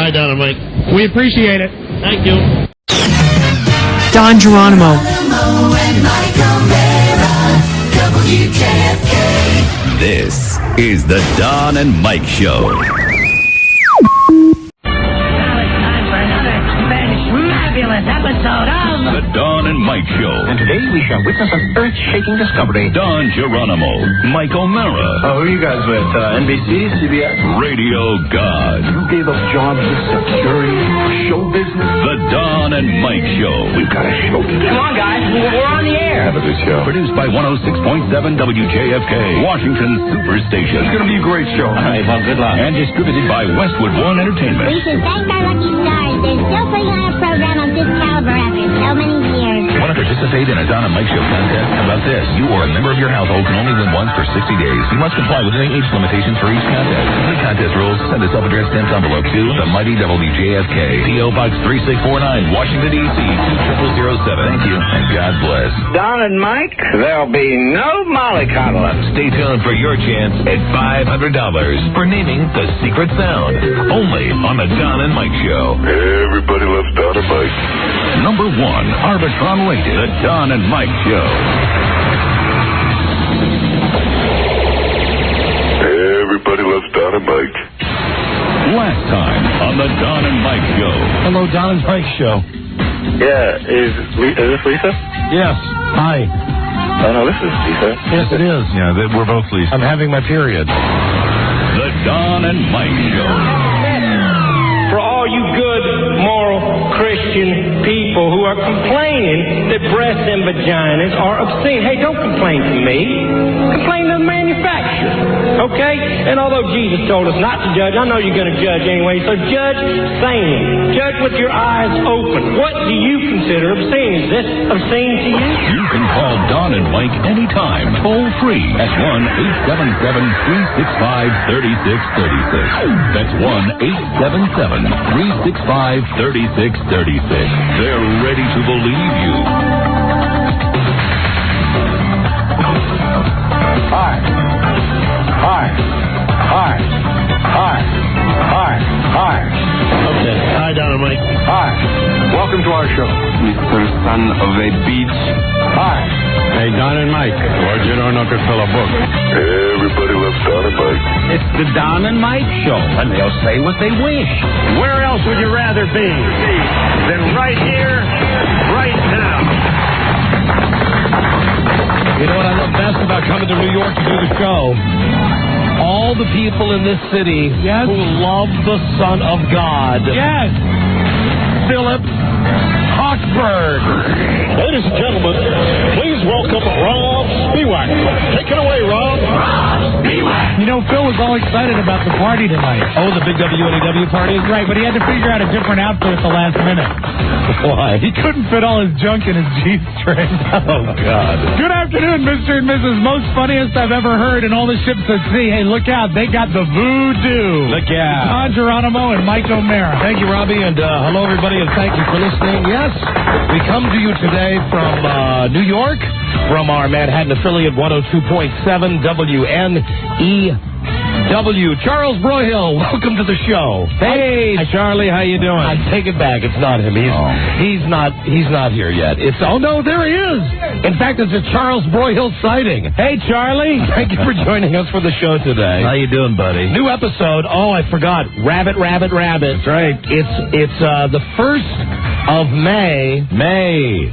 Hi, Don and Mike. We appreciate it. Thank you. Don Geronimo. This is the Don and Mike Show. Episode of The Don and Mike Show. And today we shall witness an earth-shaking discovery. Don Geronimo, Mike O'Mara. Who are you guys with? NBC, CBS? Radio God. You gave up jobs to security, show business. The Don and Mike Show. We've got a show to do. Come on, guys. We're on the air. Have a good show. Produced by 106.7 WJFK, Washington Superstation. It's going to be a great show. All right, well, good luck. And distributed by Westwood One Entertainment. We should thank our lucky stars. They're still putting on a program of this caliber after so many years. Want to participate in a Don and Mike Show contest? How about this? You or a member of your household can only win once for 60 days. You must comply with any age limitations for each contest. Complete contest rules. Send a self-addressed stamped envelope to the mighty WJFK, P.O. Box 3649, Washington, D.C. 20007. Thank you, and God bless. Don and Mike, there'll be no mollycoddling. Stay tuned for your chance at $500 for naming the secret sound. Only on the Don and Mike Show. Everybody loves Don and Mike. Number 1, Arbitron rated, the Don and Mike Show. Everybody loves Don and Mike. Last time on the Don and Mike Show. Hello, Don and Mike Show. Yeah, is this Lisa? Yes. Hi. Oh, no, this is Lisa. Yes, it is. Yeah, we're both Lisa. I'm having my period. The Don and Mike Show. For all you good, moral, Christian people who are complaining that breasts and vaginas are obscene, hey, don't complain to me. Complain to the manufacturer, okay? And although Jesus told us not to judge, I know you're going to judge anyway, so judge sanely. Judge with your eyes open. What do you consider obscene? Is this obscene to you? You can call Don and Mike anytime, toll free at 1-877-365-3636. That's 1-877-365-3636. They're ready to believe you. Hi. Hi. Hi. Hi. Hi. Hi. Okay. Hi, Don and Mike. Hi. Welcome to our show. Mr. Son of a Beach. Hi. Hey, Don and Mike. Why'd you know not to fill a book? Everybody loves Don and Mike. It's the Don and Mike Show, and they'll say what they wish. Where else would you rather be than right here, right now? You know what I love best about coming to New York to do the show? All the people in this city who love the Son of God. Yes. Philip Hochberg. Ladies and gentlemen, please welcome Rob Spiewak. Take it away, Rob. You know, Phil was all excited about the party tonight. Oh, the big WNEW party? Right, but he had to figure out a different outfit at the last minute. Why? He couldn't fit all his junk in his G-string. Oh, God. Good afternoon, Mr. and Mrs. Most Funniest I've ever heard, and all the ships at sea. Hey, look out. They got the voodoo. Look out. Don Geronimo and Mike O'Mara. Thank you, Robbie, and hello, everybody, and thank you for listening. Yes, we come to you today from New York, from our Manhattan affiliate 102.7 WNEW. Charles Broyhill, welcome to the show. Hey, Charlie, how you doing? I take it back. It's not him. He's not here yet. Oh no, there he is. In fact, it's a Charles Broyhill sighting. Hey, Charlie. Thank you for joining us for the show today. How you doing, buddy? New episode. Oh, I forgot. Rabbit. That's right. It's the 1st of May.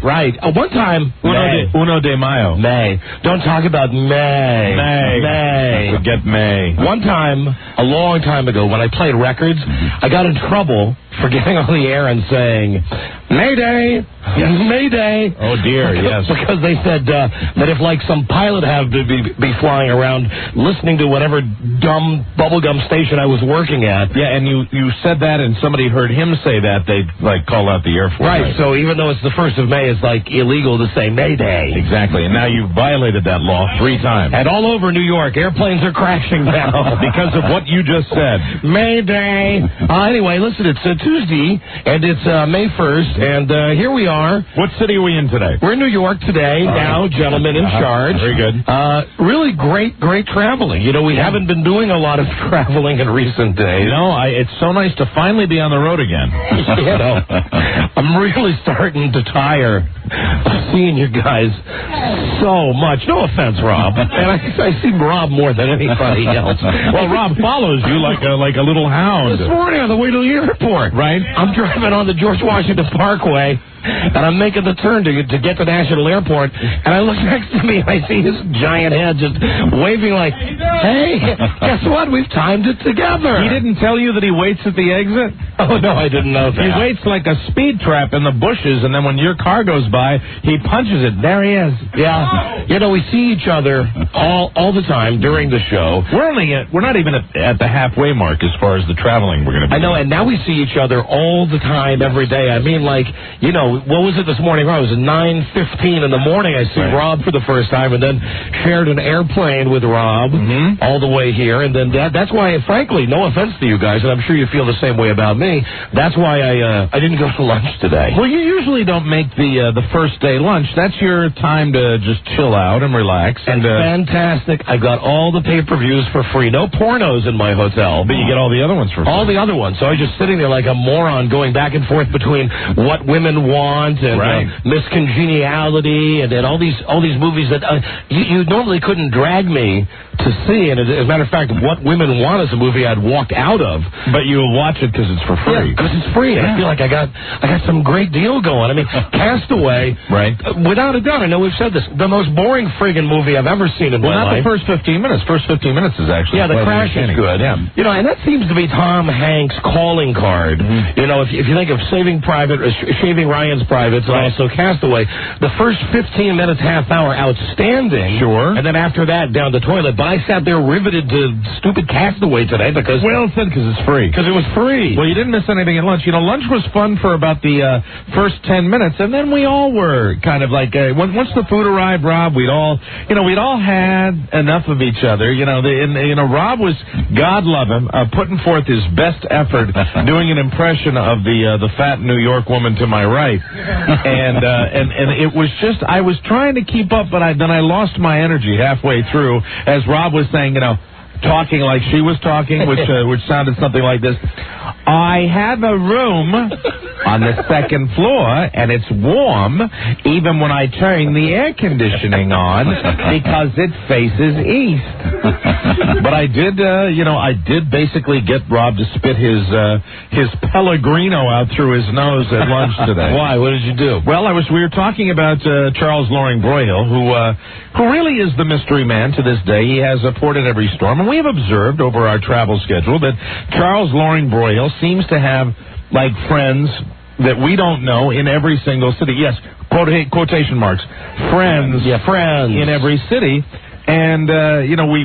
Right. One time. Uno de Mayo. May. Don't talk about May. May. Forget May. One time, a long time ago, when I played records, I got in trouble for getting on the air and saying, Mayday! Yes. Mayday! Oh, dear, yes. Because they said that if, like, some pilot had to be flying around listening to whatever dumb bubblegum station I was working at. Yeah, and you said that and somebody heard him say that, they'd, like, call out the Air Force. Right, so even though it's the 1st of May, it's, like, illegal to say Mayday. Exactly, and now you've violated that law 3 times. And all over New York, airplanes are crashing now. Because of what you just said. Mayday! Anyway, listen, it's Tuesday, and it's May 1st, And here we are. What city are we in today? We're in New York today. Now, gentlemen in charge. Very good. Really great traveling. You know, we haven't been doing a lot of traveling in recent days. You know, it's so nice to finally be on the road again. You know, I'm really starting to tire of seeing you guys so much. No offense, Rob. And I see Rob more than anybody else. Well, Rob follows you like a little hound. This morning on the way to the airport. Right. I'm driving on the George Washington Parkway, and I'm making the turn to get to National Airport, and I look next to me, and I see his giant head just waving like, hey, guess what? We've timed it together. He didn't tell you that he waits at the exit? Oh, no, I didn't know that. He waits like a speed trap in the bushes, and then when your car goes by, he punches it. There he is. Yeah. You know, we see each other all the time during the show. We're not even at the halfway mark as far as the traveling we're going to be. I know, and now we see each other all the time, every day. I mean, like, you know, what was it this morning? It was 9:15 in the morning. I see Rob for the first time, and then shared an airplane with Rob all the way here. And then that's why, frankly, no offense to you guys, and I'm sure you feel the same way about me. That's why I didn't go to lunch today. Well, you usually don't make the first day lunch. That's your time to just chill out and relax. And fantastic. I got all the pay-per-views for free. No pornos in my hotel. But you get all the other ones for free. All the other ones. So I was just sitting there like a moron going back and forth between What Women Want and Miss Congeniality and all these movies that you normally couldn't drag me to see. And as a matter of fact, What Women Want is a movie I'd walked out of. But you'll watch it because it's for free. Yeah, because it's free. And I feel like I got some great deal going. I mean, Castaway, without a doubt, I know we've said this, the most boring friggin' movie I've ever seen in my life. Well, not the first 15 minutes. First 15 minutes is actually the crash is good. Yeah. You know, and that seems to be Tom Hanks' calling card. You know, if you think of Shaving Ryan's Privates and also Castaway, the first 15 minutes, half hour, outstanding. Sure. And then after that, down the toilet. But I sat there riveted to stupid Castaway today because... Well said, because it's free. Because it was free. Well, you didn't miss anything at lunch. You know, lunch was fun for about the first 10 minutes, and then we all were kind of like, once the food arrived, Rob, we'd all had enough of each other. You know, Rob was, God love him, putting forth his best effort, doing an impression of the fat New York woman to my right, and it was just, I was trying to keep up, but then I lost my energy halfway through as Rob was saying, you know, talking like she was talking, which sounded something like this. I have a room on the second floor, and it's warm even when I turn the air conditioning on because it faces east. But I did basically get Rob to spit his Pellegrino out through his nose at lunch today. Why? What did you do? Well, we were talking about Charles Loring Broyhill, who really is the mystery man to this day. He has a port in every storm, and we have observed over our travel schedule that Charles Loring Broyhill seems to have, like, friends that we don't know in every single city. Yes, quotation marks. Friends. Yeah, friends. In every city. And,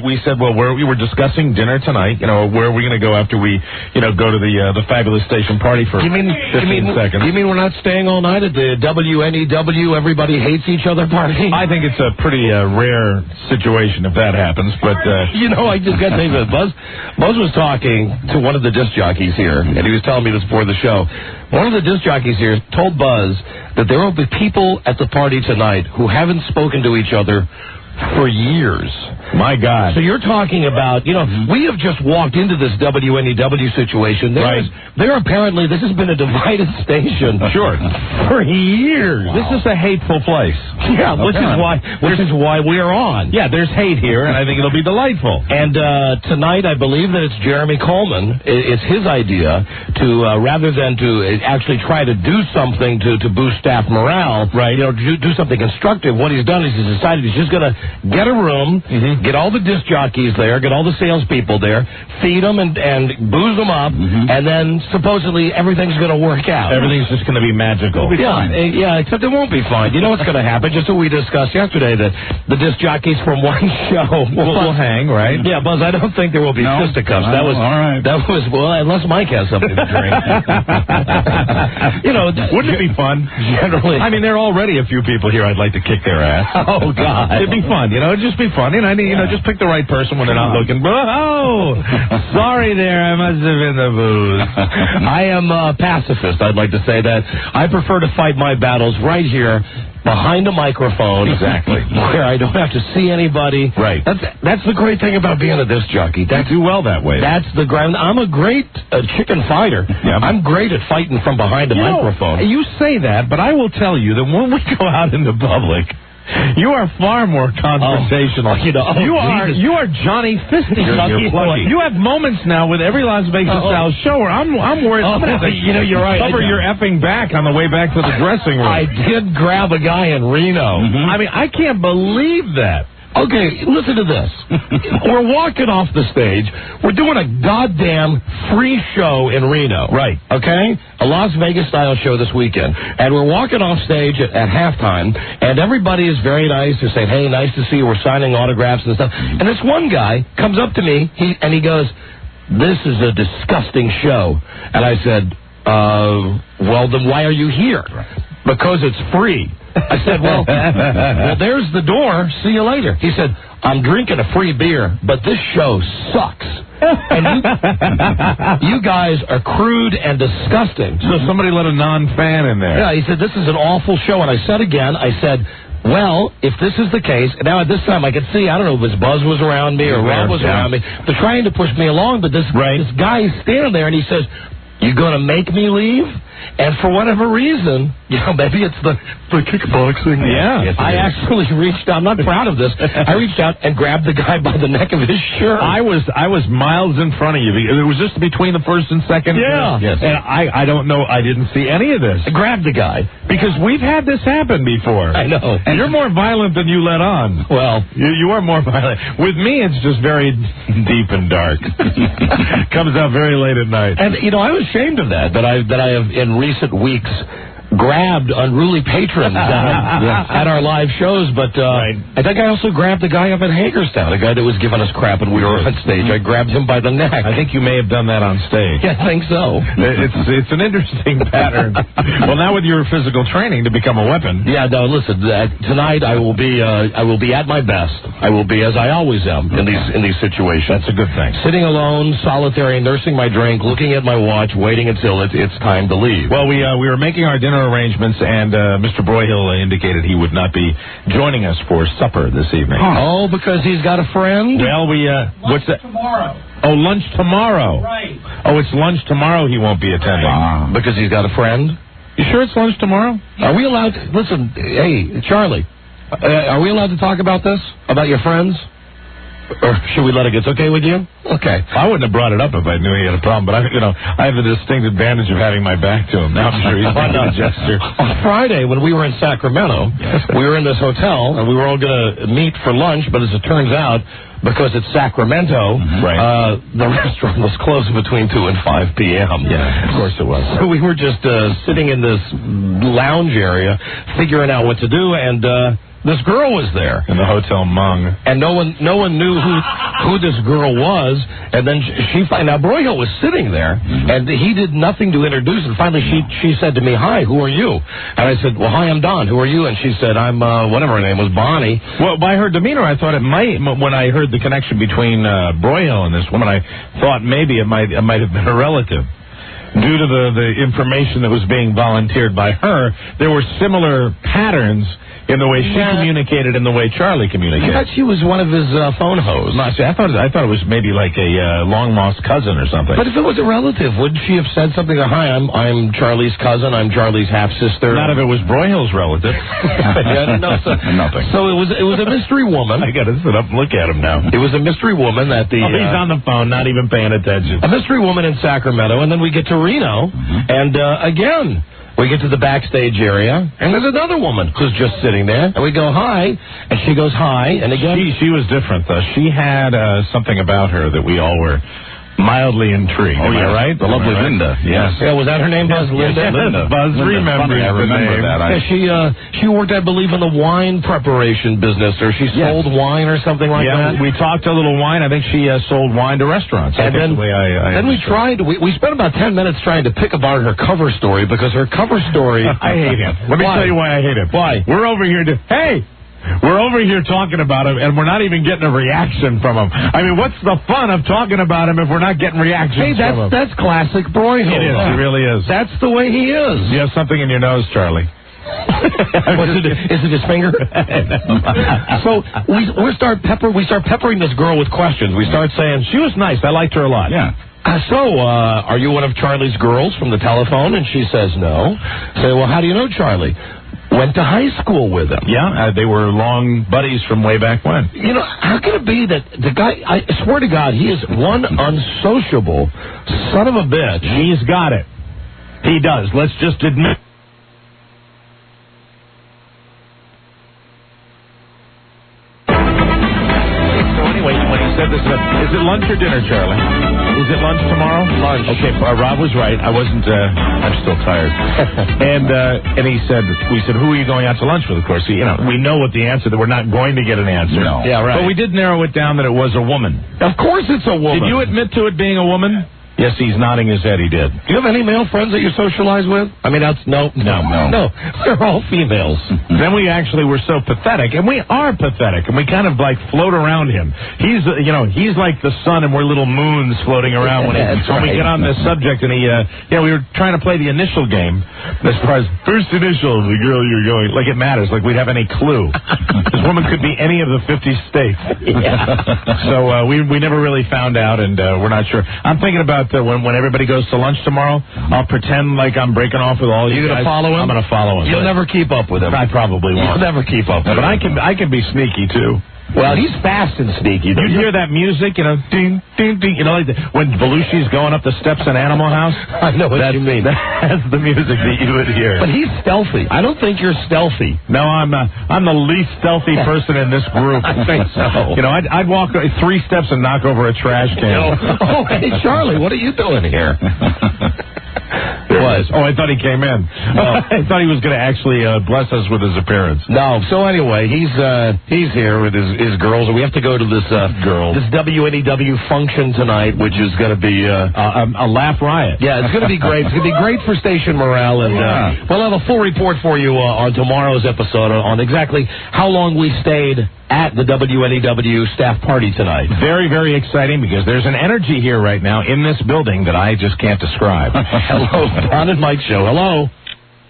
we said, well, we were discussing dinner tonight. You know, where are we going to go after we, go to the Fabulous Station party for 15 seconds? You mean we're not staying all night at the WNEW Everybody Hates Each Other party? I think it's a pretty rare situation if that happens, but... I just got to say that Buzz was talking to one of the disc jockeys here, and he was telling me this before the show. One of the disc jockeys here told Buzz that there will be people at the party tonight who haven't spoken to each other for years. My God. So you're talking about, we have just walked into this WNEW situation. This has been a divided station. Sure. For years. Wow. This is a hateful place. Yeah, which is why we're on. Yeah, there's hate here, and I think it'll be delightful. And tonight, I believe that it's Jeremy Coleman. It's his idea to, rather than to actually try to do something to boost staff morale, do something constructive, what he's done is he's decided he's just going to get a room, get all the disc jockeys there, get all the salespeople there, feed them and booze them up, and then supposedly everything's going to work out. Everything's just going to be magical. Yeah, except it won't be fine. You know what's going to happen? Just what we discussed yesterday, that the disc jockeys from one show will hang, right? Yeah, Buzz, I don't think there will be fisticuffs. That was all right. That was, well, unless Mike has something to drink. Wouldn't it be fun? Generally. I mean, there are already a few people here I'd like to kick their ass. Oh, God. It'd be fun. fun, just be fun. Just pick the right person when they're not looking. Oh, sorry there, I must have been the booze. I am a pacifist, I'd like to say that. I prefer to fight my battles right here, behind a microphone. Exactly. Where I don't have to see anybody. Right. That's the great thing about being a disc jockey. You do well that way. That's the ground. I'm a great chicken fighter. Yeah. I'm great at fighting from behind a microphone. You say that, but I will tell you that when we go out into public, you are far more conversational. You are Johnny Fisty. You have moments now with every Las Vegas style show where I'm worried. You're right. Cover your effing back on the way back to the dressing room. I did grab a guy in Reno. Mm-hmm. I mean, I can't believe that. Okay, listen to this. We're walking off the stage. We're doing a goddamn free show in Reno. Right. Okay? A Las Vegas-style show this weekend. And we're walking off stage at halftime, and everybody is very nice. They're saying, hey, nice to see you. We're signing autographs and stuff. And this one guy comes up to me, and he goes, this is a disgusting show. And I said, well, then why are you here? Because it's free. I said, well, there's the door. See you later. He said, I'm drinking a free beer, but this show sucks. And you guys are crude and disgusting. So somebody let a non-fan in there. Yeah, he said, this is an awful show. And I said again, well, if this is the case, now at this time I could see, I don't know if his Buzz was around me or Rob was around me. They're trying to push me along, but this guy is standing there and he says, you going to make me leave? And for whatever reason, maybe it's the kickboxing. Yeah. I actually reached out. I'm not proud of this. I reached out and grabbed the guy by the neck of his shirt. I was miles in front of you. It was just between the first and second. Yeah. Yes. And I don't know. I didn't see any of this. I grabbed the guy. Because we've had this happen before. I know. And you're more violent than you let on. Well. You are more violent. With me, it's just very deep and dark. Comes out very late at night. And, I was ashamed of that I have in recent weeks grabbed unruly patrons at our live shows, but I think I also grabbed the guy up in Hagerstown, a guy that was giving us crap when we were on stage. I grabbed him by the neck. I think you may have done that on stage. Yeah, I think so. It's an interesting pattern. Well, now with your physical training to become a weapon. Yeah, no, listen, tonight I will be at my best. I will be as I always am in these situations. That's a good thing. Sitting alone, solitary, nursing my drink, looking at my watch, waiting until it's time to leave. Well, we were making our dinner arrangements, and Mr. Broyhill indicated he would not be joining us for supper this evening. Oh, because he's got a friend? Well, what's that? Tomorrow. Oh, lunch tomorrow. Right. Oh, it's lunch tomorrow he won't be attending. Because he's got a friend? You sure it's lunch tomorrow? Are we allowed to... Listen, hey, Charlie, are we allowed to talk about this? About your friends? Or should we let it go? It's okay with you? Okay. I wouldn't have brought it up if I knew he had a problem, but I have the distinct advantage of having my back to him. Now I'm sure he's making a gesture. On Friday, when we were in Sacramento, we were in this hotel, and we were all going to meet for lunch, but as it turns out, because it's Sacramento, the restaurant was closed between 2 and 5 p.m. Yeah, of course it was. So we were just sitting in this lounge area, figuring out what to do, and... this girl was there in the hotel Mung, and no one knew who this girl was. And then now Broyhill was sitting there, and he did nothing to introduce. And finally, she said to me, "Hi, who are you?" And I said, "Well, hi, I'm Don. Who are you?" And she said, "I'm whatever her name was, Bonnie." Well, by her demeanor, I thought it might. When I heard the connection between Broyhill and this woman, I thought maybe it might have been a relative. Due to the information that was being volunteered by her, there were similar patterns in the way she communicated and the way Charlie communicated. I thought she was one of his phone hosts. No, I thought it was maybe like a long-lost cousin or something. But if it was a relative, wouldn't she have said something? Hi, I'm Charlie's cousin. I'm Charlie's half-sister. Not if it was Broyhill's relative. Nothing. So it was a mystery woman. I got to sit up and look at him now. It was a mystery woman at the... he's on the phone, not even paying attention. A mystery woman in Sacramento, and then we get to Reno, and again... we get to the backstage area, and there's another woman who's just sitting there. And we go, hi, and she goes, hi. And again... She was different, though. She had something about her that we all were mildly intrigued. Oh, yeah, right? The lovely Linda. Yes. Yeah, was that her name, Buzz? Linda? Linda. Buzz remembers I remember that. She worked, I believe, in the wine preparation business, or she sold wine or something like that. We talked a little wine. I think she sold wine to restaurants. And then we spent about 10 minutes trying to pick apart her cover story, because her cover story... I hate him. Let me tell you why I hate him. Why? We're over here to... Hey, We're over here talking about him, and we're not even getting a reaction from him. I mean, what's the fun of talking about him if we're not getting reactions from him? That's classic Broyhill. It is. It really is. That's the way he is. You have something in your nose, Charlie. Is it his finger? So we start peppering this girl with questions. We start saying, she was nice. I liked her a lot. Yeah. Are you one of Charlie's girls from the telephone? And she says no. Say, well, how do you know Charlie? Went to high school with him. Yeah, they were long buddies from way back when. You know, how can it be that the guy, I swear to God, he is one unsociable son of a bitch. He's got it. He does. Let's just admit. Is it lunch or dinner, Charlie? Is it lunch tomorrow? Lunch. Okay, Rob was right. I wasn't, I'm still tired. And we said, who are you going out to lunch with? Of course, we know what the answer, that we're not going to get an answer. No. Yeah, right. But we did narrow it down that it was a woman. Of course it's a woman. Did you admit to it being a woman? Yes, he's nodding his head. He did. Do you have any male friends that you socialize with? I mean, no. They're all females. Then we actually were so pathetic, and we are pathetic, and we kind of like float around him. He's like the sun, and we're little moons floating around when we get on this subject. And we were trying to play the initial game as far as first initial, the girl you're going, like it matters, like we'd have any clue. This woman could be any of the 50 states. Yeah. So we never really found out, and we're not sure. I'm thinking about when everybody goes to lunch tomorrow, I'll pretend like I'm breaking off with all you guys. You're going to follow him? I'm going to follow him. You'll never keep up with him. I probably won't. You'll never keep up with him. But I can be sneaky, too. Well, he's fast and sneaky. You hear that music, ding, ding, ding, like when Belushi's going up the steps in Animal House? I know what you mean. That's the music that you would hear. But he's stealthy. I don't think you're stealthy. No, I'm the least stealthy person in this group. I think so. I'd walk 3 steps and knock over a trash can. Oh, hey, Charlie, what are you doing here? Was. Oh, I thought he came in. I thought he was going to actually bless us with his appearance. No. So anyway, he's here with his girls, and we have to go to this WNEW function tonight, which is going to be a laugh riot. Yeah, it's going to be great. It's going to be great for station morale, and we'll have a full report for you on tomorrow's episode on exactly how long we stayed at the WNEW staff party tonight. Very, very exciting, because there's an energy here right now in this building that I just can't describe. Hello, Don and Mike Show. Hello.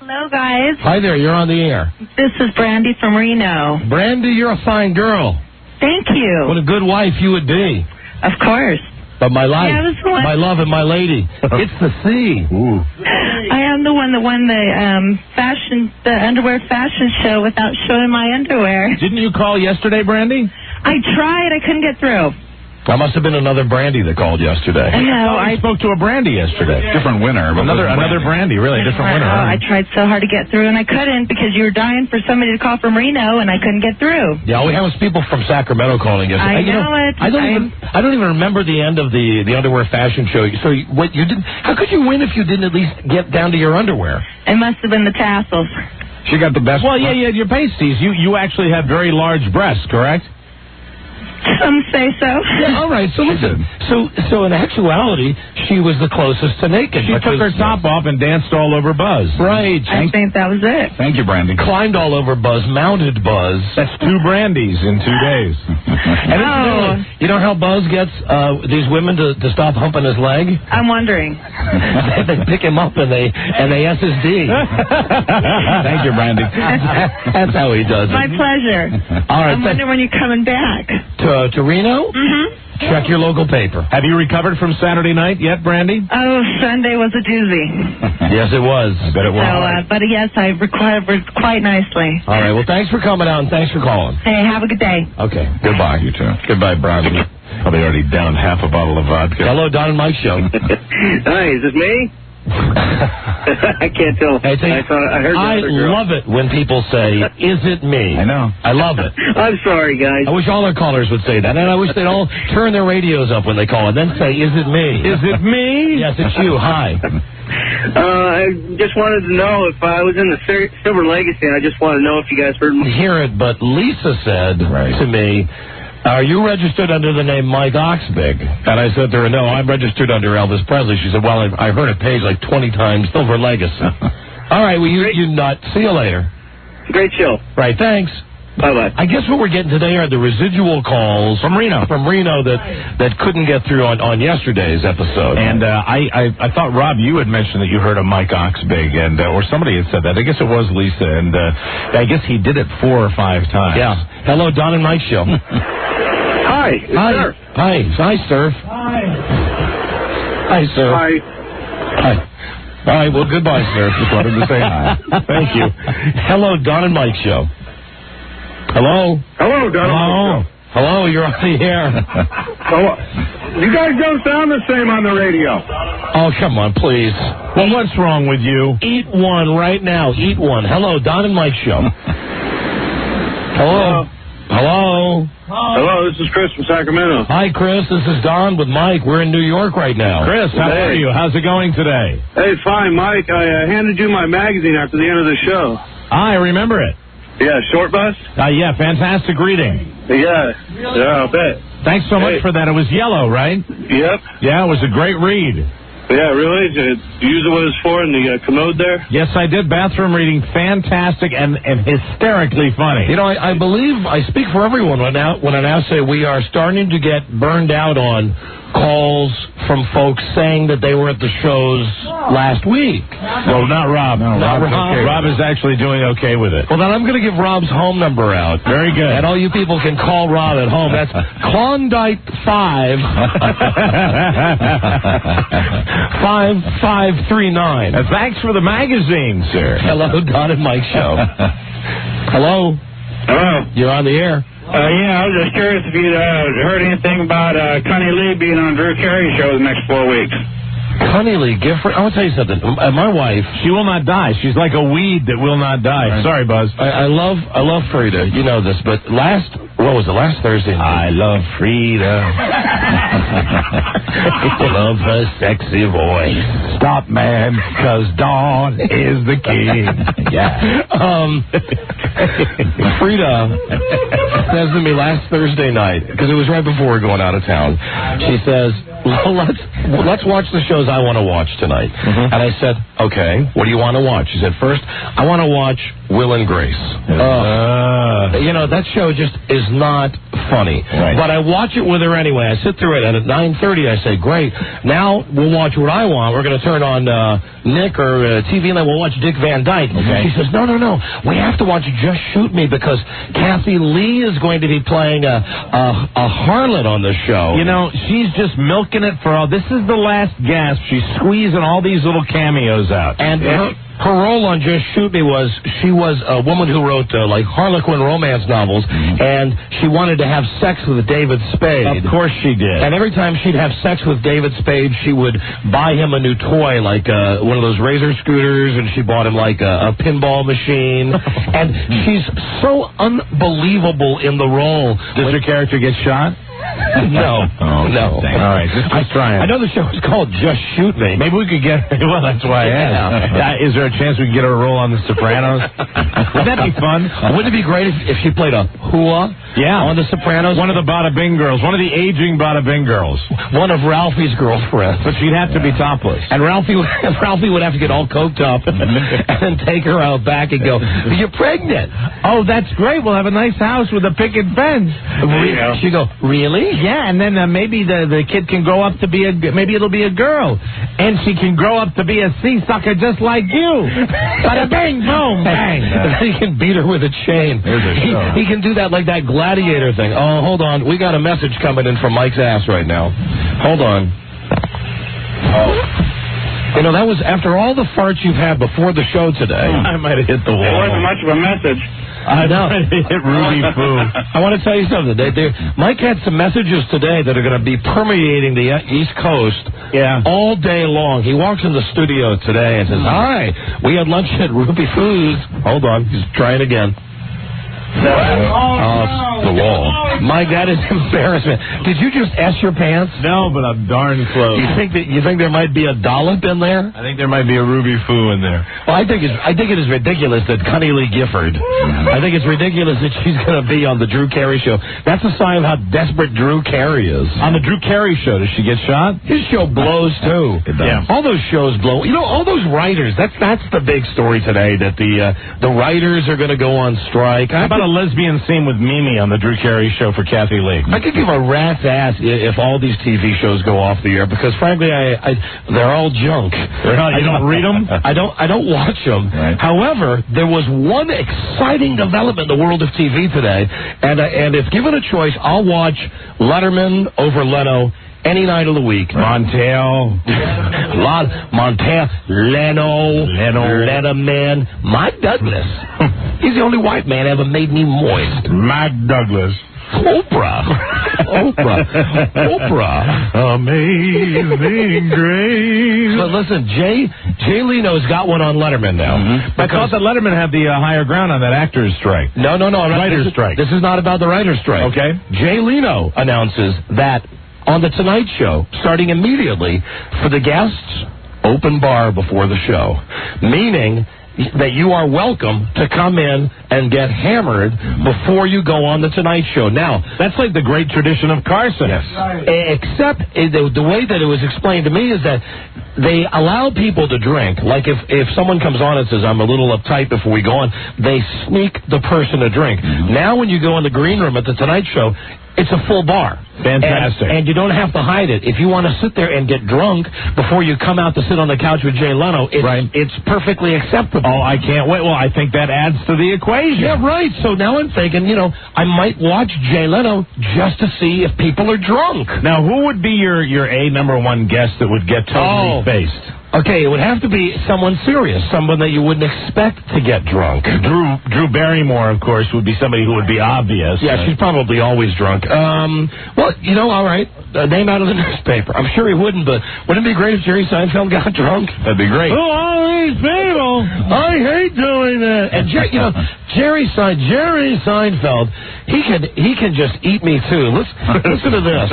Hello, guys. Hi there, you're on the air. This is Brandy from Reno. Brandy, you're a fine girl. Thank you. What a good wife you would be. Of course. But my life, my love, and my lady. It's the sea. Ooh. I am the one that won the underwear fashion show without showing my underwear. Didn't you call yesterday, Brandy? I tried. I couldn't get through. That must have been another Brandy that called yesterday. No, I spoke to a Brandy yesterday. Different winner. But another Brandy, really, a different winner. I tried so hard to get through, and I couldn't, because you were dying for somebody to call from Reno, and I couldn't get through. Yeah, all we had was people from Sacramento calling yesterday. I don't even remember the end of the underwear fashion show. So what you didn't? How could you win if you didn't at least get down to your underwear? It must have been the tassels. She got the best. Well, yeah, your pasties. You actually had very large breasts, correct? Some say so. Yeah, all right, so listen. So in actuality, she was the closest to naked. She took her top off and danced all over Buzz. Right. I think that was it. Thank you, Brandy. Climbed all over Buzz, mounted Buzz. That's 2 Brandys in 2 days. And you know how Buzz gets these women to stop humping his leg? I'm wondering. They pick him up and they SSD. Thank you, Brandy. That's how he does it. My pleasure. All right. I'm wondering when you're coming back. To Reno? Mm-hmm. Check your local paper. Have you recovered from Saturday night yet, Brandy? Oh, Sunday was a doozy. Yes, it was. I bet it was. So, but yes, I recovered quite nicely. All right. Well, thanks for coming out and thanks for calling. Hey, have a good day. Okay. Goodbye. You too. Goodbye, Brandy. Probably already downed half a bottle of vodka. Hello, Don and Mike Show. Hi, is this me? I can't tell. I heard love it when people say, "Is it me?" I know. I love it. I'm sorry, guys. I wish all our callers would say that, and I wish they'd all turn their radios up when they call and then say, "Is it me?" Is it me? Yes, it's you. Hi. I just wanted to know if I was in the Silver Legacy. I just want to know if you guys heard me. Hear it, but Lisa said to me, "Are you registered under the name Mike Oxbig?" And I said to her, "No, I'm registered under Elvis Presley." She said, "Well, I heard it page like 20 times, Silver Legacy." All right, well, you nut. See you later. Great show. Right, thanks. Bye-bye. I guess what we're getting today are the residual calls from Reno that couldn't get through on yesterday's episode. And I thought, Rob, you had mentioned that you heard of Mike Oxbig, and or somebody had said that. I guess it was Lisa, and I guess he did it 4 or 5 times. Yeah. Hello, Don and Mike Show. Hi, it's Surf. Hi, Surf. Hi, Surf. Hi. Hi. All right, well, goodbye, Surf. Just wanted to say hi. Thank you. Hello, Don and Mike Show. Hello? Hello, Don. Hello, you're on the air. You guys don't sound the same on the radio. Oh, come on, please. Well, what's wrong with you? Eat one right now. Eat one. Hello, Don and Mike Show. Hello? Hello? Hello, this is Chris from Sacramento. Hi, Chris. This is Don with Mike. We're in New York right now. Chris, how are you? How's it going today? Hey, fine, Mike. I handed you my magazine after the end of the show. I remember it. Yeah, Short Bus? Yeah, fantastic reading. Yeah, I'll bet. Thanks so much for that. It was yellow, right? Yep. Yeah, it was a great read. Yeah, really? Did you use what it's for in the commode there? Yes, I did. Bathroom reading, fantastic and hysterically funny. You know, I believe I speak for everyone when I now say we are starting to get burned out on calls from folks saying that they were at the shows last week. Well, not Rob. No, Rob. Okay. Rob is actually doing okay with it. Well, then I'm going to give Rob's home number out. Very good. And all you people can call Rob at home. That's Klondike 5 5539. Thanks for the magazine, sir. Hello, Don and Mike Show. Hello. Hello. You're on the air. Yeah, I was just curious if you'd heard anything about Connie Lee being on Drew Carey's show the next 4 weeks. Connie Lee Gifford. I will tell you something. My wife, she will not die. She's like a weed that will not die. Right. Sorry, Buzz. I love Frida. You know this, but last Thursday night? I love Frida. I love her sexy voice. Stop, man, because Dawn is the king. Yeah. Frida says to me last Thursday night, because it was right before we were going out of town. She says, well, let's watch the shows I want to watch tonight. Mm-hmm. And I said, okay, what do you want to watch? She said, first, I want to watch Will and Grace. You know, that show just is not funny. Right. But I watch it with her anyway. I sit through it, and at 9:30 I say, great, now we'll watch what I want. We're going to turn on Nick or TV, and then we'll watch Dick Van Dyke. Okay. She says, no, we have to watch Just Shoot Me because Kathy Lee is going to be playing a harlot on the show. You know, she's just milking it for all. This is the last gasp. She's squeezing all these little cameos out. And her role on Just Shoot Me was she was a woman who wrote like Harlequin romance novels, and she wanted to have sex with David Spade. Of course she did. And every time she'd have sex with David Spade, she would buy him a new toy, like one of those razor scooters, and she bought him like a pinball machine. And she's so unbelievable in the role. Does her character get shot? No. Oh, no. All right, just trying. I know the show is called Just Shoot Me. Maybe we could get... Well, that's why I asked. Is there a chance we could get her a role on The Sopranos? Would that be fun? Wouldn't it be great if she played a hua on The Sopranos? One of the Bada Bing girls. One of the aging Bada Bing girls. One of Ralphie's girlfriends. But she'd have to be topless. And Ralphie would have to get all coked up and then take her out back and go, you're pregnant. Oh, that's great. We'll have a nice house with a picket fence. She'd go, really? Yeah, and then maybe the kid can grow up to be maybe it'll be a girl. And she can grow up to be a sea sucker just like you. Bada bang, boom, bang. He can beat her with a chain. He can do that like that gladiator thing. Oh, hold on. We got a message coming in from Mike's ass right now. Hold on. Oh. You know, that was after all the farts you've had before the show today. I might have hit the wall. It wasn't much of a message. I know. Hit Ruby Foo. I want to tell you something. Mike had some messages today that are going to be permeating the East Coast all day long. He walks in the studio today and says, hi, we had lunch at Ruby Foo's. Hold on. He's trying again. the wall. Mike, that is embarrassment. Did you just S your pants? No, but I'm darn close. You think there might be a dollop in there? I think there might be a Ruby Foo in there. Well, I think it is ridiculous that Connie Lee Gifford. I think it's ridiculous that she's going to be on the Drew Carey show. That's a sign of how desperate Drew Carey is. On the Drew Carey show, does she get shot? His show blows too. It does. Yeah. All those shows blow. You know, all those writers. That's the big story today. That the writers are going to go on strike. How about a lesbian scene with Mimi on the Drew Carey show for Kathy Lee? I could give a rat's ass if all these TV shows go off the air because, frankly, they're all junk. You don't read them? I don't watch them. Right. However, there was one exciting development in the world of TV today, and if given a choice, I'll watch Letterman over Leno any night of the week. Montel, Leno, Letterman, Mike Douglas. He's the only white man ever made me moist. Mike Douglas. Oprah. Amazing Grace. But listen, Jay Leno's got one on Letterman now. Mm-hmm. I thought that Letterman had the higher ground on that actors' strike. No. Writers' strike. This is not about the writers' strike. Okay. Jay Leno announces that on The Tonight Show, starting immediately, for the guests, open bar before the show. Meaning that you are welcome to come in and get hammered before you go on The Tonight Show. Now, that's like the great tradition of Carson. Yes. Except the way that it was explained to me is that they allow people to drink. Like if someone comes on and says, I'm a little uptight before we go on, they sneak the person a drink. Now when you go in the green room at The Tonight Show, it's a full bar. Fantastic. And you don't have to hide it. If you want to sit there and get drunk before you come out to sit on the couch with Jay Leno, it's perfectly acceptable. Oh, I can't wait. Well, I think that adds to the equation. Yeah, right. So now I'm thinking, I might watch Jay Leno just to see if people are drunk. Now, who would be your number one guest that would get totally faced? Okay, it would have to be someone serious, someone that you wouldn't expect to get drunk. Drew Barrymore, of course, would be somebody who would be obvious. Yeah, she's probably always drunk. Well, all right, name out of the newspaper. I'm sure he wouldn't, but wouldn't it be great if Jerry Seinfeld got drunk? That'd be great. Oh, all these people! I hate doing that. And Jerry Seinfeld, he can just eat me too. Listen to this.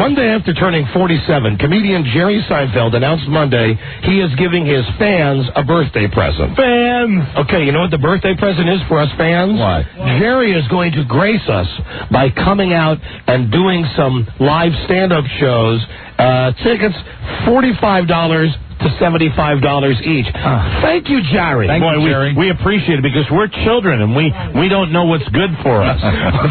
One day after turning 47, comedian Jerry Seinfeld announced Monday he is giving his fans a birthday present. Fans! Okay, you know what the birthday present is for us fans? What? Jerry is going to grace us by coming out and doing some live stand-up shows. Tickets, $45 to $75 each. Thank you, Jerry. Thank you, Jerry. We appreciate it because we're children and we don't know what's good for us.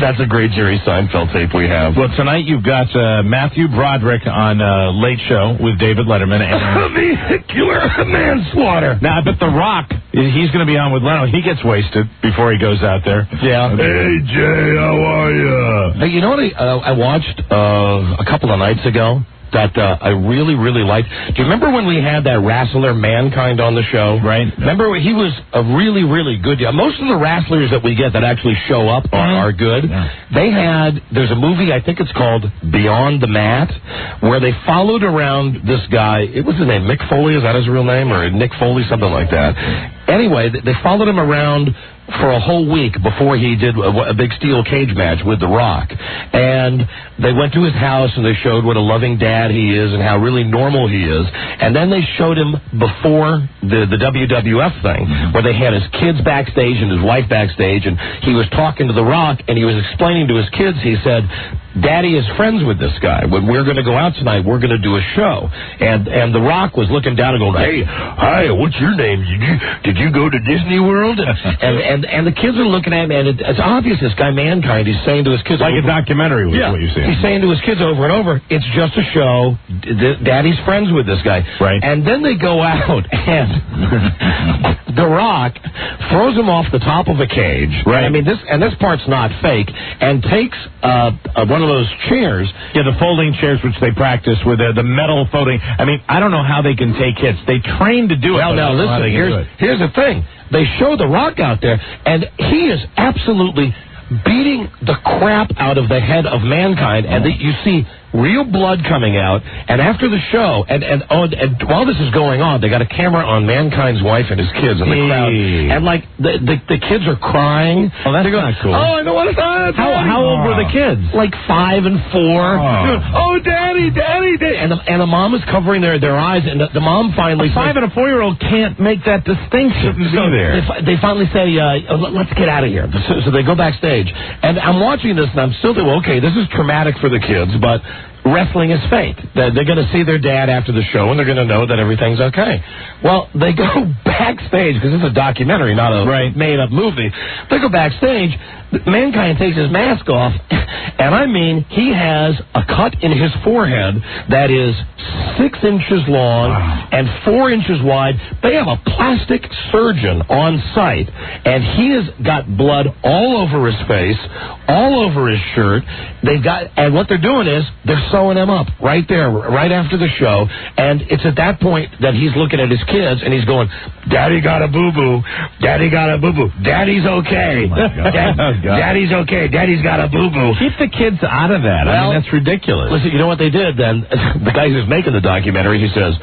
That's a great Jerry Seinfeld tape we have. Well, tonight you've got Matthew Broderick on Late Show with David Letterman. And vehicular manslaughter. Now, I bet The Rock, he's going to be on with Leno. He gets wasted before he goes out there. Yeah. Hey, Jay, how are you? Hey, you know what I watched a couple of nights ago? That I really, really liked. Do you remember when we had that wrestler Mankind on the show? Right. Remember, he was a really, really good. Most of the wrestlers that we get that actually show up are good. Yeah. There's a movie, I think it's called Beyond the Mat, where they followed around this guy. What's his name? Mick Foley? Is that his real name? Or Nick Foley? Something like that. Anyway, they followed him around for a whole week before he did a big steel cage match with The Rock. And they went to his house and they showed what a loving dad he is and how really normal he is. And then they showed him before the WWF thing, where they had his kids backstage and his wife backstage, and he was talking to The Rock and he was explaining to his kids, he said, Daddy is friends with this guy. When we're going to go out tonight, we're going to do a show. And The Rock was looking down and going, hey, hi, what's your name? Did you go to Disney World? And the kids are looking at him, and it's obvious this guy Mankind, he's saying to his kids... Like a documentary was what you see. He's saying to his kids over and over, it's just a show. Daddy's friends with this guy. Right. And then they go out, and The Rock throws him off the top of a cage. Right. I mean, this part's not fake, and takes one of those chairs. Yeah, the folding chairs which they practice with the metal folding. I mean, I don't know how they can take hits. They train to do it. Well, now listen, here's the thing. They show The Rock out there, and he is absolutely beating the crap out of the head of Mankind, and you see real blood coming out, and after the show, and while this is going on, they got a camera on Mankind's wife and his kids in the crowd, and like the kids are crying. Oh, that's not cool. Oh, I know what it's on. How old were the kids? Like 5 and 4. Oh, Daddy. And the mom is covering their eyes, and the mom finally a 5 and a 4-year-old can't make that distinction. They finally say, let's get out of here. So they go backstage, and I'm watching this, and I'm still thinking, okay, this is traumatic for the kids, but wrestling is fake. They're going to see their dad after the show, and they're going to know that everything's okay. Well, they go backstage, because it's a documentary, not a made-up movie. They go backstage. Mankind takes his mask off, and I mean, he has a cut in his forehead that is 6 inches long and 4 inches wide. They have a plastic surgeon on site, and he has got blood all over his face, all over his shirt. And what they're doing is they're sewing him up right there, right after the show. And it's at that point that he's looking at his kids, and he's going, "Daddy got a boo-boo. Daddy got a boo-boo. Daddy's okay. Daddy's okay. Daddy's got a boo-boo." Keep the kids out of that. I mean, that's ridiculous. Listen, you know what they did then? The guy who's making the documentary, he says,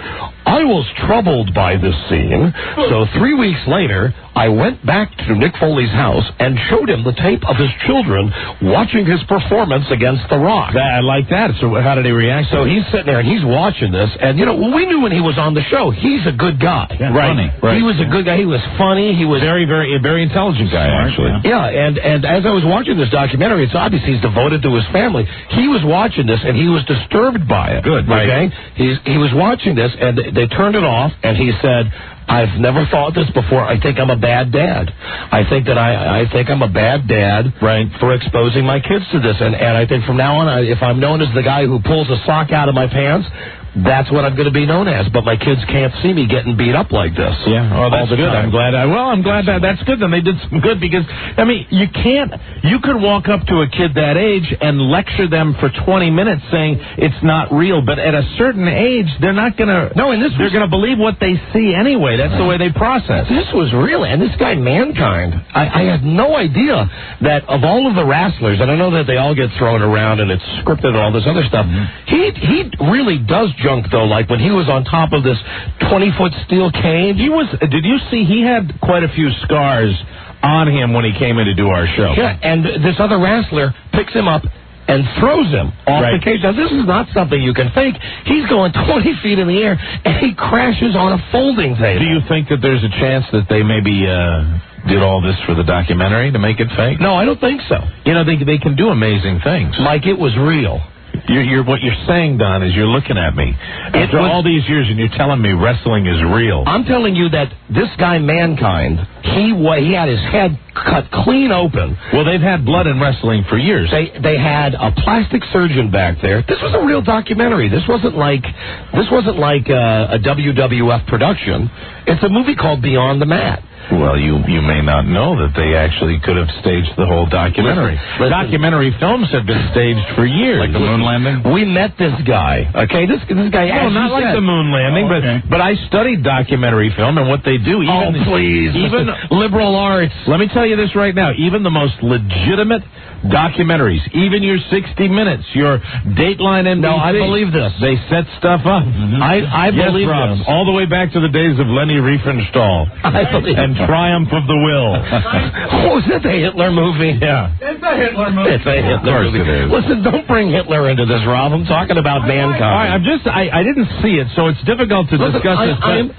"I was troubled by this scene. So 3 weeks later, I went back to Mick Foley's house and showed him the tape of his children watching his performance against The Rock." I like that. So how did he react? So he's sitting there and he's watching this, and you know, we knew when he was on the show, he's a good guy. Yeah, funny. Right. He was a good guy. He was funny. He was very intelligent guy, actually. Yeah, and as I was watching this documentary, it's obvious he's devoted to his family. He was watching this, and he was disturbed by it. Good, right? Okay? He was watching this, and they turned it off, and he said, "I've never thought this before. I think I'm a bad dad. I think that I think I'm a bad dad for exposing my kids to this. And I think from now on, if I'm known as the guy who pulls a sock out of my pants, that's what I'm going to be known as. But my kids can't see me getting beat up like this." Yeah, well, that's good. I'm glad. I'm glad that's good. Then they did some good, because I mean, you could walk up to a kid that age and lecture them for 20 minutes saying it's not real. But at a certain age, they're not going to. No, and they're going to believe what they see anyway. That's the way they process. This was real, and this guy Mankind, I had no idea that of all of the wrestlers, and I know that they all get thrown around and it's scripted and all this other stuff. He really does junk, though, like when he was on top of this 20-foot steel cage. Did you see he had quite a few scars on him when he came in to do our show? Yeah, and this other wrestler picks him up and throws him off the cage. Now, this is not something you can fake. He's going 20 feet in the air, and he crashes on a folding table. Do you think that there's a chance that they maybe did all this for the documentary to make it fake? No, I don't think so. You know, they can do amazing things. Mike, it was real. What you're saying, Don, is you're looking at me after all these years, and you're telling me wrestling is real. I'm telling you that this guy Mankind, he had his head cut clean open. Well, they've had blood in wrestling for years. They had a plastic surgeon back there. This was a real documentary. This wasn't like a WWF production. It's a movie called Beyond the Mat. Well, you may not know that they actually could have staged the whole documentary. Listen, documentary films have been staged for years. Like the moon landing? We met this guy. Okay, this guy. No, not like the moon landing, but I studied documentary film and what they do. Even liberal arts. Let me tell you this right now. Even the most legitimate documentaries, even your 60 Minutes, your Dateline NBC. No, I believe this. They set stuff up. I believe Rob, this. all the way back to the days of Leni Riefenstahl. I believe and Triumph of the Will. Was that the Hitler movie? Yeah. It's a Hitler movie. It's a Hitler movie. Listen, don't bring Hitler into this, Rob. I'm talking about Mankind. All right, I didn't see it, so it's difficult to discuss this.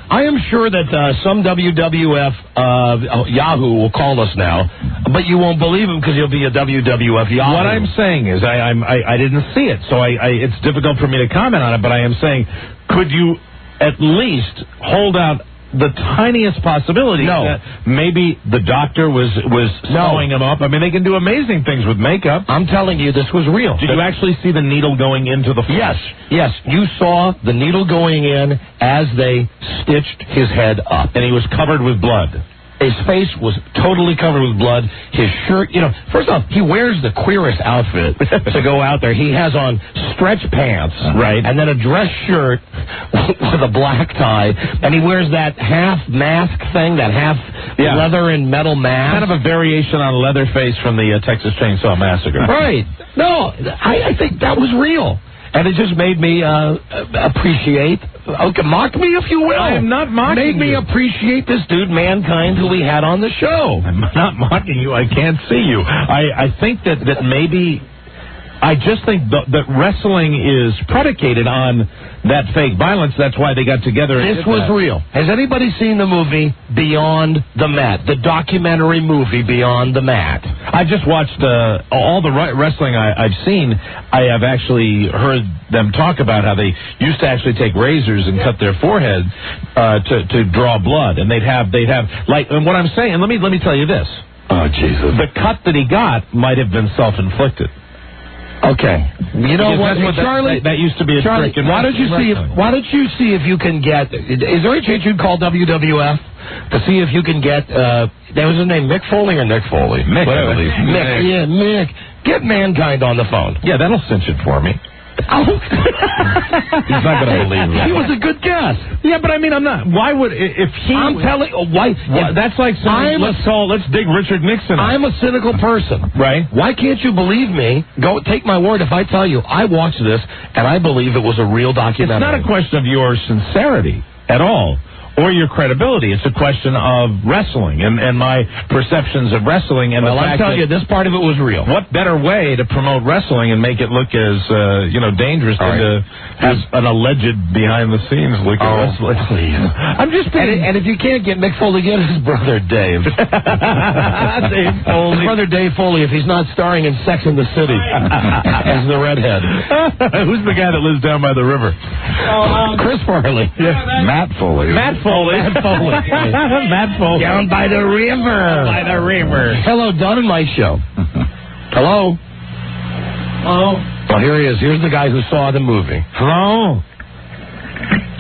I am sure that some WWF Yahoo will call us now, but you won't believe him because you'll be a WWF Yahoo. What I'm saying is I didn't see it, so it's difficult for me to comment on it, but I am saying, could you at least hold out the tiniest possibility that maybe the doctor was sewing him up? I mean, they can do amazing things with makeup. I'm telling you, this was real. Did you actually see the needle going into the flesh? Yes. You saw the needle going in as they stitched his head up. And he was covered with blood. His face was totally covered with blood. His shirt, first off, he wears the queerest outfit to go out there. He has on stretch pants, and then a dress shirt with a black tie, and he wears that half mask thing, that half leather and metal mask. Kind of a variation on Leatherface from the Texas Chainsaw Massacre. Right. No, I think that was real. And it just made me appreciate, mock me if you will. I am not mocking you. Made me appreciate this dude, Mankind, who we had on the show. I'm not mocking you. I can't see you. I think that maybe... I just think that wrestling is predicated on that fake violence. That's why they got together. This was real. Has anybody seen the movie Beyond the Mat? The documentary movie Beyond the Mat. I just watched all the wrestling I've seen. I have actually heard them talk about how they used to actually take razors and cut their foreheads to draw blood, and they'd have like. And what I'm saying, and let me tell you this. Oh Jesus! The cut that he got might have been self-inflicted. Okay, you know what, Charlie? That used to be a trick. Why don't you see if you can get? Is there a chance you'd call WWF to see if you can get? That was his name, Mick Foley or Nick Foley? Mick. Mick. Yeah, Mick. Get Mankind on the phone. Yeah, that'll cinch it for me. Oh. He's not going to believe me. He was a good guess. Yeah, but I mean, I'm not. Why would if he? I'm telling. Why? That's like saying, let's dig Richard Nixon. I'm a cynical person, right? Why can't you believe me? Go take my word. If I tell you I watched this and I believe it was a real documentary. It's not a question of your sincerity at all. Or your credibility. It's a question of wrestling and my perceptions of wrestling. And well, I'm telling you, this part of it was real. What better way to promote wrestling and make it look as dangerous than to have an alleged behind-the-scenes look at wrestling? Please. I'm just and if you can't get Mick Foley, get his brother Dave. Dave Foley. His brother Dave Foley, if he's not starring in Sex and the City as the redhead. Who's the guy that lives down by the river? Chris Farley. Yeah. Matt Foley. Matt Foley. Matt Foley. Down by the river. By the river. Hello, Don and Mike Show. Hello. Hello. Well, here he is. Here's the guy who saw the movie. Hello.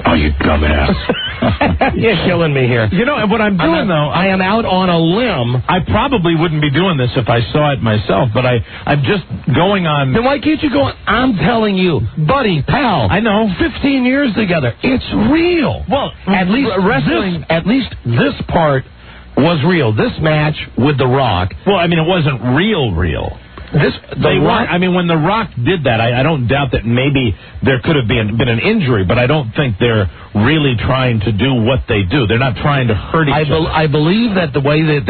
Oh, you dumbass. You're killing me here. You know, what I'm doing, though... I am out on a limb. I probably wouldn't be doing this if I saw it myself, but I'm just going on... Then why can't you go on... I'm telling you, buddy, pal. I know. 15 years together. It's real. Well, at least this part was real. This match with The Rock... Well, I mean, it wasn't real. When The Rock did that, I don't doubt that maybe there could have been an injury, but I don't think they're really trying to do what they do. They're not trying to hurt each other. I believe that the way that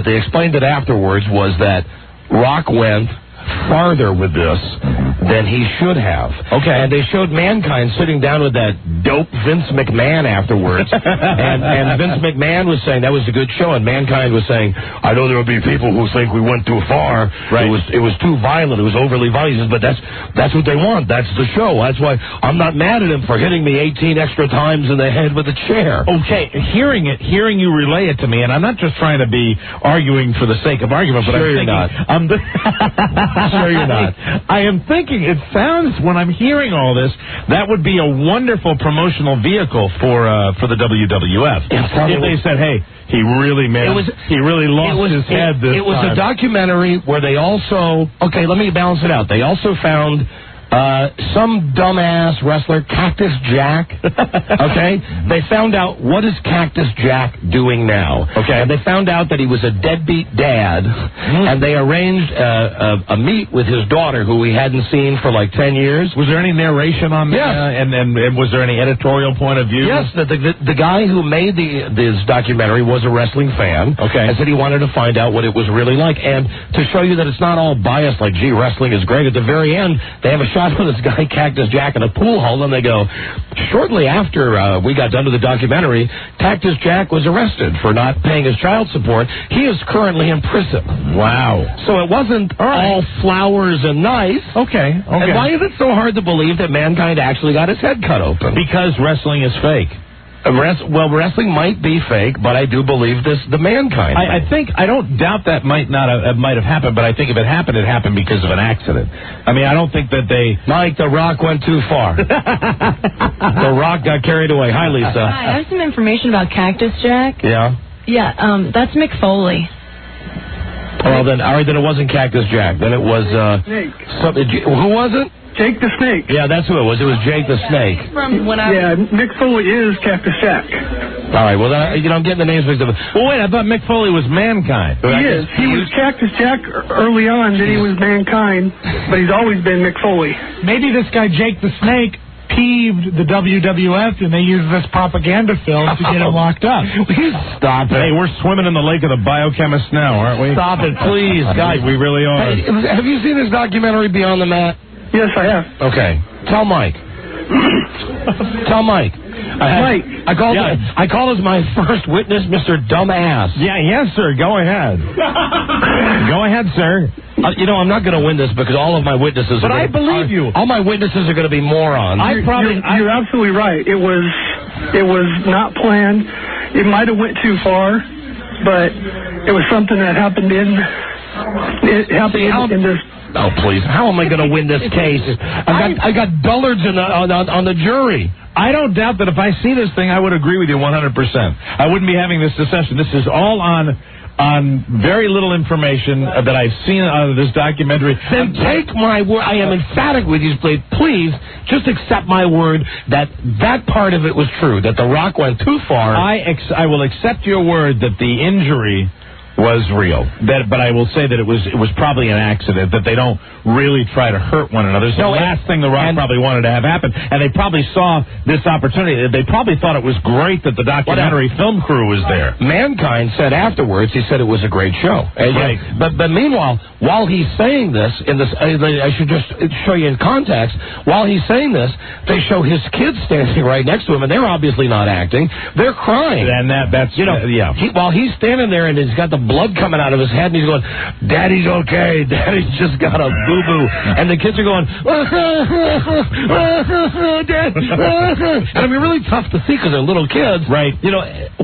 they explained it afterwards was that Rock went farther with this than he should have. Okay. And they showed Mankind sitting down with that dope Vince McMahon afterwards. and Vince McMahon was saying that was a good show, and Mankind was saying, I know there will be people who think we went too far. Right. It was too violent. It was overly violent. But that's what they want. That's the show. That's why I'm not mad at him for hitting me 18 extra times in the head with a chair. Okay, hearing you relay it to me, and I'm not just trying to be arguing for the sake of argument, but sure I'm thinking... Sure you're not. I am thinking, it sounds, when I'm hearing all this, that would be a wonderful promotional vehicle for the WWF. If they said, hey, he really lost his head this time. It was a documentary where they also... Okay, let me balance it out. They also found... some dumbass wrestler, Cactus Jack. Okay? They found out, what is Cactus Jack doing now? Okay. And they found out that he was a deadbeat dad, and they arranged a meet with his daughter, who he hadn't seen for like 10 years. Was there any narration on that? Yes. And was there any editorial point of view? Yes. The guy who made this documentary was a wrestling fan. Okay. And said he wanted to find out what it was really like. And to show you that it's not all biased, like, gee, wrestling is great, at the very end, they have a shot with this guy, Cactus Jack, in a pool hall, and they go, shortly after we got done with the documentary, Cactus Jack was arrested for not paying his child support. He is currently in prison. Wow. So it wasn't all flowers and nice. Okay. And why is it so hard to believe that Mankind actually got his head cut open? Because wrestling is fake. Wrestling might be fake, but I do believe the Mankind. I don't doubt that might have happened, but I think if it happened because of an accident. I mean, I don't think that they... Mike, The Rock went too far. The Rock got carried away. Hi, Lisa. Hi, I have some information about Cactus Jack. Yeah? Yeah, that's Mick Foley. Well, then it wasn't Cactus Jack. Then it was... who was it? Jake the Snake. Yeah, that's who it was. It was Jake the Snake. From when Mick Foley is Cactus Jack. All right, well, I'm getting the names mixed up. Well, wait, I thought Mick Foley was Mankind. He is. He was Cactus Jack early on, then he was Mankind, but he's always been Mick Foley. Maybe this guy, Jake the Snake, peeved the WWF, and they used this propaganda film to get him locked up. Stop it. Hey, we're swimming in the lake of the biochemist now, aren't we? Stop it, please, guys. We really are. Hey, have you seen this documentary, Beyond the Mat? Yes, I have. Okay. Tell Mike. Tell Mike. I call as my first witness, Mr. Dumbass. Yes, sir. Go ahead. Go ahead, sir. I'm not going to win this because all of my witnesses But I believe you. All my witnesses are going to be morons. You're absolutely right. It was not planned. It might have went too far, but it was something that happened in this. Oh, please. How am I going to win this case? I got dullards on the jury. I don't doubt that if I see this thing, I would agree with you 100%. I wouldn't be having this discussion. This is all on very little information that I've seen out of this documentary. Then take my word. I am emphatic with you, please. Just accept my word that part of it was true, that The Rock went too far. I will accept your word that the injury was real. But I will say that it was probably an accident, that they don't really try to hurt one another. It's the last thing The Rock probably wanted to have happen. And they probably saw this opportunity. They probably thought it was great that the documentary film crew was there. Mankind said afterwards, he said it was a great show. Right. But meanwhile, while he's saying this, I should just show you in context, while he's saying this, they show his kids standing right next to him, and they're obviously not acting. They're crying. And that's, while he's standing there and he's got the blood coming out of his head, and he's going, Daddy's okay. Daddy's just got a boo-boo. And the kids are going, Dad. And it'd be really tough to see because they're little kids. Right.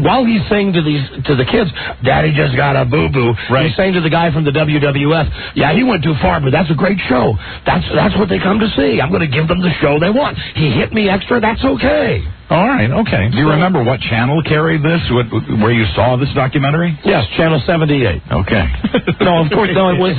While he's saying to the kids, Daddy just got a boo-boo. Right. He's saying to the guy from the WWF, yeah, he went too far, but that's a great show. That's what they come to see. I'm going to give them the show they want. He hit me extra. That's okay. All right, okay. Do you remember what channel carried this, where you saw this documentary? Yes, Channel 78. Okay. No, of course, no, it was,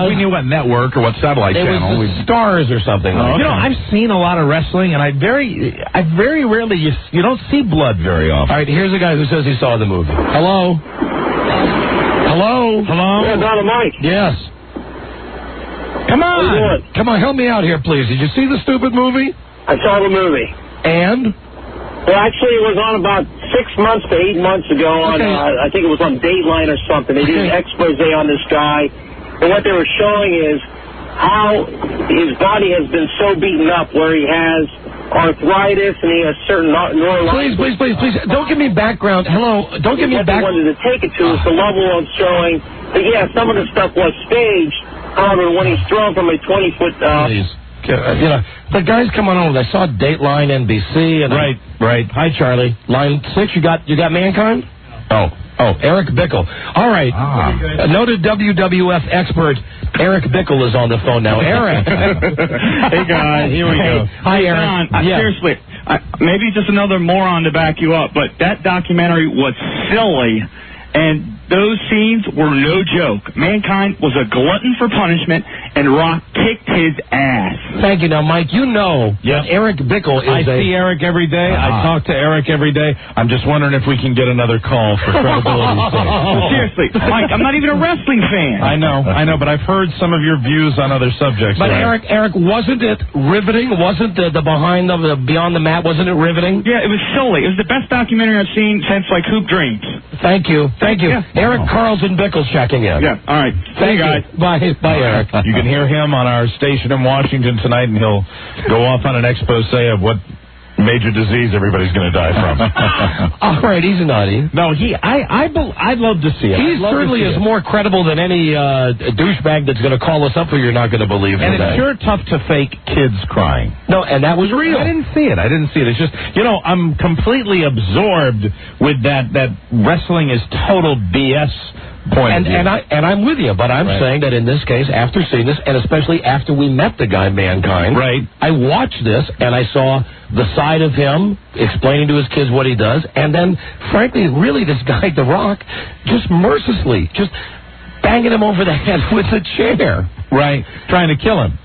we knew what network or what satellite channel. It was Stars or something. Okay. I've seen a lot of wrestling, and I very rarely, you don't see blood very often. All right, here's a guy who says he saw the movie. Hello? Hello? Hello? Yeah, Donna Mike. Yes. Come on. Come on, help me out here, please. Did you see the stupid movie? I saw the movie. And? Well, actually, it was on about 6 months to 8 months ago. Okay. I think it was on Dateline or something. They did an expose on this guy. And what they were showing is how his body has been so beaten up where he has arthritis and he has certain neurological... Please. Don't give me background. Hello. Don't give me background. What they wanted to take it to is the level of showing that, yeah, some of the stuff was staged. However, when he's thrown from a 20-foot... Please. The guys come on over. I saw Dateline, NBC, and right. Hi, Charlie. Line 6. You got Mankind? Oh, Eric Bickel. All right. Noted WWF expert Eric Bickel is on the phone now. Eric. Hey guys, here we go. Hi, Eric. Seriously, maybe just another moron to back you up, but that documentary was silly. And those scenes were no joke. Mankind was a glutton for punishment, and Rock kicked his ass. Thank you. Now, Mike, that Eric Bickel is I see Eric every day. I talk to Eric every day. I'm just wondering if we can get another call for credibility's sake. Well, seriously, Mike, I'm not even a wrestling fan. I know, but I've heard some of your views on other subjects. But Eric, wasn't it riveting? Wasn't the Beyond the Mat, wasn't it riveting? Yeah, it was silly. It was the best documentary I've seen since, Hoop Dreams. Thank you. Yeah. Eric Carlson Bickel's checking in. Yeah, all right. Thank you, guys. Bye, Eric. You can hear him on our station in Washington tonight, and he'll go off on an expose of what major disease everybody's going to die from. All right, he's nutty. No, I'd love to see it. He certainly is more credible than any douchebag that's going to call us up who you're not going to believe and today. It's sure tough to fake kids crying. No, and that was real. I didn't see it. It's just, I'm completely absorbed with that wrestling is total BS point. And I'm with you, but I'm saying that in this case, after seeing this, and especially after we met the guy Mankind, I watched this and I saw the side of him explaining to his kids what he does, and then, frankly, really this guy, The Rock, just mercilessly, just banging him over the head with a chair. Right, trying to kill him.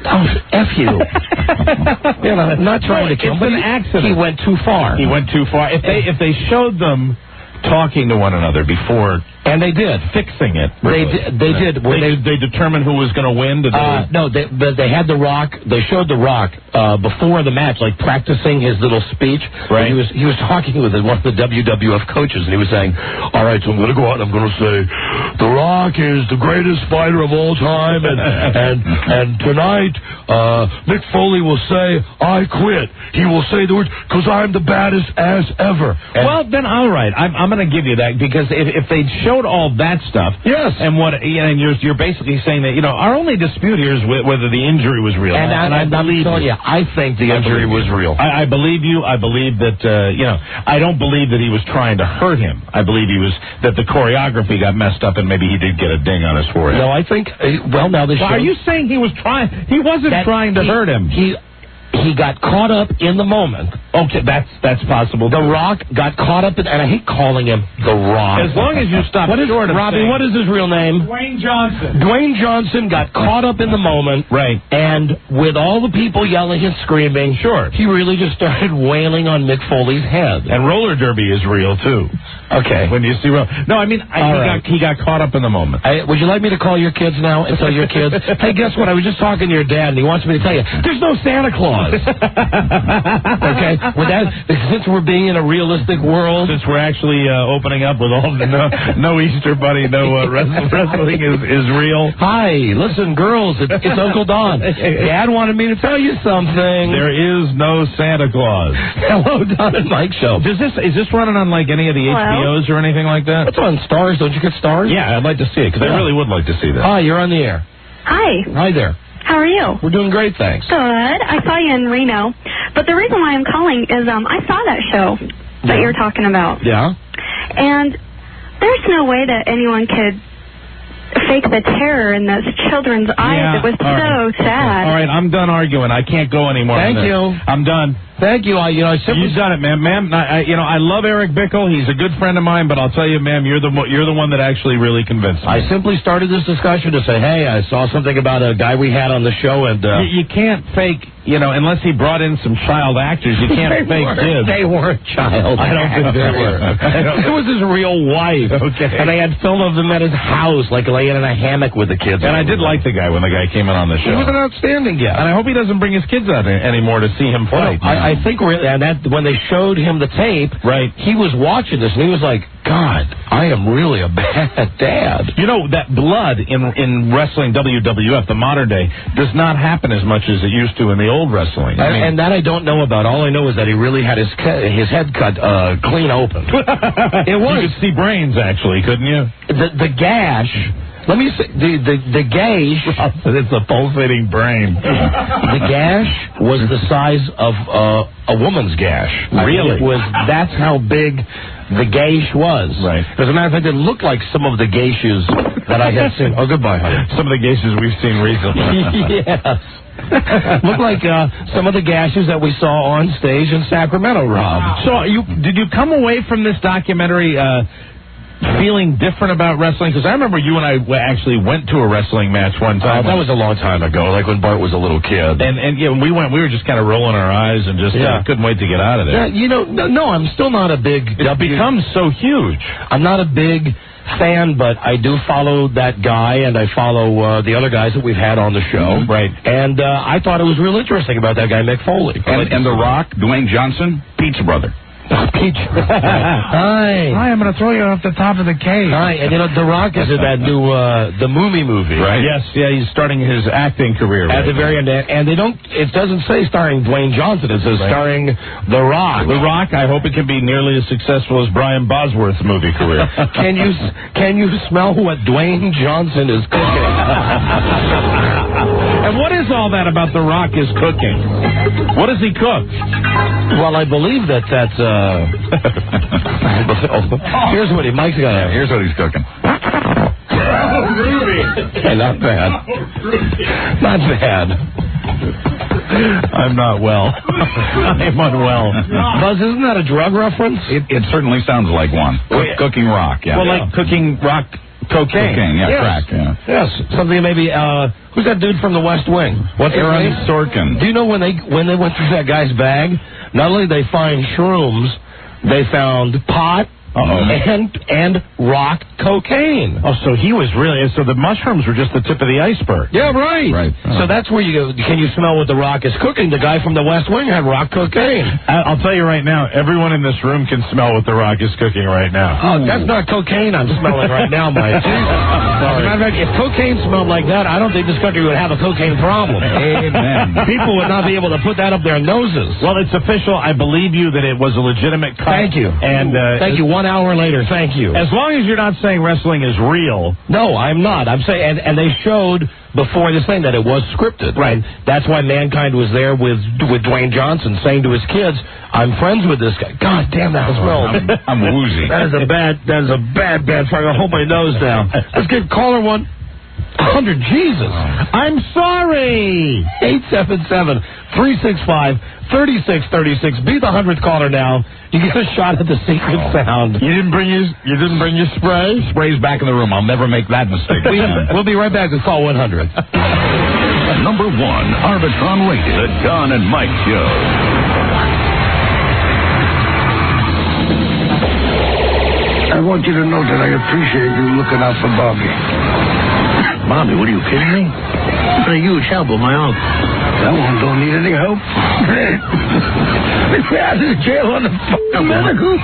Oh, F you. I'm not trying to kill him, but an accident. He went too far. He went too far. If they showed them talking to one another before, and they did, fixing it. They did. They determined who was going to win. No, they had The Rock. They showed The Rock before the match, like practicing his little speech. Right. He was talking with one of the WWF coaches, and he was saying, "All right, so I'm going to go out and I'm going to say, The Rock is the greatest fighter of all time, and tonight Mick Foley will say, I quit. He will say the words, because I'm the baddest ass ever." Well, then all right, I'm going to give you that, because if they showed all that stuff, yes, and you're basically saying that our only dispute here is whether the injury was real, and I believe you. I think the injury was real. I believe you. I believe that I don't believe that he was trying to hurt him. I believe that the choreography got messed up and maybe he did get a ding on his forehead. No, I think now this. Are you saying he was trying? He wasn't trying to hurt him. He got caught up in the moment. Okay, that's possible. The Rock got caught up in, and I hate calling him The Rock. As long as you stop short of Robbie, what is his real name? Dwayne Johnson. Dwayne Johnson got caught up in the moment. Right. And with all the people yelling and screaming, sure, he really just started wailing on Mick Foley's head. And roller derby is real, too. Okay. When you see he got caught up in the moment. Would you like me to call your kids now and tell your kids, hey, guess what? I was just talking to your dad, and he wants me to tell you, there's no Santa Claus. Okay? With that, since we're being in a realistic world. Since we're actually opening up with all the no Easter Bunny, no wrestling is real. Hi, listen, girls, it's Uncle Don. Dad wanted me to tell you something. There is no Santa Claus. Hello, Don and Mike Show. Is this running on like any of the HBOs or anything like that? It's on Stars. Don't you get Stars? Yeah, I'd like to see it, because I really would like to see that. Hi, you're on the air. Hi. Hi there. How are you? We're doing great, thanks. Good. I saw you in Reno. But the reason why I'm calling is I saw that show that you're talking about. Yeah. And there's no way that anyone could fake the terror in those children's eyes. It was so sad. All right, I'm done arguing. I can't go anymore. Thank you. I'm done. Thank you. You've done it, ma'am. Ma'am, I love Eric Bickel. He's a good friend of mine, but I'll tell you, ma'am, you're the one that actually really convinced me. I simply started this discussion to say, hey, I saw something about a guy we had on the show, and you can't fake, unless he brought in some child actors, you can't fake kids. They weren't child. I don't think they were. It was his real wife. Okay. And they had film of them at his house, like laying in a hammock with the kids. And I did like the guy when the guy came in on the show. He was an outstanding guy. And I hope he doesn't bring his kids out anymore to see him fight. I think when they showed him the tape, right, he was watching this and he was like, God, I am really a bad dad. That blood in wrestling WWF, the modern day, does not happen as much as it used to in the old wrestling. And that I don't know about. All I know is that he really had his head cut clean open. It was. You could see brains, actually, couldn't you? The gash. Let me say, the gash... It's a pulsating brain. The gash was the size of a woman's gash. Really? That's how big the gash was. Right. As a matter of fact, it looked like some of the gashes that I had seen. Oh, goodbye, honey. Some of the gashes we've seen recently. Yes. Looked like some of the gashes that we saw on stage in Sacramento, Rob. So did you come away from this documentary... feeling different about wrestling? Because I remember you and I actually went to a wrestling match one time. That was a long time ago, like when Bart was a little kid. And we were just kind of rolling our eyes and just couldn't wait to get out of there. Yeah, no, I'm still not a big... It becomes so huge. I'm not a big fan, but I do follow that guy, and I follow the other guys that we've had on the show. Right. And I thought it was real interesting about that guy, Mick Foley. And The Rock, Dwayne Johnson, Pete's brother. Peach. Hi. Hi, I'm going to throw you off the top of the cage. Hi, and The Rock is in that new The Mummy movie. Right. Yes, he's starting his acting career. At the very end, and it doesn't say starring Dwayne Johnson, it says starring The Rock. The Rock, I hope it can be nearly as successful as Brian Bosworth's movie career. Can you smell what Dwayne Johnson is cooking? And what is all that about The Rock is cooking? What does he cook? Well, I believe that's... Here's what Mike's got. Here's what he's cooking. Hey, not bad. Not bad. I'm not well. I'm unwell. Buzz, isn't that a drug reference? It certainly sounds like one. Cooking rock, yeah. Well, like cooking rock Cocaine, yes. crack, yeah. Yes, something maybe, who's that dude from the West Wing? What's his name? Sorkin. Do you know when they went through that guy's bag, not only did they find shrooms, they found pot, and rock cocaine. Oh, so he was really... So the mushrooms were just the tip of the iceberg. Yeah, right. So that's where you go, can you smell what the rock is cooking? The guy from the West Wing had rock cocaine. I'll tell you right now, everyone in this room can smell what the rock is cooking right now. Oh, that's not cocaine I'm smelling right now, Mike. As a matter of fact, if cocaine smelled like that, I don't think this country would have a cocaine problem. Amen. People would not be able to put that up their noses. Well, it's official. I believe you that it was a legitimate cut. Thank you. And thank you. 1 hour later, thank you. As long as you're not saying wrestling is real. No, I'm not. I'm saying, and they showed before this thing that it was scripted. Right. That's why Mankind was there with Dwayne Johnson saying to his kids, "I'm friends with this guy." God damn, that smells. I'm woozy. That is a bad fire. I'll hold my nose down. Let's get caller 100. Jesus. I'm sorry. 877-365-3636. Be the 100th caller now. You get a shot at the secret sound. You didn't bring your spray? Spray's back in the room. I'll never make that mistake. We'll be right back to call 100. Number 1, Arbitron rated, The Don and Mike Show. I want you to know that I appreciate you looking out for Bobby. Bobby, what are you kidding me? He's been a huge help with my uncle. That one don't need any help. They put out of the jail on the medical.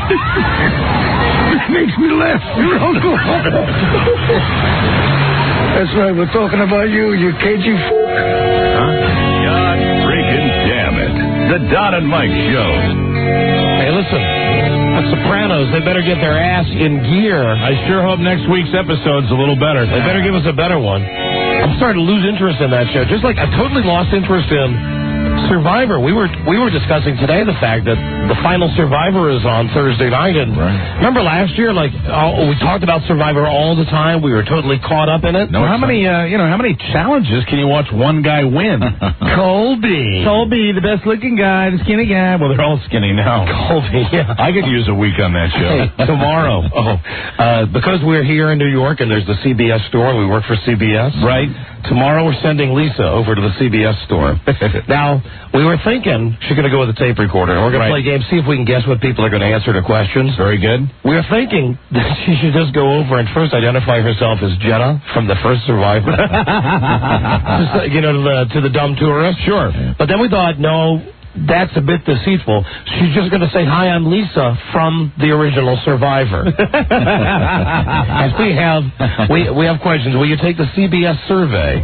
It makes me laugh. Your uncle. That's right, we're talking about you cagey God freaking damn it. The Don and Mike Show. Hey, listen. The Sopranos, they better get their ass in gear. I sure hope next week's episode's a little better. They better give us a better one. I'm starting to lose interest in that show. Just like I totally lost interest in Survivor. We were discussing today the fact that the final Survivor is on Thursday night. And remember last year, we talked about Survivor all the time. We were totally caught up in it. No, how many challenges can you watch one guy win? Colby, the best looking guy, the skinny guy. Well, they're all skinny now. Colby, yeah. I could use a week on that show. Hey, tomorrow. Because we're here in New York and there's the CBS store and we work for CBS. Right. Tomorrow we're sending Lisa over to the CBS store. Now, we were thinking she's going to go with a tape recorder. And we're going to play games, see if we can guess what people are going to answer to questions. Very good. We were thinking that she should just go over and first identify herself as Jenna from the first Survivor. Just, to the dumb tourist. Sure. But then we thought, no, that's a bit deceitful. She's just going to say, "Hi, I'm Lisa from the original Survivor." As we have questions. Will you take the CBS survey?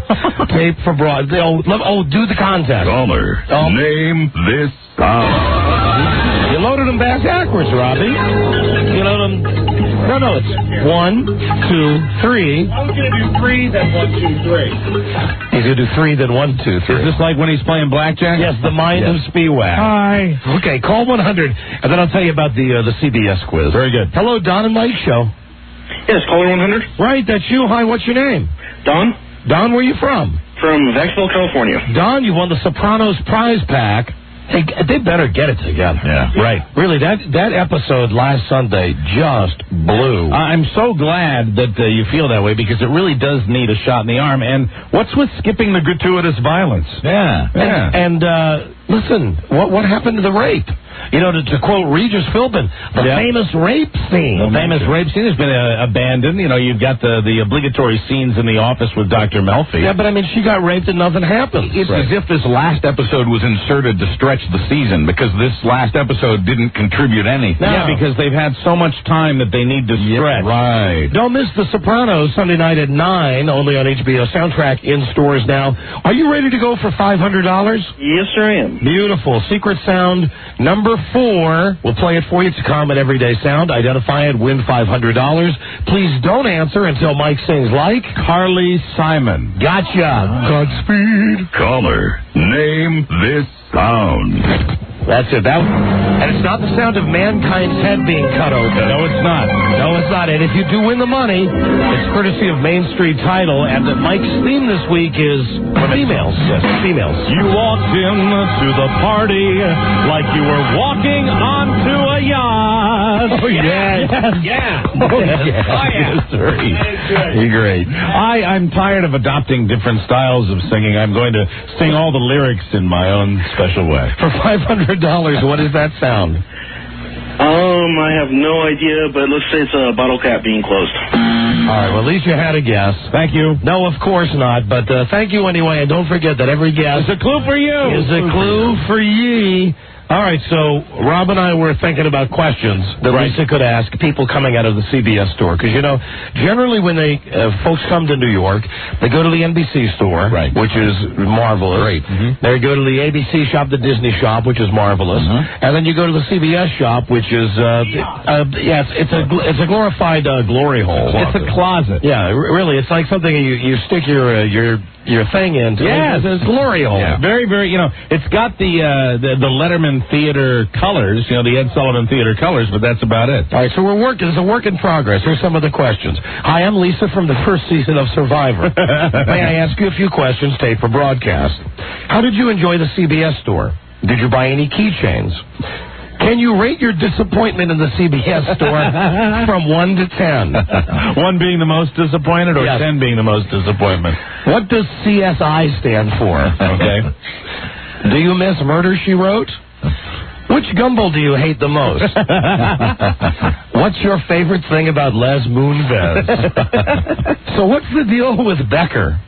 Tape for broad. Do the contest. Caller, name this sound. You loaded them back backwards, Robbie. You loaded them. No, it's 1, 2, 3. I was going to do 3, then 1, 2, 3. He's going to do 3, then 1, 2, 3. Is this like when he's playing blackjack? Yes, the mind of Spiewak. Hi. Okay, call 100, and then I'll tell you about the CBS quiz. Very good. Hello, Don and Mike Show. Yes, caller 100. Right, that's you. Hi, what's your name? Don. Don, where are you from? From Vaxville, California. Don, you won the Sopranos prize pack. Hey, they better get it together. Yeah, right. Really, that episode last Sunday just blew. I'm so glad that you feel that way because it really does need a shot in the arm. And what's with skipping the gratuitous violence? Yeah. And listen, what happened to the rape? To quote Regis Philbin, the famous rape scene. The famous rape scene has been abandoned. You've got the obligatory scenes in the office with Dr. Melfi. Yeah, but I mean, she got raped and nothing happened. It's as if this last episode was inserted to stretch the season because this last episode didn't contribute anything. No. Yeah, because they've had so much time that they need to stretch. Right. Don't miss The Sopranos Sunday night at 9, only on HBO. Soundtrack in stores now. Are you ready to go for $500? Yes, sir, I am. Beautiful. Secret sound number 4. We'll play it for you. It's a common everyday sound. Identify it, win $500. Please don't answer until Mike sings like Carly Simon. Gotcha. Godspeed. Caller, name this sound. That's it. And it's not the sound of mankind's head being cut open. No, it's not. No, it's not. And if you do win the money, it's courtesy of Main Street Title. And Mike's theme this week is females. Yes, females. You walked into the party like you were walking onto a yes. Oh, yes. Yeah. Oh, yes. You're great. I'm tired of adopting different styles of singing. I'm going to sing all the lyrics in my own special way. For $500, what does that sound? I have no idea, but let's say it's a bottle cap being closed. All right, well, at least you had a guess. Thank you. No, of course not, but thank you anyway, and don't forget that every guess is a clue for you. Is a clue for ye. All right, so Rob and I were thinking about questions that Lisa could ask people coming out of the CBS store. Because, you know, generally when folks come to New York, they go to the NBC store, which is marvelous. Great. Mm-hmm. They go to the ABC shop, the Disney shop, which is marvelous. Mm-hmm. And then you go to the CBS shop, which is, it's a glorified glory hole. It's a closet. Yeah, really. It's like something you stick your thing into. Yeah, it's a glory hole. Yeah. Very, very, it's got the Letterman Theater colors, the Ed Sullivan Theater colors, but that's about it. All right, so it's a work in progress. Here's some of the questions. Hi, I'm Lisa from the first season of Survivor. May I ask you a few questions taped for broadcast? How did you enjoy the CBS store? Did you buy any keychains? Can you rate your disappointment in the CBS store from 1 to 10? 1 being the most disappointed, or 10 being the most disappointment? What does CSI stand for? Okay. Do you miss Murder, She Wrote? Which Gumball do you hate the most? What's your favorite thing about Les Moonves? So what's the deal with Becker?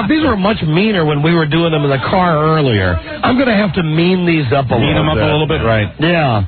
These were much meaner when we were doing them in the car earlier. I'm going to have to mean these up a little bit. Mean them up a little bit, right. Yeah.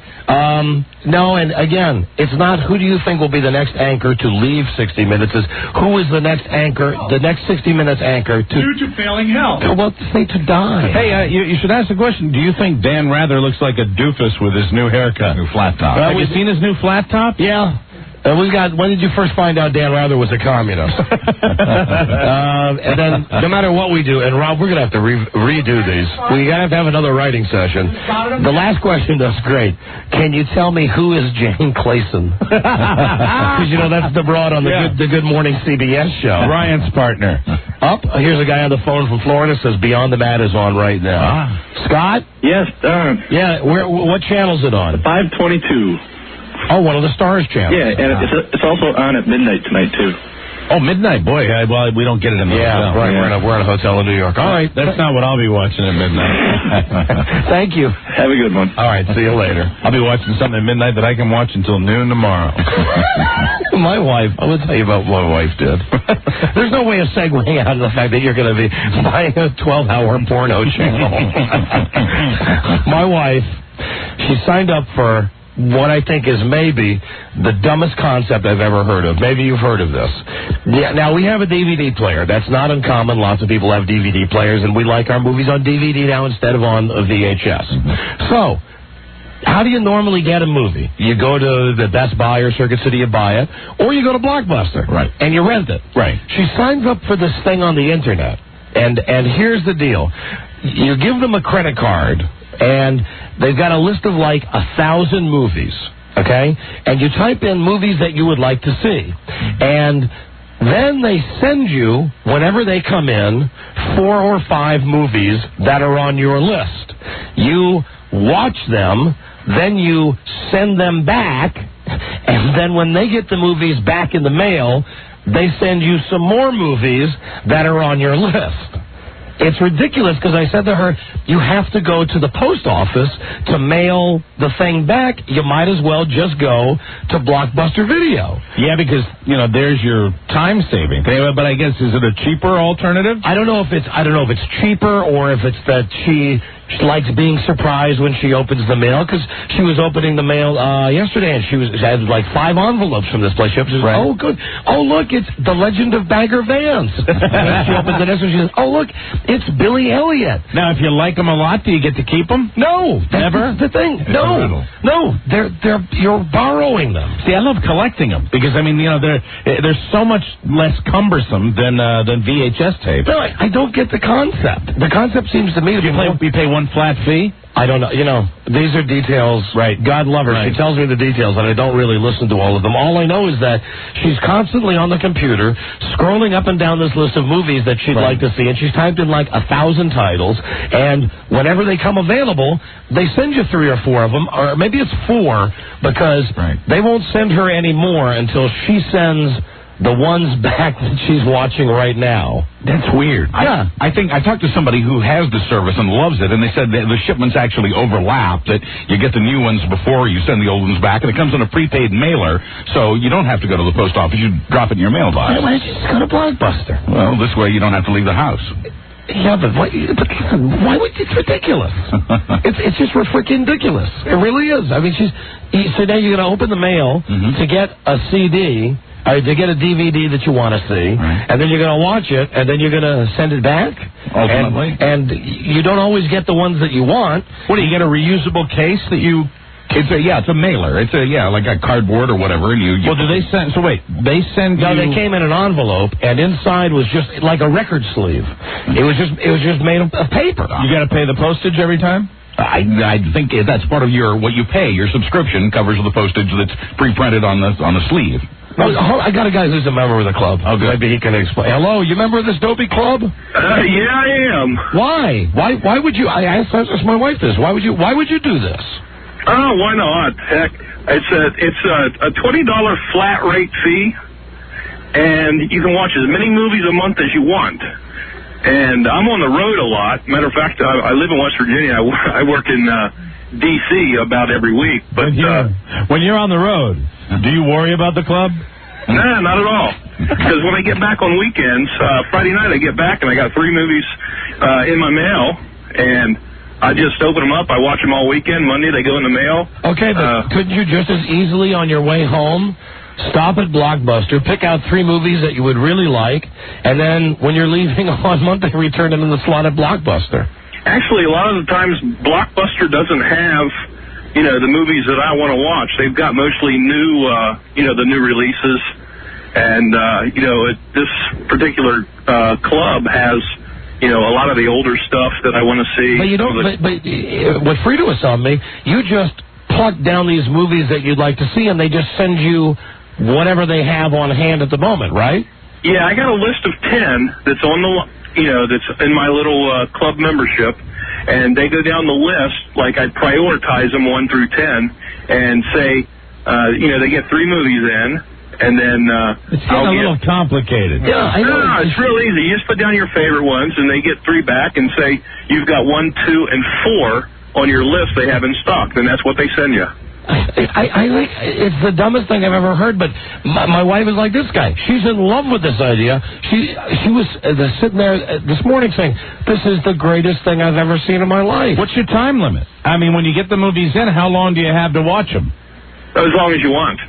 No, and again, it's not who do you think will be the next anchor to leave 60 Minutes. It's who is the next anchor, the next 60 Minutes anchor to... Due to failing health. Well, say to die. Hey, you should ask the question, do you think Dan Rather looks like a doofus with his new haircut? New flat top. Have you seen his new flat top? Yeah. When did you first find out Dan Rather was a communist? And then, no matter what we do, and Rob, we're going to have to redo these. We're going to have another writing session. The last question that's great. Can you tell me who is Jane Clayson? Because, that's the broad on the Good Morning CBS show. Ryan's partner. Here's a guy on the phone from Florida says Beyond the Mat is on right now. Scott? Yes, Don. Yeah, what channel's it on? 522. Oh, one of the Stars channels. Yeah, and it's also on at midnight tonight, too. Oh, midnight, boy. Well, we don't get it in the hotel. Right. Yeah. We're in a hotel in New York. All right. That's not what I'll be watching at midnight. Thank you. Have a good one. All right, see you later. I'll be watching something at midnight that I can watch until noon tomorrow. My wife, I will tell you about what my wife did. There's no way of segueing out of the fact that you're going to be buying a 12-hour porno channel. My wife, she signed up for what I think is maybe the dumbest concept I've ever heard of. Maybe you've heard of this. Yeah, now, we have a DVD player. That's not uncommon. Lots of people have DVD players, and we like our movies on DVD now instead of on a VHS. So, how do you normally get a movie? You go to the Best Buy or Circuit City, you buy it, or you go to Blockbuster, right, and you rent it. Right. She signs up for this thing on the Internet, and here's the deal. You give them a credit card, and they've got a list of like 1,000 movies, okay? And you type in movies that you would like to see. And then they send you, whenever they come in, 4 or 5 movies that are on your list. You watch them, then you send them back, and then when they get the movies back in the mail, they send you some more movies that are on your list. It's ridiculous because I said to her, you have to go to the post office to mail the thing back. You might as well just go to Blockbuster Video. Yeah, because, there's your time saving. But I guess, is it a cheaper alternative? I don't know if it's cheaper or if it's that she likes being surprised when she opens the mail, because she was opening the mail yesterday, and she had like 5 envelopes from this place. She opens, right. Oh, good. Oh, look, it's The Legend of Bagger Vance. And she opens the next one, she says, oh, look, it's Billy Elliot. Now, if you like them a lot, do you get to keep them? No. Never? That's the thing. No, you're borrowing them. See, I love collecting them, because, they're so much less cumbersome than VHS tape. No, I don't get the concept. The concept seems to me to be... You pay $1 one flat fee? I don't know. You know, these are details. Right. God love her. Right. She tells me the details, and I don't really listen to all of them. All I know is that she's constantly on the computer, scrolling up and down this list of movies that she'd like to see, and she's typed in like 1,000 titles, and whenever they come available, they send you 3 or 4 of them, or maybe it's 4, because they won't send her any more until she sends the ones back that she's watching right now. That's weird. Yeah. I think I talked to somebody who has the service and loves it, and they said that the shipments actually overlap, that you get the new ones before you send the old ones back, and it comes in a prepaid mailer, so you don't have to go to the post office. You drop it in your mailbox. Why don't you just go to Blockbuster? Well, this way you don't have to leave the house. Yeah, but why would it's ridiculous? It's just freaking ridiculous. It really is. I mean, so now you're going to open the mail to get a CD, or to get a DVD that you want to see, and then you're going to watch it, and then you're going to send it back. Ultimately. And you don't always get the ones that you want. What, do you get a reusable case that you... It's a mailer. It's like a cardboard or whatever. And you well, do they send... So wait, they send you... No, they came in an envelope, and inside was just like a record sleeve. It was just made of paper. You got to pay the postage every time? I think that's part of what you pay. Your subscription covers the postage that's pre-printed on the sleeve. Well, I got a guy who's a member of the club. Oh, good. Maybe he can explain. Hello, you member of this dopey club? Yeah, I am. Why? Why would you? I asked my wife this. Why would you do this? Oh, why not? Heck, it's a $20 flat rate fee, and you can watch as many movies a month as you want. And I'm on the road a lot. Matter of fact, I live in West Virginia. I work in D.C. about every week. But when you're on the road, do you worry about the club? Nah, not at all. Because when I get back on weekends, Friday night I get back and I got 3 movies in my mail, and I just open them up. I watch them all weekend. Monday they go in the mail. Okay, but couldn't you just as easily on your way home stop at Blockbuster, pick out 3 movies that you would really like, and then when you're leaving on Monday, return them in the slot at Blockbuster? Actually, a lot of the times Blockbuster doesn't have, the movies that I want to watch. They've got mostly new, the new releases, and this particular club has, a lot of the older stuff that I want to see. But you don't. But what Frida was telling me, you just pluck down these movies that you'd like to see, and they just send you whatever they have on hand at the moment, right? Yeah, I got a list of 10 that's on the, that's in my little club membership, and they go down the list, like I prioritize them 1 through 10, and say, they get 3 movies in, and then it's getting a little complicated. Yeah, I know. No, it's real easy. You just put down your favorite ones, and they get 3 back, and say you've got 1, 2, and 4 on your list they have in stock. Then that's what they send you. I like it's the dumbest thing I've ever heard, but my wife is like this guy. She's in love with this idea. She was sitting there this morning saying, "This is the greatest thing I've ever seen in my life." What's your time limit? I mean, when you get the movies in, how long do you have to watch them? As long as you want.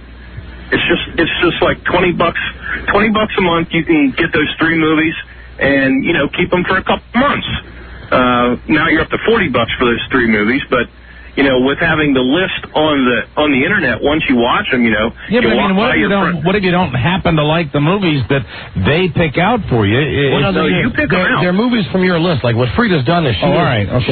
It's just like $20 a month. You can get those 3 movies and keep them for a couple months. Now you're up to $40 for those 3 movies, but with having the list on the internet, once you watch them, Yeah, but I mean, what if you don't happen to like the movies that they pick out for you? You pick them out. They're movies from your list. Like what Frida's done is she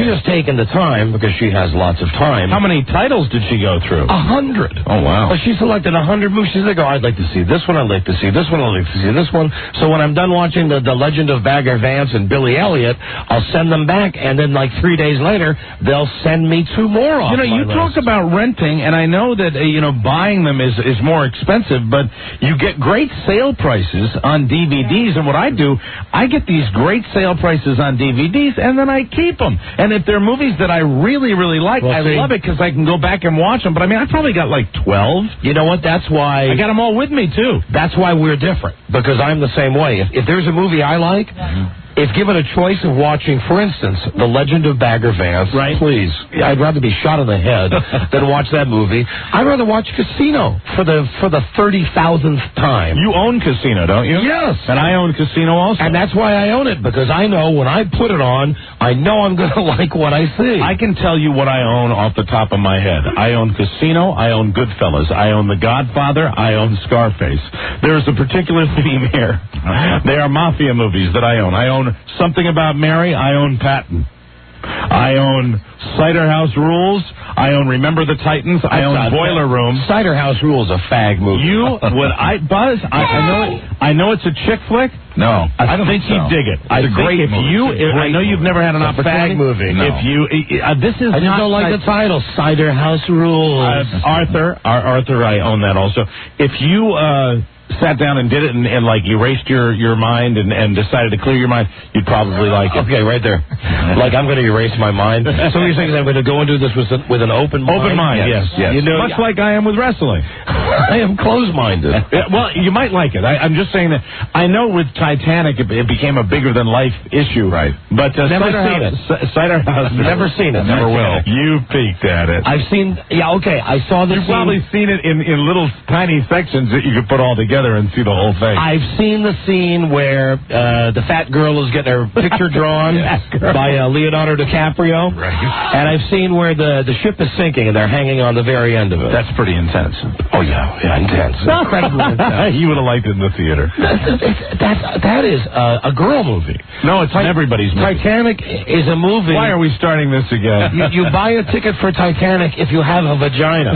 has taken the time, because she has lots of time. How many titles did she go through? 100. Oh, wow. But she selected 100 movies. She said, I'd like to see this one, I'd like to see this one, I'd like to see this one. So when I'm done watching the Legend of Bagger Vance and Billy Elliot, I'll send them back, and then like 3 days later, they'll send me 2 more. You talk about renting, and I know that buying them is more expensive, but you get great sale prices on DVDs. And what I do, I get these great sale prices on DVDs, and then I keep them. And if they're movies that I really, really like, I love it because I can go back and watch them. But I mean, I probably got like 12. You know what? That's why I got them all with me too. That's why we're different, because I'm the same way. If there's a movie I like. If given a choice of watching, for instance, The Legend of Bagger Vance, please, I'd rather be shot in the head than watch that movie. I'd rather watch Casino for the 30,000th time. You own Casino, don't you? Yes. And I own Casino also. And that's why I own it, because I know when I put it on, I know I'm going to like what I see. I can tell you what I own off the top of my head. I own Casino, I own Goodfellas, I own The Godfather, I own Scarface. There is a particular theme here. They are mafia movies that I own. I own Something About Mary, I own Patton. I own Cider House Rules. I own Remember the Titans. I own Boiler Room. Cider House Rules is a fag movie. Buzz? I know it's a chick flick. No, I don't think you'd dig it. It's a great movie. I know you've never had an opportunity. Fag movie. No. If you, this is I just don't like the title. Cider House Rules. Arthur, I own that also. If you sat down and did it and like erased your mind and decided to clear your mind, you'd probably like it. Okay, right there. Like I'm going to erase my mind. So you're saying I'm going to go into this with an open mind? Open mind, yes. You know, much like I am with wrestling. I am closed-minded. Well, you might like it. I'm just saying that I know with Titanic it became a bigger-than-life issue. Right. But never seen it. Cider House. Never seen it. Never will. You peeked at it. I've seen, okay, I saw the You've probably seen it in little tiny sections that you could put all together and see the whole thing. I've seen the scene where the fat girl is getting her picture drawn by Leonardo DiCaprio. Right. And I've seen where the ship is sinking and they're hanging on the very end of it. That's pretty intense. Oh, yeah, intense. Incredibly intense. You would have liked it in the theater. That is a girl movie. No, it's everybody's movie. Titanic is a movie. Why are we starting this again? You buy a ticket for Titanic if you have a vagina.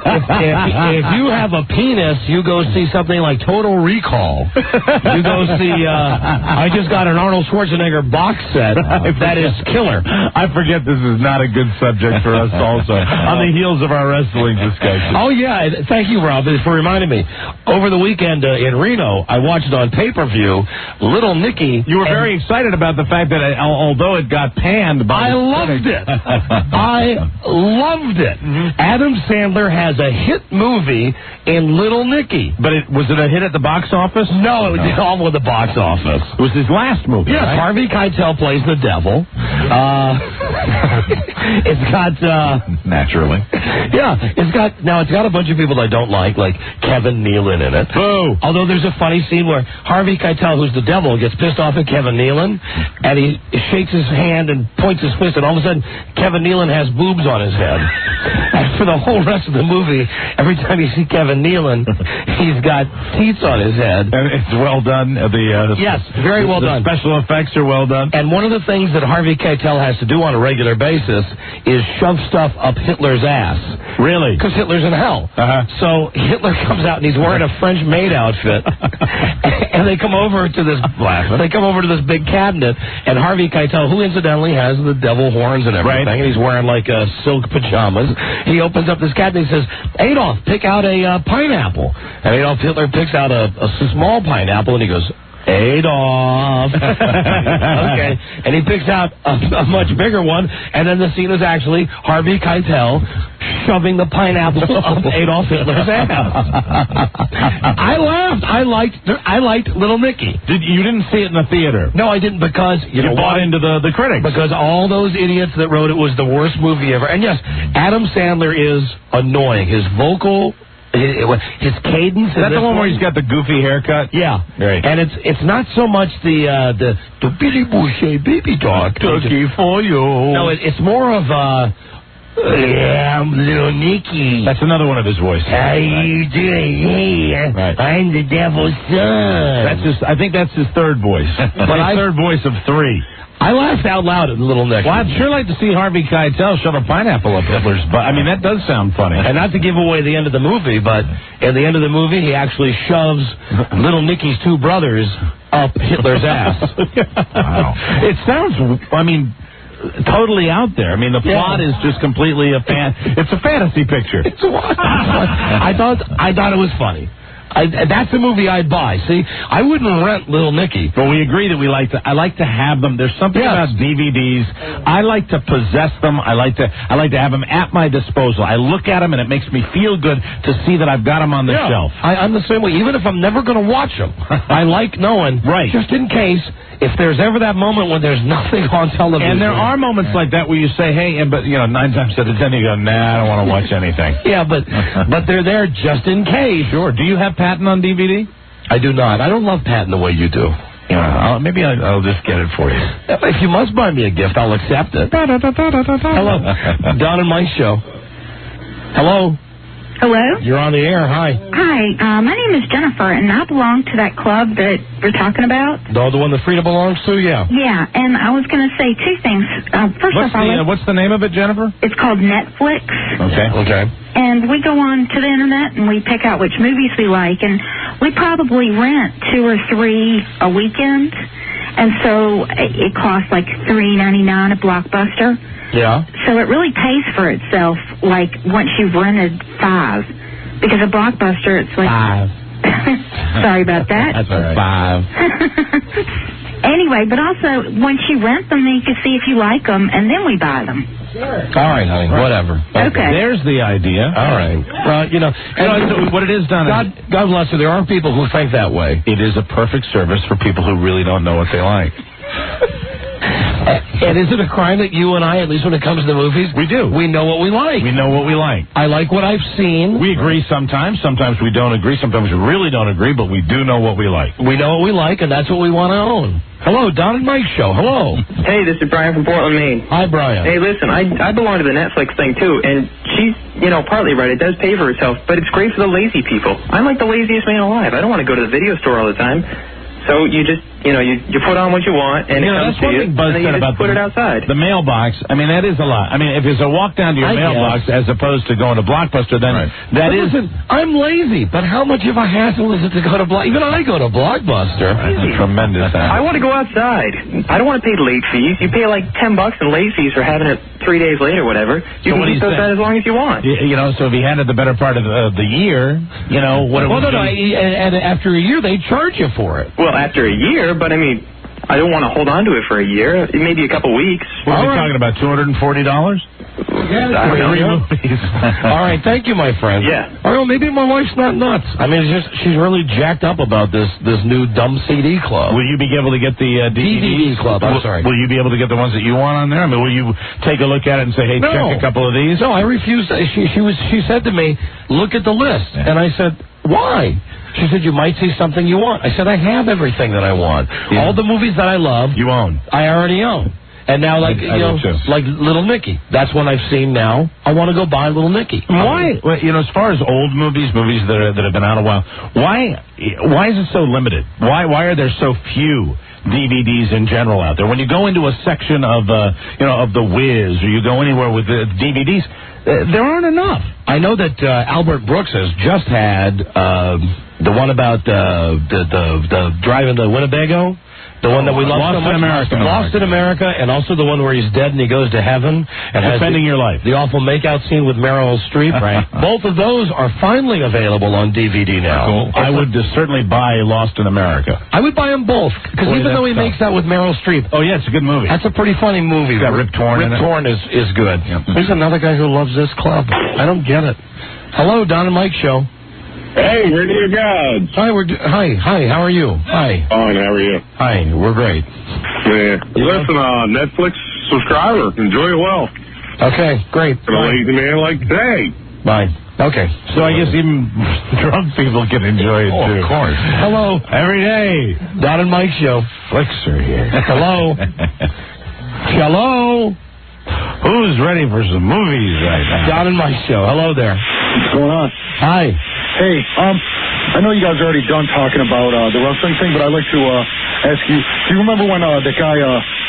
if you have a penis, you go see something like Total Recall. You go see, I just got an Arnold Schwarzenegger box set. That is killer. I forget this is not a good subject for us also. On the heels of our wrestling discussion. Oh, yeah. Thank you, Rob, for reminding me. Over the weekend in Reno, I watched on pay-per-view Little Nicky. You were very excited about the fact that although it got panned by I loved it. I loved it. Mm-hmm. Adam Sandler has a hit movie in Little Nicky. But was it a hit at the box office? No, it was all with the box office. It was his last movie. Yes, right? Harvey Keitel plays the devil. It's got naturally. Yeah, it's got a bunch of people I don't like Kevin Nealon in it. Boo! Although there's a funny scene where Harvey Keitel, who's the devil, gets pissed off at Kevin Nealon, and he shakes his hand and points his fist, and all of a sudden Kevin Nealon has boobs on his head. And for the whole rest of the movie, every time you see Kevin Nealon, he's got teats on his head. And it's well done. Yes, very well done. The special effects are well done. And one of the things that Harvey Keitel has to do on a regular basis is shove stuff up Hitler's ass. Really? Because Hitler's in hell. So Hitler comes out and he's wearing a French maid outfit, and they come over to this big cabinet, and Harvey Keitel, who incidentally has the devil horns and everything, and he's wearing like silk pajamas. He opens up this cabinet and he says, "Adolf, pick out a pineapple." And Adolf Hitler picks out a small pineapple, and he goes, "Adolf." Okay. And he picks out a much bigger one, and then the scene is actually Harvey Keitel shoving the pineapple up Adolf Hitler's ass. I laughed. I liked Little Nicky. You didn't see it in the theater? No, I didn't, because you bought into the critics. Because all those idiots that wrote it was the worst movie ever. And yes, Adam Sandler is annoying. His vocal, his cadence. Is that the one where he's got the goofy haircut? Yeah. Right. And it's not so much the Billy Boucher baby talk. Turkey for you. No, it's more of I'm Little Nicky. That's another one of his voices. How you doing? Hey, I'm the devil's son. I think that's his third voice. But third voice of three. I laughed out loud at Little Nicky. Well, I'd sure like to see Harvey Keitel shove a pineapple up Hitler's butt. I mean, that does sound funny. And not to give away the end of the movie, but at the end of the movie, he actually shoves Little Nicky's two brothers up Hitler's ass. Wow. It sounds, totally out there. I mean, the plot is just completely it's a fantasy picture. I thought it was funny. That's a movie I'd buy. See, I wouldn't rent Little Nicky. But we agree that I like to have them. There's something about DVDs. I like to possess them. I like to have them at my disposal. I look at them and it makes me feel good to see that I've got them on the shelf. I'm the same way. Even if I'm never going to watch them, I like knowing, just in case, if there's ever that moment when there's nothing on television. And there are moments like that where you say, hey, but 9 times out of 10 you go, nah, I don't want to watch anything. Yeah, but they're there just in case. Sure. Do you have Patton on DVD? I do not. I don't love Patton the way you do. Yeah, maybe I'll just get it for you. If you must buy me a gift, I'll accept it. Hello. Don and Mike show. Hello. Hello? You're on the air. Hi. Hi, my name is Jennifer, and I belong to that club that we're talking about. The one that Frida belongs to? Yeah. Yeah, and I was going to say two things. First off, What's the name of it, Jennifer? It's called Netflix. Okay. And we go on to the internet and we pick out which movies we like, and we probably rent 2 or 3 a weekend, and so it costs like $3.99 at Blockbuster. Yeah. So it really pays for itself, like, once you've rented 5. Because at Blockbuster, it's like... 5. Sorry about that. That's all right. 5. Anyway, but also, once you rent them, then you can see if you like them, and then we buy them. Sure. All right, honey. Whatever. Okay. There's the idea. All right. Well, what it is, Don. God bless you. There are people who think that way. It is a perfect service for people who really don't know what they like. And is it a crime that you and I, at least when it comes to the movies, we do. We know what we like. We know what we like. I like what I've seen. We agree sometimes. Sometimes we don't agree. Sometimes we really don't agree, but we do know what we like. We know what we like, and that's what we want to own. Hello, Don and Mike Show. Hello. Hey, this is Brian from Portland, Maine. Hi, Brian. Hey, listen, I belong to the Netflix thing, too, and she's, partly right. It does pay for itself, but it's great for the lazy people. I'm like the laziest man alive. I don't want to go to the video store all the time. So you just, you put on what you want, and it comes to you, and then you just put it outside. The mailbox, I mean, that is a lot. I mean, if it's a walk down to your mailbox as opposed to going to Blockbuster, then Listen, I'm lazy, but how much of a hassle is it to go to Blockbuster? Even I go to Blockbuster. That's a tremendous hassle. I want to go outside. I don't want to pay late fees. You pay like $10 in late fees for having it 3 days late or whatever. You can keep those out as long as you want. So if you had it the better part of the year, what it would be. And after a year, they charge you for it. Well, after a year, but I mean, I don't want to hold on to it for a year. Maybe a couple weeks. What are we talking about, $240? Movies. All right, thank you, my friend. Yeah. All right, maybe my wife's not nuts. I mean, she's really jacked up about this new dumb CD club. Will you be able to get the DVD club? I'm sorry. Will you be able to get the ones that you want on there? I mean, will you take a look at it and say, hey, check a couple of these? No, I refused. She said to me, look at the list. And I said, why? She said, you might see something you want. I said, I have everything that I want. Yeah. All the movies that I love, you own. I already own. And now, like Little Nicky. That's one I've seen now. I want to go buy Little Nicky. Why? As far as old movies that have been out a while, why is it so limited? Why are there so few DVDs in general out there? When you go into a section of of the Wiz, or you go anywhere with the DVDs, there aren't enough. I know that Albert Brooks has just had the one about the driving to Winnebago. The one that we love so much. Lost in America, and also the one where he's dead and he goes to heaven and defending your life. The awful makeout scene with Meryl Streep. Right. Both of those are finally available on DVD now. Cool. I would certainly buy Lost in America. I would buy them both, because even though he makes that with Meryl Streep. Oh, yeah, it's a good movie. That's a pretty funny movie. It's got Rip Torn in it. Rip Torn is good. Yep. There's another guy who loves this club. I don't get it. Hello, Don and Mike Show. Hey, we're dear gods. Hi, how are you? Hi. Fine, how are you? Hi, we're great. Yeah. Listen, Netflix subscriber. Enjoy it well. Okay, great. For a lazy man like today. Bye. Okay. So I guess even drunk people can enjoy it, too. Of course. Hello. Every day. Don and Mike Show. Flicks are here. Hello. Hello. Who's ready for some movies right now? Don and Mike Show. Hello there. What's going on? Hi. Hey, I know you guys are already done talking about the wrestling thing, but I'd like to ask you, do you remember when that guy,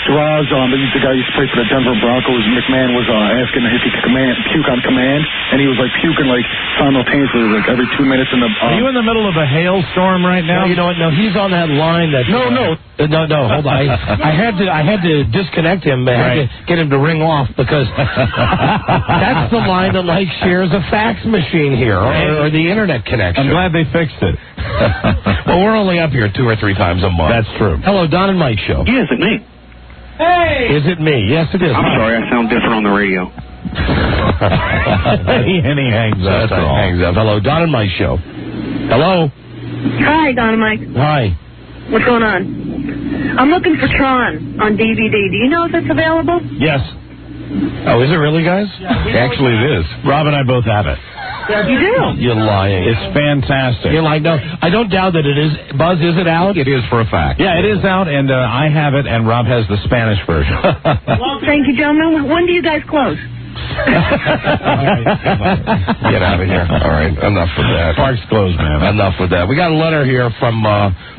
Draz, the guy who used to play for the Denver Broncos, McMahon, was asking if he could puke on command, and he was puking simultaneously, every 2 minutes in the... Are you in the middle of a hailstorm right now? No, you know what? No, he's on that line that... No, hold on. I had to disconnect him. I had to get him to ring off, because that's the line that shares a fax machine here, or the internet connection. I'm glad they fixed it. Well, we're only up here 2 or 3 times a month. That's true. Hello, Don and Mike Show. Yeah, is it me? Hey! Is it me? Yes, it is. I'm sorry, I sound different on the radio. And he hangs up. That's all. Hangs up. Hello, Don and Mike Show. Hello. Hi, Don and Mike. Hi. What's going on? I'm looking for Tron on DVD. Do you know if it's available? Yes. Oh, is it really, guys? Actually, it is. Rob and I both have it. You do? You're lying. It's fantastic. You're like, no, I don't doubt that it is. Buzz, is it out? It is for a fact. Yeah, it is out, and I have it, and Rob has the Spanish version. Well, thank you, gentlemen. When do you guys close? Get out of here. All right, enough with that. Park's closed, man. Enough with that. We got a letter here from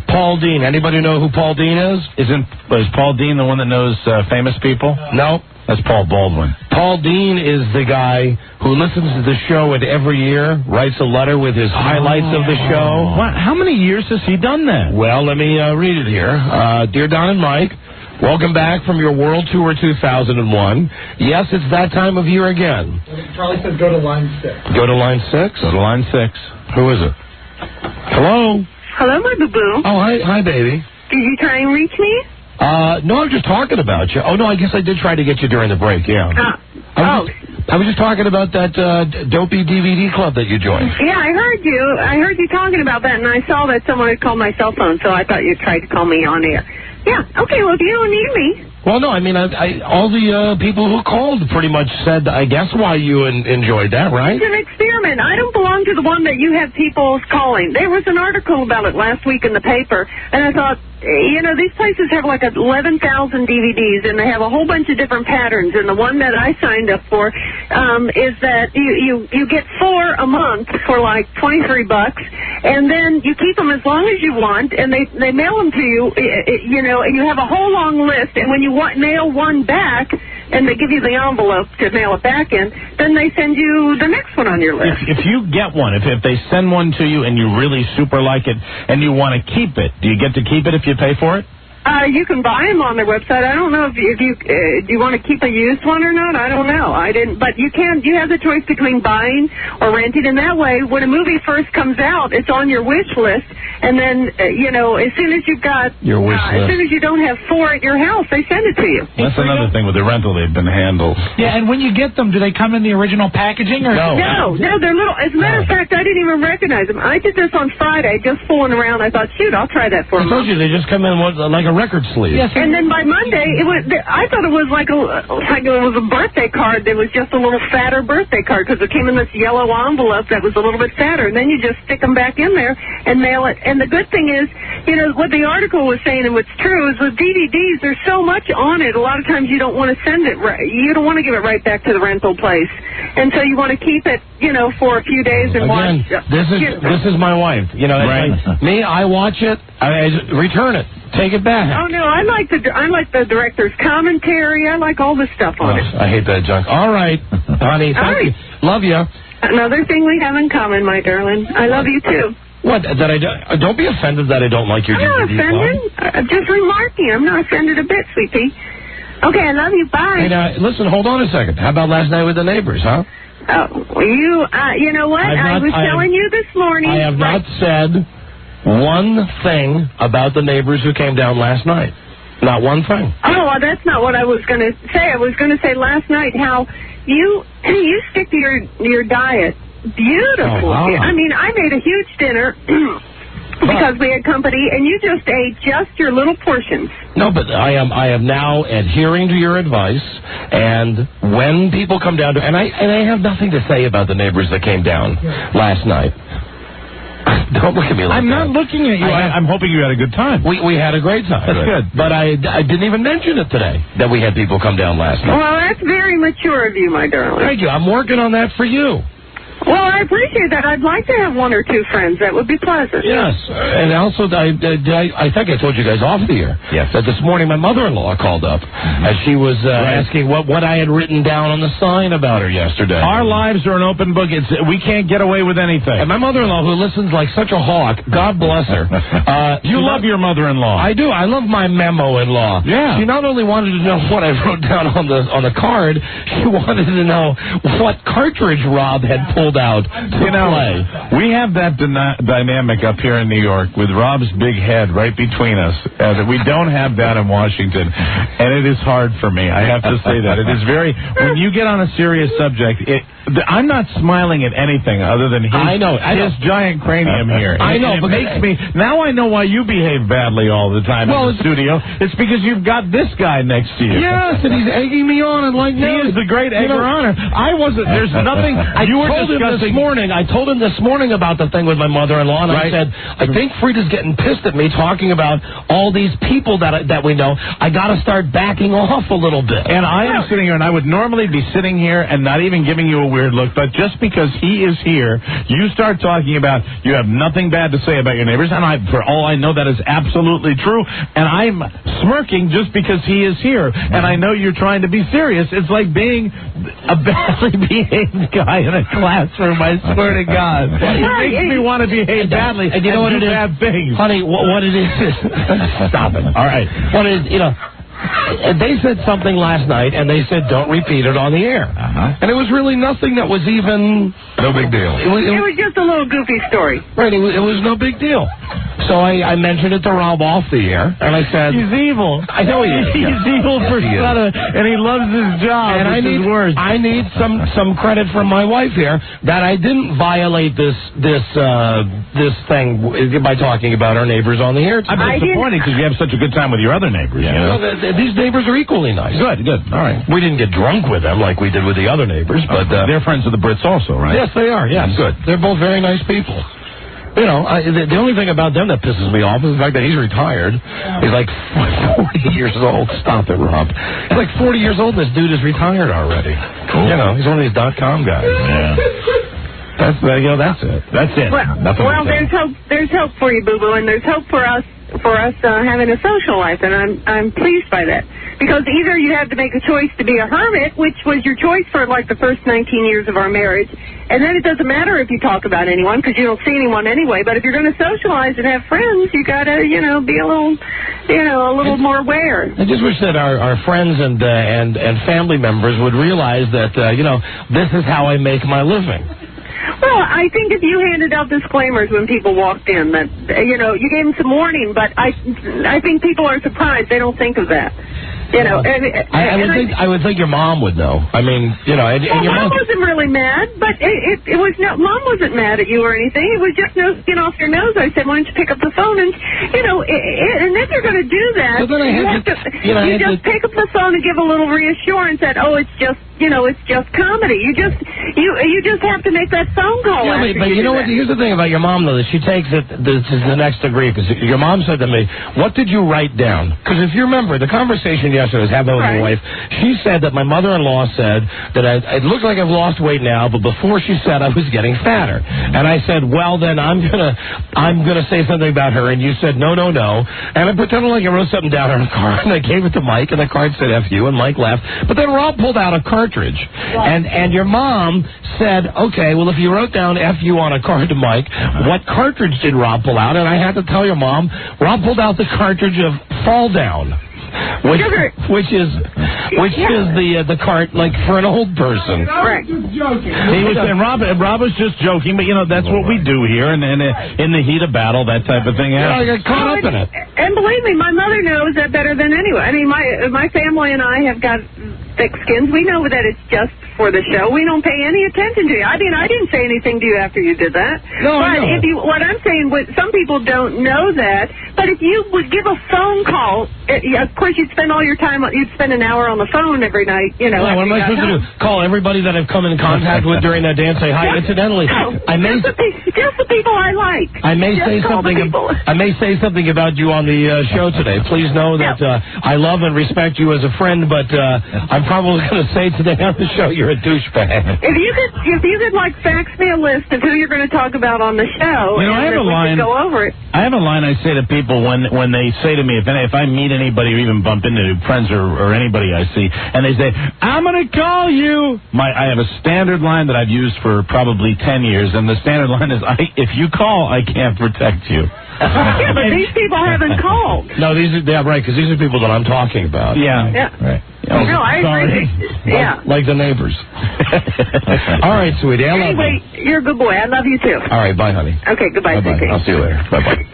Paul Dean. Anybody know who Paul Dean is? Is Paul Dean the one that knows famous people? No. That's Paul Baldwin. Paul Dean is the guy who listens to the show and every year writes a letter with his highlights of the show. What? How many years has he done that? Well, let me read it here. Dear Don and Mike, welcome back from your World Tour 2001. Yes, it's that time of year again. Charlie says go to line 6. Go to line 6? Go to line 6. Who is it? Hello? Hello, my boo-boo. Oh, hi, baby. Did you try and reach me? No, I was just talking about you. Oh, no, I guess I did try to get you during the break, yeah. I was just talking about that dopey DVD club that you joined. Yeah, I heard you talking about that, and I saw that someone had called my cell phone, so I thought you tried to call me on air. Yeah, okay, well, if you don't need me. Well, no, I mean, all the people who called pretty much said, I guess, why you enjoyed that, right? It's an experiment. I don't belong to the one that you have people calling. There was an article about it last week in the paper, and I thought, these places have like 11,000 DVDs, and they have a whole bunch of different patterns, and the one that I signed up for is that you get 4 a month for like $23, and then you keep them as long as you want, and they mail them to you, and you have a whole long list, and when you mail one back, and they give you the envelope to mail it back in, then they send you the next one on your list. If you get one, if they send one to you and you really super like it and you want to keep it, do you get to keep it if you pay for it? You can buy them on their website. I don't know if you do you want to keep a used one or not. I don't know. I didn't, but you can. You have the choice between buying or renting, and that way, when a movie first comes out, it's on your wish list, and then as soon as you've got your wish list, as soon as you don't have 4 at your house, they send it to you. That's another thing with the rental; they've been handled. Yeah, and when you get them, do they come in the original packaging or No, they're little. As a matter of fact, I didn't even recognize them. I did this on Friday, just fooling around. I thought, shoot, I'll try that for a month. I told you they just come in like a record sleeve. Yes, and then by Monday, I thought it was like it was a birthday card. It was just a little fatter birthday card because it came in this yellow envelope that was a little bit fatter. And then you just stick them back in there and mail it. And the good thing is, what the article was saying, and what's true, is with DVDs, there's so much on it. A lot of times you don't want to send it you don't want to give it right back to the rental place, and so you want to keep it, for a few days and watch. This is my wife. Right. Like me, I watch it, I return it. Take it back. Oh no, I like the director's commentary. I like all the stuff on it. I hate that junk. All right, honey. Thank you. Love you. Another thing we have in common, my darling. I love you too. What? That don't be offended that I don't like your DVD. I'm not offended. I'm just remarking. I'm not offended a bit, sweetie. Okay, I love you. Bye. Hey, listen, hold on a second. How about last night with the neighbors, huh? Oh, you know what? I was telling you this morning. I have not said one thing about the neighbors who came down last night. Not one thing. Oh, well, that's not what I was going to say. I was going to say last night how you stick to your diet beautifully. Oh, wow. I mean, I made a huge dinner because we had company, and you just ate just your little portions. No, but I am now adhering to your advice, and when people come down to, and I have nothing to say about the neighbors that came down last night. Don't look at me like that. I'm not looking at you. I'm hoping you had a good time. We had a great time. That's good. But I didn't even mention it today, that we had people come down last night. Well, that's very mature of you, my darling. Thank you. I'm working on that for you. Well, I appreciate that. I'd like to have 1 or 2 friends. That would be pleasant. Yes. And also, I think I told you guys off the air that this morning my mother-in-law called up as she was asking what I had written down on the sign about her yesterday. Our lives are an open book. We can't get away with anything. And my mother-in-law, who listens like such a hawk, God bless her. You love your mother-in-law. I do. I love my memo-in-law. Yeah. She not only wanted to know what I wrote down on the card, she wanted to know what cartridge Rob had pulled out to play. We have that dynamic up here in New York with Rob's big head right between us. We don't have that in Washington, and it is hard for me. I have to say that. It is when you get on a serious subject, I'm not smiling at anything other than his giant cranium here. I know, but it makes me... Now I know why you behave badly all the time in the studio. It's because you've got this guy next to you. Yes, and he's egging me on and like... He is the great egger honor. I wasn't... There's nothing... I told him this morning about the thing with my mother-in-law, and I said, I think Frida's getting pissed at me talking about all these people that we know. I got to start backing off a little bit. And I am sitting here, and I would normally be sitting here and not even giving you a weird look, but just because he is here, you start talking about you have nothing bad to say about your neighbors, and for all I know, that is absolutely true, and I'm smirking just because he is here, and I know you're trying to be serious. It's like being a badly behaved guy in a classroom, I swear to God. It makes me want to behave badly and you know what do it is? bad things. Honey, what it is... Stop it. All right. What it is, they said something last night, and they said don't repeat it on the air. And it was really nothing that was even... No big deal. It was just a little goofy story. Right, it was no big deal. So I mentioned it to Rob off the air, and I said... He's evil. I know he is. He's evil for son of... And he loves his job, and I need some credit from my wife here that I didn't violate this thing by talking about our neighbors on the air. I'm disappointed because you have such a good time with your other neighbors. Yeah. You know? These neighbors are equally nice. Good. All right. We didn't get drunk with them like we did with the other neighbors, but... they're friends of the Brits also, right? Yes, they are, yes. Good. They're both very nice people. You know, the only thing about them that pisses me off is the fact that he's retired. He's like 40 years old. Stop it, Rob. He's like 40 years old, and this dude is retired already. Cool. You know, he's one of these .com guys. Yeah. That's it. That's it. Well, there's hope for you, Boo Boo, and there's hope for us having a social life, and I'm pleased by that. Because either you had to make a choice to be a hermit, which was your choice for like the first 19 years of our marriage, and then it doesn't matter if you talk about anyone because you don't see anyone anyway. But if you're going to socialize and have friends, you got to be a little more aware. I just wish that our friends and family members would realize that this is how I make my living. Well, I think if you handed out disclaimers when people walked in, that you gave them some warning, but I think people are surprised. They don't think of that. I would think your mom would know. I mean, and your mom wasn't really mad, but it was not. Mom wasn't mad at you or anything. It was just off your nose. I said, why don't you pick up the phone and and if you're going to do that, you just pick up the phone and give a little reassurance that it's just comedy. You just have to make that phone call. Yeah, but you know what? Here's the thing about your mom though. She takes it to the next degree because your mom said to me, "What did you write down?" Because if you remember the conversation yesterday I was having with my wife, she said that my mother-in-law said that it looks like I've lost weight now, but before she said I was getting fatter. And I said, well, then I'm gonna say something about her. And you said, no. And I pretended like I wrote something down on a card, and I gave it to Mike, and the card said F you, and Mike laughed. But then Rob pulled out a cartridge. And your mom said, okay, well, if you wrote down F you on a card to Mike, what cartridge did Rob pull out? And I had to tell your mom, Rob pulled out the cartridge of Fall Down. Which is the cart like for an old person. Right. He was and Rob was just joking, but that's what we do here, and in the heat of battle, that type of thing happens. I got caught up in it. And believe me, my mother knows that better than anyone. I mean, my family and I have got thick skins. We know that it's just for the show. We don't pay any attention to you. I mean, I didn't say anything to you after you did that. No, but what I'm saying, some people don't know that. But if you would give a phone call, of course you'd spend all your time. You'd spend an hour on the phone every night. What am I supposed to do? Call everybody that I've come in contact with during that day and say hi. Incidentally, just the people I like. I may say something about you on the show today. Please know that I love and respect you as a friend, but I'm probably going to say today on the show you're a douchebag. If you could like fax me a list of who you're going to talk about on the show, I have a line. Go over it. I have a line I say to people when they say to me, if I meet anybody or even bump into friends or anybody I see, and they say, I'm going to call you. I have a standard line that I've used for probably 10 years, and the standard line is, if you call, I can't protect you. Yeah, but these people haven't called. No, right, because these are people that I'm talking about. Yeah. Right. No, I agree. Yeah. Like the neighbors. All right, sweetie. I love you. Anyway, you're a good boy. I love you too. All right, bye, honey. Okay, goodbye. Bye-bye. I'll see you later. Bye-bye.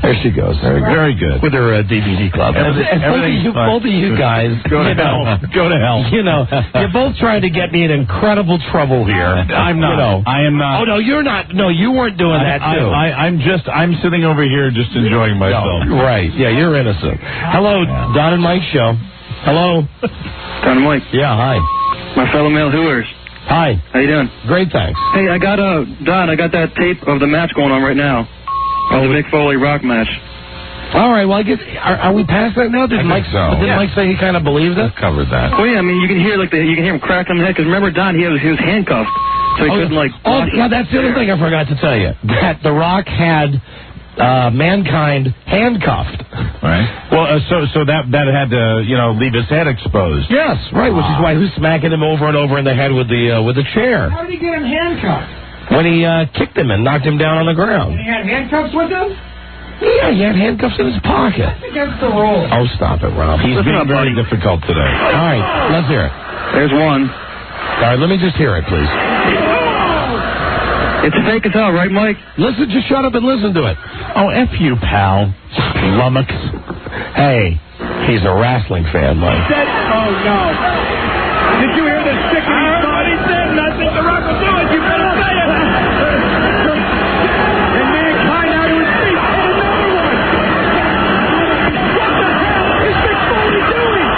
There she goes. Very good. With her DVD club. Both of you guys, go to hell. Go to hell. You know, you're both trying to get me in incredible trouble here. I'm not. You know. I am not. Oh, no, you're not. No, you weren't doing that, too. I'm sitting over here just enjoying myself. No, right. Yeah, you're innocent. Hello, Don and Mike Show. Hello. Don and Mike. Yeah, hi. My fellow male hooers. Hi. How you doing? Great, thanks. Hey, I got Don, I got that tape of the match going on right now. The Mick Foley rock match. All right, well, I guess, are we past that now? Did Mike say he kind of believed it? Covered that. Well, yeah, I mean, you can hear him cracking the head, because remember, Don, he was handcuffed, so he couldn't, yeah, that's the other thing I forgot to tell you. That The Rock had Mankind handcuffed. Right. Well, so that had to, leave his head exposed. Yes, right, which is why he was smacking him over and over in the head with the chair. How did he get him handcuffed? When he kicked him and knocked him down on the ground. And he had handcuffs with him? Yeah, he had handcuffs in his pocket. That's against the rules. Oh, stop it, Rob. He's being very difficult today. All right, let's hear it. There's one. All right, let me just hear it, please. It's fake as hell, right, Mike? Listen, just shut up and listen to it. Oh, F you, pal. Lummox. Hey, he's a wrestling fan, Mike. Oh, no. Did you hear the sickening thought he said? And I think The Rock will do it. You better say it. And Mankind out of his feet. And another one. What the hell is Mick Foley doing?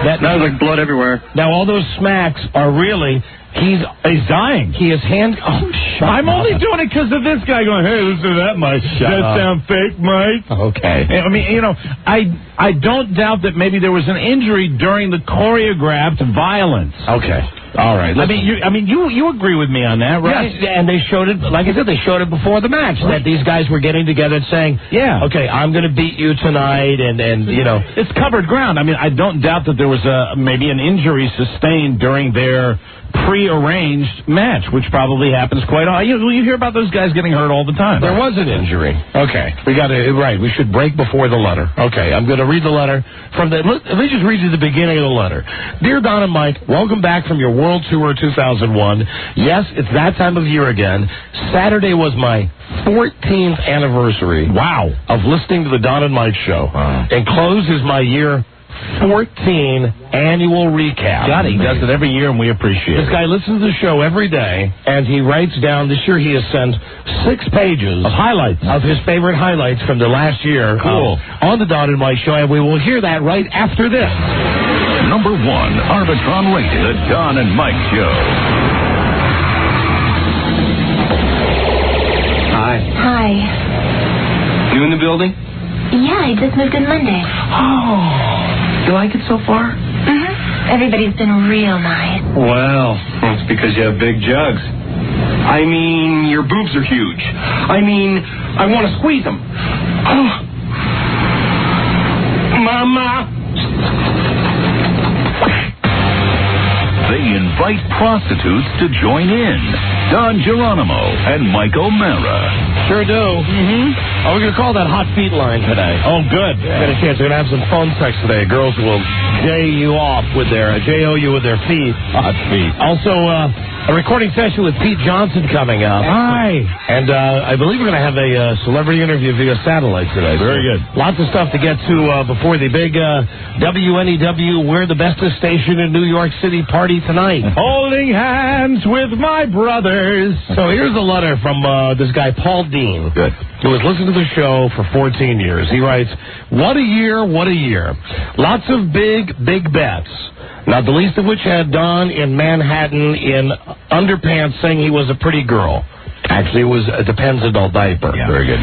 That was like blood everywhere. Now, all those smacks are really... He's dying. He is I'm only doing it because of this guy going, hey, listen to that, Mike. Does that sound fake, Mike? Okay. I mean, I don't doubt that maybe there was an injury during the choreographed violence. Okay. All right. You agree with me on that, right? Yes, and they showed it, like I said, they showed it before the match, that these guys were getting together and saying, okay, I'm going to beat you tonight, and It's covered ground. I mean, I don't doubt that there was maybe an injury sustained during their pre-arranged match, which probably happens quite often. You hear about those guys getting hurt all the time. There was an injury. Okay. We should break before the letter. Okay, I'm going to read the letter from let me just read you the beginning of the letter. Dear Don and Mike, welcome back from your World Tour 2001. Yes, it's that time of year again. Saturday was my 14th anniversary. Wow. Of listening to the Don and Mike Show. Wow. Enclosed is my year 14 annual recap. God, he does it every year, and we appreciate it. This guy listens to the show every day, and he writes down, this year he has sent 6 pages of highlights of his favorite highlights from the last year. Cool. On the Don and Mike Show, and we will hear that right after this. Number 1, Arbitron rated, the Don and Mike Show. Hi. You in the building? Yeah, I just moved in Monday. Oh. You like it so far? Mm-hmm. Everybody's been real nice. Well, it's because you have big jugs. I mean, your boobs are huge. I mean, I want to squeeze them. Oh. Mama. They invite prostitutes to join in. Don Geronimo and Mike O'Mara. Sure do. Mm-hmm. Oh, we're going to call that Hot Feet line today. Oh, good. Got a chance. We're going to have some phone sex today. Girls will J you off with their, J-O you with their feet. Hot feet. Also, a recording session with Pete Johnson coming up. Hi. And I believe we're going to have a celebrity interview via satellite today. Very good. Lots of stuff to get to before the big WNEW We're the Bestest Station in New York City party tonight. Holding hands with my brothers. So here's a letter from this guy, Paul Dean. Good. Who has listened to the show for 14 years. He writes, what a year, what a year. Lots of big bets. Not the least of which had Don in Manhattan in underpants saying he was a pretty girl. Actually, it was a Depends adult diaper. Yeah, very good.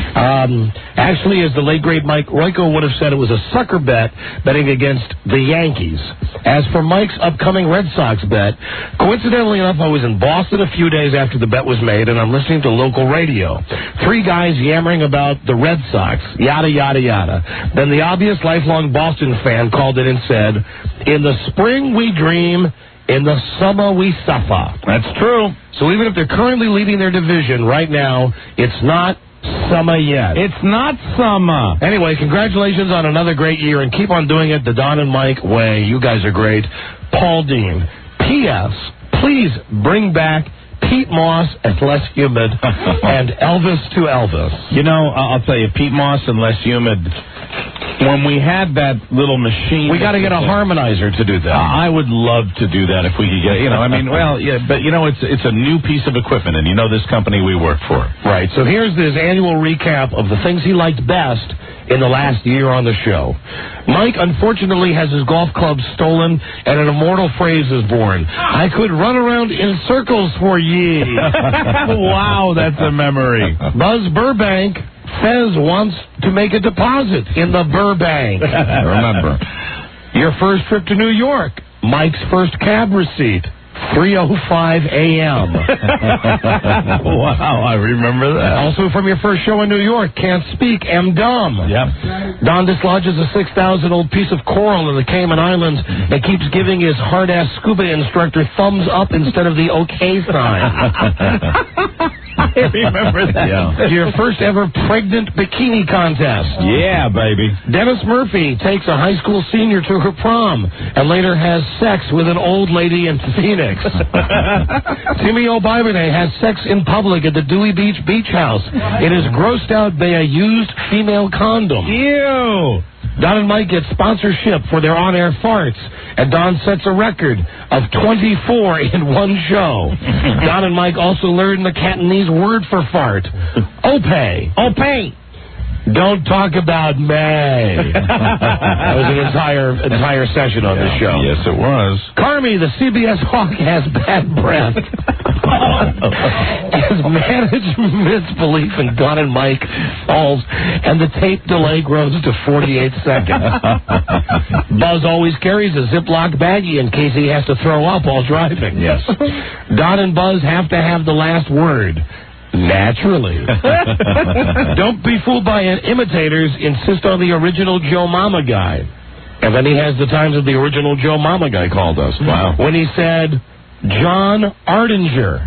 Actually, as the late, great Mike Royko would have said, it was a sucker bet betting against the Yankees. As for Mike's upcoming Red Sox bet, coincidentally enough, I was in Boston a few days after the bet was made, and I'm listening to local radio. 3 guys yammering about the Red Sox, yada, yada, yada. Then the obvious lifelong Boston fan called in and said, in the spring we dream, in the summer we suffer. That's true. So even if they're currently leading their division right now, it's not summer yet. It's not summer. Anyway, congratulations on another great year, and keep on doing it the Don and Mike way. You guys are great. Paul Dean. P.S. Please bring back Pete Moss and Less Humid, and Elvis to Elvis. You know, I'll tell you, Pete Moss and Less Humid, when we had that little machine... We got to get a harmonizer to do that. I would love to do that if we could get, but it's a new piece of equipment, and this company we work for. Right, so here's this annual recap of the things he liked best in the last year on the show. Mike, unfortunately, has his golf clubs stolen, and an immortal phrase is born. I could run around in circles for years. Wow, that's a memory. Buzz Burbank, Fez wants to make a deposit in the Burbank. Remember. Your first trip to New York, Mike's first cab receipt. 3:05 a.m. Wow, I remember that. Also from your first show in New York, Can't Speak, am dumb. Yep. Don dislodges a 6,000-old piece of coral in the Cayman Islands and keeps giving his hard-ass scuba instructor thumbs up instead of the okay sign. I remember that. Yeah. Your first ever pregnant bikini contest. Yeah, baby. Dennis Murphy takes a high school senior to her prom and later has sex with an old lady in Phoenix. Timmy O'Bibernay has sex in public at the Dewey Beach Beach House. It is grossed out by a used female condom. Ew. Don and Mike get sponsorship for their on-air farts, and Don sets a record of 24 in one show. Don and Mike also learn the Cantonese word for fart, Opay. Opay. Don't talk about May. That was an entire session on this show. Yes, it was. Carmi, the CBS Hawk, has bad breath. As management's belief in Don and Mike falls, and the tape delay grows to 48 seconds. Buzz always carries a Ziploc baggie in case he has to throw up while driving. Yes. Don and Buzz have to have the last word. Naturally. Don't be fooled by imitators. Insist on the original Joe Mama guy. And then he has the times of the original Joe Mama guy called us. Wow. When he said John Ardinger.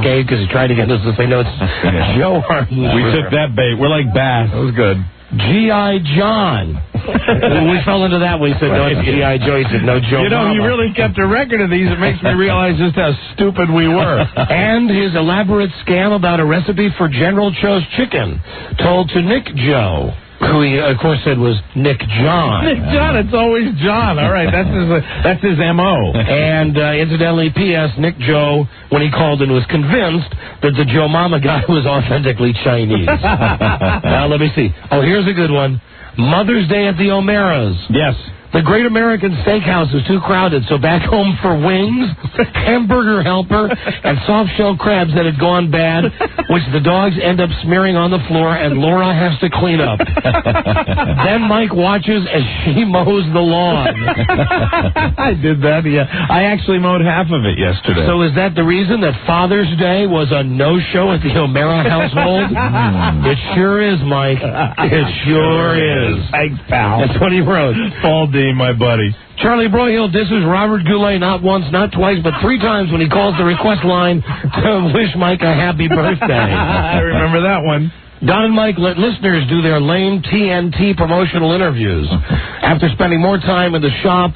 Okay, because he tried to get us to say no, it's Joe Ardinger. We took that bait. We're like Bass. That was good. G.I. John. We fell into that when he said no, it's G.I. Joe. He said no, Joe Mama. He really kept a record of these. It makes me realize just how stupid we were. And his elaborate scam about a recipe for General Cho's chicken told to Nick Joe, who he, of course, said was Nick John. Nick John, it's always John. All right, that's his M.O. And incidentally, P.S., Nick Joe, when he called in, was convinced that the Joe Mama guy was authentically Chinese. Now, let me see. Oh, here's a good one. Mother's Day at the O'Mara's. Yes. The Great American Steakhouse is too crowded, so back home for wings, hamburger helper, and soft-shell crabs that had gone bad, which the dogs end up smearing on the floor, and Laura has to clean up. Then Mike watches as she mows the lawn. I did that, yeah. I actually mowed half of it yesterday. So is that the reason that Father's Day was a no-show at the O'Mara household? It sure is, Mike. It sure is. Thanks, pal. That's what he wrote. Paul D., my buddy. Charlie Broyhill disses Robert Goulet not once, not twice, but 3 times when he calls the request line to wish Mike a happy birthday. I remember that one. Don and Mike let listeners do their lame TNT promotional interviews. After spending more time in the shop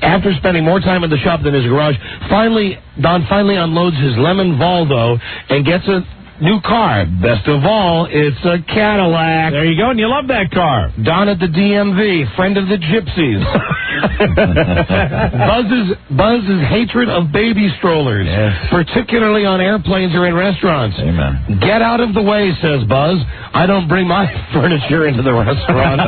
than his garage, Don finally unloads his lemon Volvo and gets a new car. Best of all, it's a Cadillac. There you go, and you love that car. Don at the DMV, friend of the gypsies. Buzz's hatred of baby strollers, particularly on airplanes or in restaurants. Amen. Get out of the way, says Buzz. I don't bring my furniture into the restaurant.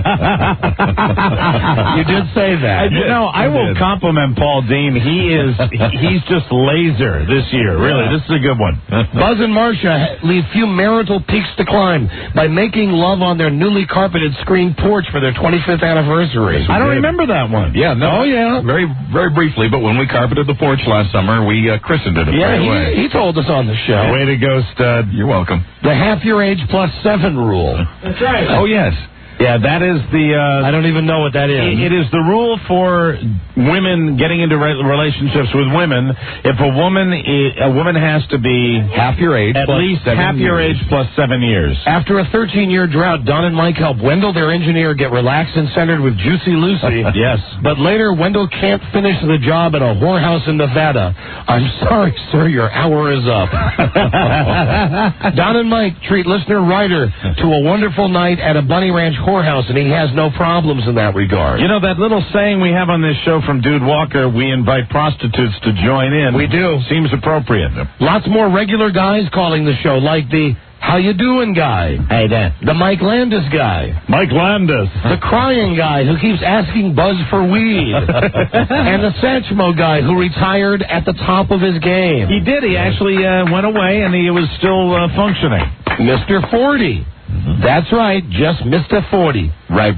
You did say that. I will compliment Paul Dean. He's just laser this year. Really, this is a good one. Buzz and Marcia leave few marital peaks to climb by making love on their newly carpeted screen porch for their 25th anniversary. I don't remember that one. Yeah, no. Oh, yeah. Very, very briefly, but when we carpeted the porch last summer, we christened it right away. He told us on the show. Way to go, stud. You're welcome. The half your age plus 7 rule. That's right. Oh, yes. Yeah, that is the... I don't even know what that is. It is the rule for women getting into relationships with women. If a woman has to be... half your age. At least half your age plus 7 years. After a 13-year drought, Don and Mike help Wendell, their engineer, get relaxed and centered with Juicy Lucy. Yes. But later, Wendell can't finish the job at a whorehouse in Nevada. I'm sorry, sir, your hour is up. Don and Mike treat listener Ryder to a wonderful night at a Bunny Ranch whorehouse, and he has no problems in that regard. You know that little saying we have on this show from Dude Walker, we invite prostitutes to join in. We do. Seems appropriate. Lots more regular guys calling the show, like the How You Doing guy. Hey, Dan. The Mike Landis guy. Mike Landis. The crying guy who keeps asking Buzz for weed. And the Satchmo guy who retired at the top of his game. He did. He actually went away, and he was still functioning. Mr. 40. That's right, just Mr. 40. Right.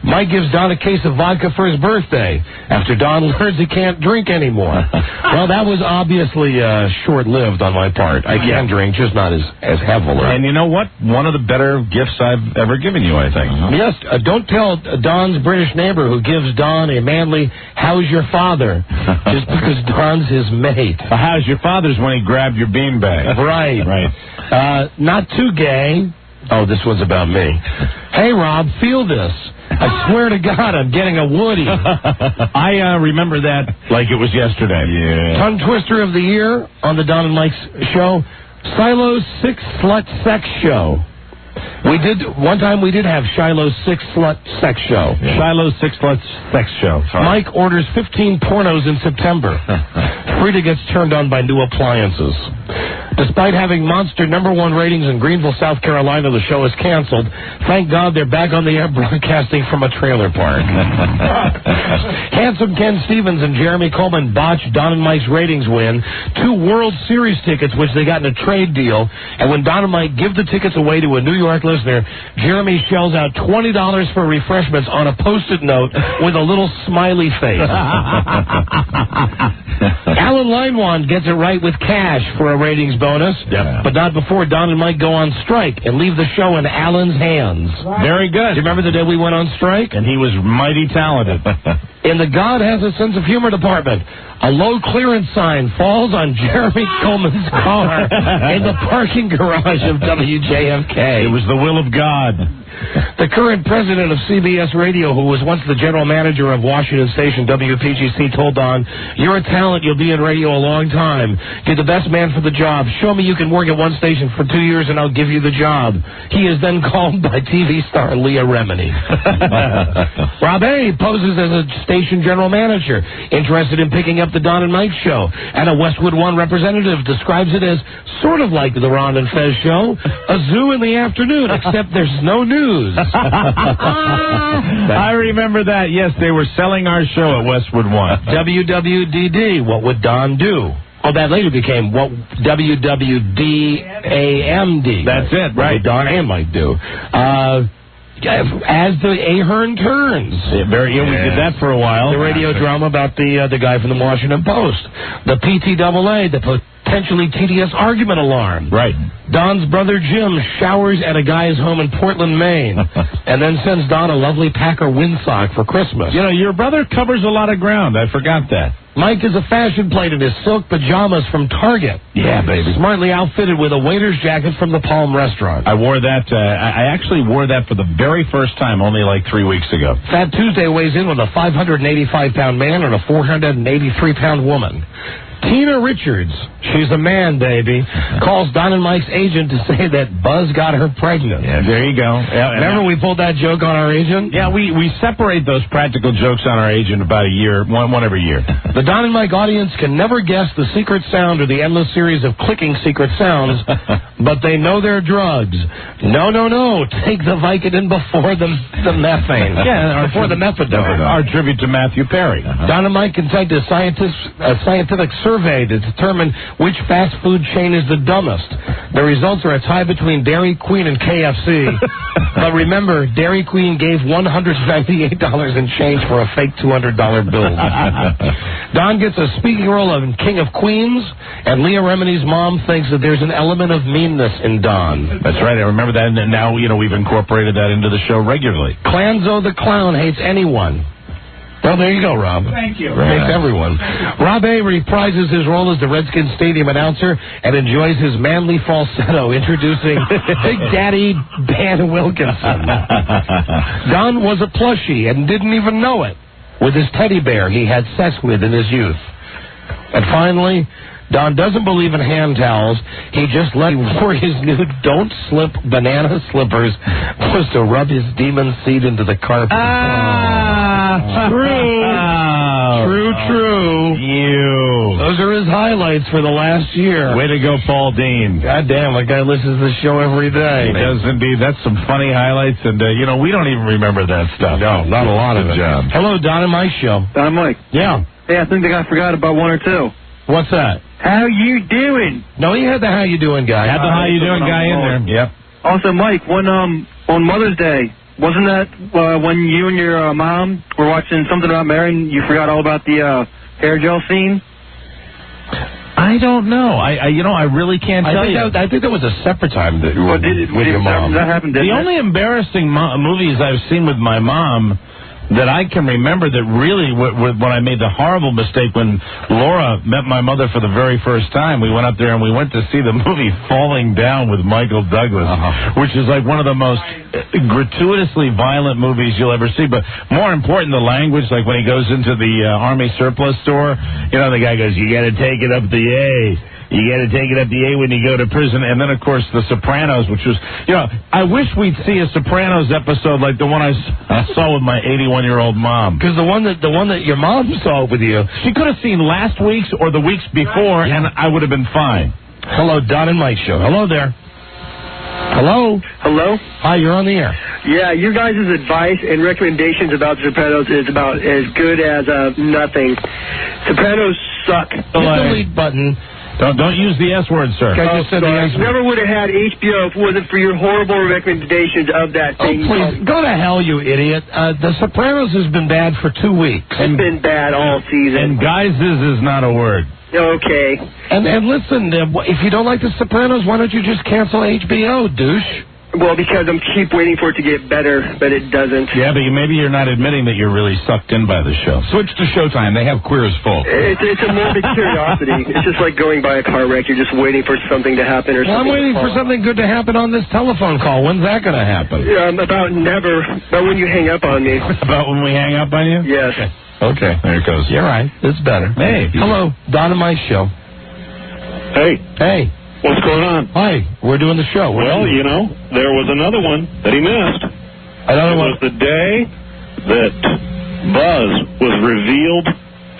Mike gives Don a case of vodka for his birthday after Don learns he can't drink anymore. Well, that was obviously short-lived on my part. I can drink, just not as heavily. And you know what? One of the better gifts I've ever given you, I think. Yes, don't tell Don's British neighbor who gives Don a manly, how's your father, just because Don's his mate. How's your father's when he grabbed your beanbag. Right. Not too gay. Oh, this one's about me. Hey, Rob, feel this. I swear to God, I'm getting a Woody. I remember that like it was yesterday. Yeah. Tongue twister of the year on the Don and Mike's show, Shiloh's 6 Slut Sex Show. One time we did have Shiloh's 6 Slut Sex Show. Yeah. Shiloh's 6 Slut Sex Show. Sorry. Mike orders 15 pornos in September. Frida gets turned on by new appliances. Despite having monster #1 ratings in Greenville, South Carolina, the show is canceled. Thank God they're back on the air broadcasting from a trailer park. Handsome Ken Stevens and Jeremy Coleman botched Don and Mike's ratings win. 2 World Series tickets, which they got in a trade deal. And when Don and Mike give the tickets away to a New York listener, Jeremy shells out $20 for refreshments on a Post-it note with a little smiley face. Alan Linewand gets it right with cash for a ratings bonus, but not before Don and Mike go on strike and leave the show in Alan's hands. Very good. Do you remember the day we went on strike? And he was mighty talented. In the God Has a Sense of Humor department, a low clearance sign falls on Jeremy Coleman's car in the parking garage of WJFK. It was the will of God. The current president of CBS Radio, who was once the general manager of Washington station WPGC, told Don, "You're a talent. You'll be in radio a long time. You're the best man for the job. Show me you can work at one station for 2 years and I'll give you the job." He is then called by TV star Leah Remini. Rob A. poses as a station general manager, interested in picking up the Don and Mike show. And a Westwood One representative describes it as sort of like the Ron and Fez show, a zoo in the afternoon, except there's no news. I remember that. Yes, they were selling our show at Westwood One. WWDD, what would Don do? Oh, that later became what WWDAMD. That's it, right. What Don and Mike do. As the Ahern turns. We did that for a while. The radio drama about the guy from the Washington Post. The PTAA, the potentially tedious argument alarm. Right. Don's brother Jim showers at a guy's home in Portland, Maine, and then sends Don a lovely Packer windsock for Christmas. You know, your brother covers a lot of ground. I forgot that. Mike is a fashion plate in his silk pajamas from Target. Yeah, baby. Smartly outfitted with a waiter's jacket from the Palm Restaurant. I wore that. I actually wore that for the very first time only like 3 weeks ago. Fat Tuesday weighs in with a 585-pound man and a 483-pound woman. Tina Richards, she's a man, baby, calls Don and Mike's agent to say that Buzz got her pregnant. Yeah, there you go. Remember we pulled that joke on our agent? Yeah, we separate those practical jokes on our agent about a year, one every year. The Don and Mike audience can never guess the secret sound or the endless series of clicking secret sounds, but they know their drugs. No, take the Vicodin before the methane. Yeah, before the methadone. Our tribute to Matthew Perry. Don and Mike conduct a scientific survey to determine which fast food chain is the dumbest. The results are a tie between Dairy Queen and KFC. But remember, Dairy Queen gave $198 in change for a fake $200 bill. Don gets a speaking role of King of Queens, and Leah Remini's mom thinks that there's an element of meanness in Don. That's right. I remember that, and now, we've incorporated that into the show regularly. Clanzo the Clown hates anyone. Well, there you go, Rob. Thank you. Hates everyone. Rob A. reprises his role as the Redskins Stadium announcer and enjoys his manly falsetto introducing Big Daddy Dan Wilkinson. Don was a plushie and didn't even know it with his teddy bear he had sex with in his youth. And finally, Don doesn't believe in hand towels. He just let him wear his new Don't Slip banana slippers was to rub his demon seed into the carpet. True. You. Those are his highlights for the last year. Way to go, Paul Dean. God damn, that guy listens to the show every day. He does indeed. That's some funny highlights, and, we don't even remember that stuff. No, not a lot of it. Job. Hello, Don and Mike show. Don and Mike. Yeah. Hey, I think I forgot about one or two. What's that? How you doing? No, he had the how you doing guy. Had the how you doing guy in there. Yep. Also, Mike, when on Mother's Day, wasn't that when you and your mom were watching something about Mary and you forgot all about the hair gel scene? I don't know. I really can't tell you. I think that was a separate time that with your mom. That happened, didn't The only embarrassing movies I've seen with my mom that I can remember that really when I made the horrible mistake when Laura met my mother for the very first time, we went up there and we went to see the movie Falling Down with Michael Douglas, which is like one of the most gratuitously violent movies you'll ever see. But more important, the language, like when he goes into the Army surplus store, the guy goes, "You got to take it up the A. You got to take it up the A when you go to prison." And then, of course, The Sopranos, which was, I wish we'd see a Sopranos episode like the one I saw with my 81-year-old mom. Because the one that your mom saw with you, she could have seen last week's or the weeks before, and I would have been fine. Hello, Don and Mike show. Hello there. Hello. Hello? Hi, you're on the air. Yeah, your guys' advice and recommendations about The Sopranos is about as good as nothing. Sopranos suck. Hit the delete button. Don't use the S word, sir. I just said the S word. Never would have had HBO if it wasn't for your horrible recommendations of that thing. Please, go to hell, you idiot. The Sopranos has been bad for 2 weeks. It's been bad all season. And guys, is not a word. Okay. And listen, if you don't like The Sopranos, why don't you just cancel HBO, douche? Well, because I'm keep waiting for it to get better, but it doesn't. Yeah, but maybe you're not admitting that you're really sucked in by the show. Switch to Showtime. They have Queer as Folk. It's a morbid curiosity. It's just like going by a car wreck. You're just waiting for something to happen or something. I'm waiting for something good to happen on this telephone call. When's that going to happen? About never. About when you hang up on me. About when we hang up on you? Yes. Okay, there it goes. You're right. It's better. Hey. Hello, Don and Mike show. Hey. What's going on? Hi, we're doing the show. Well, there was another one that he missed. Another one? It was the day that Buzz was revealed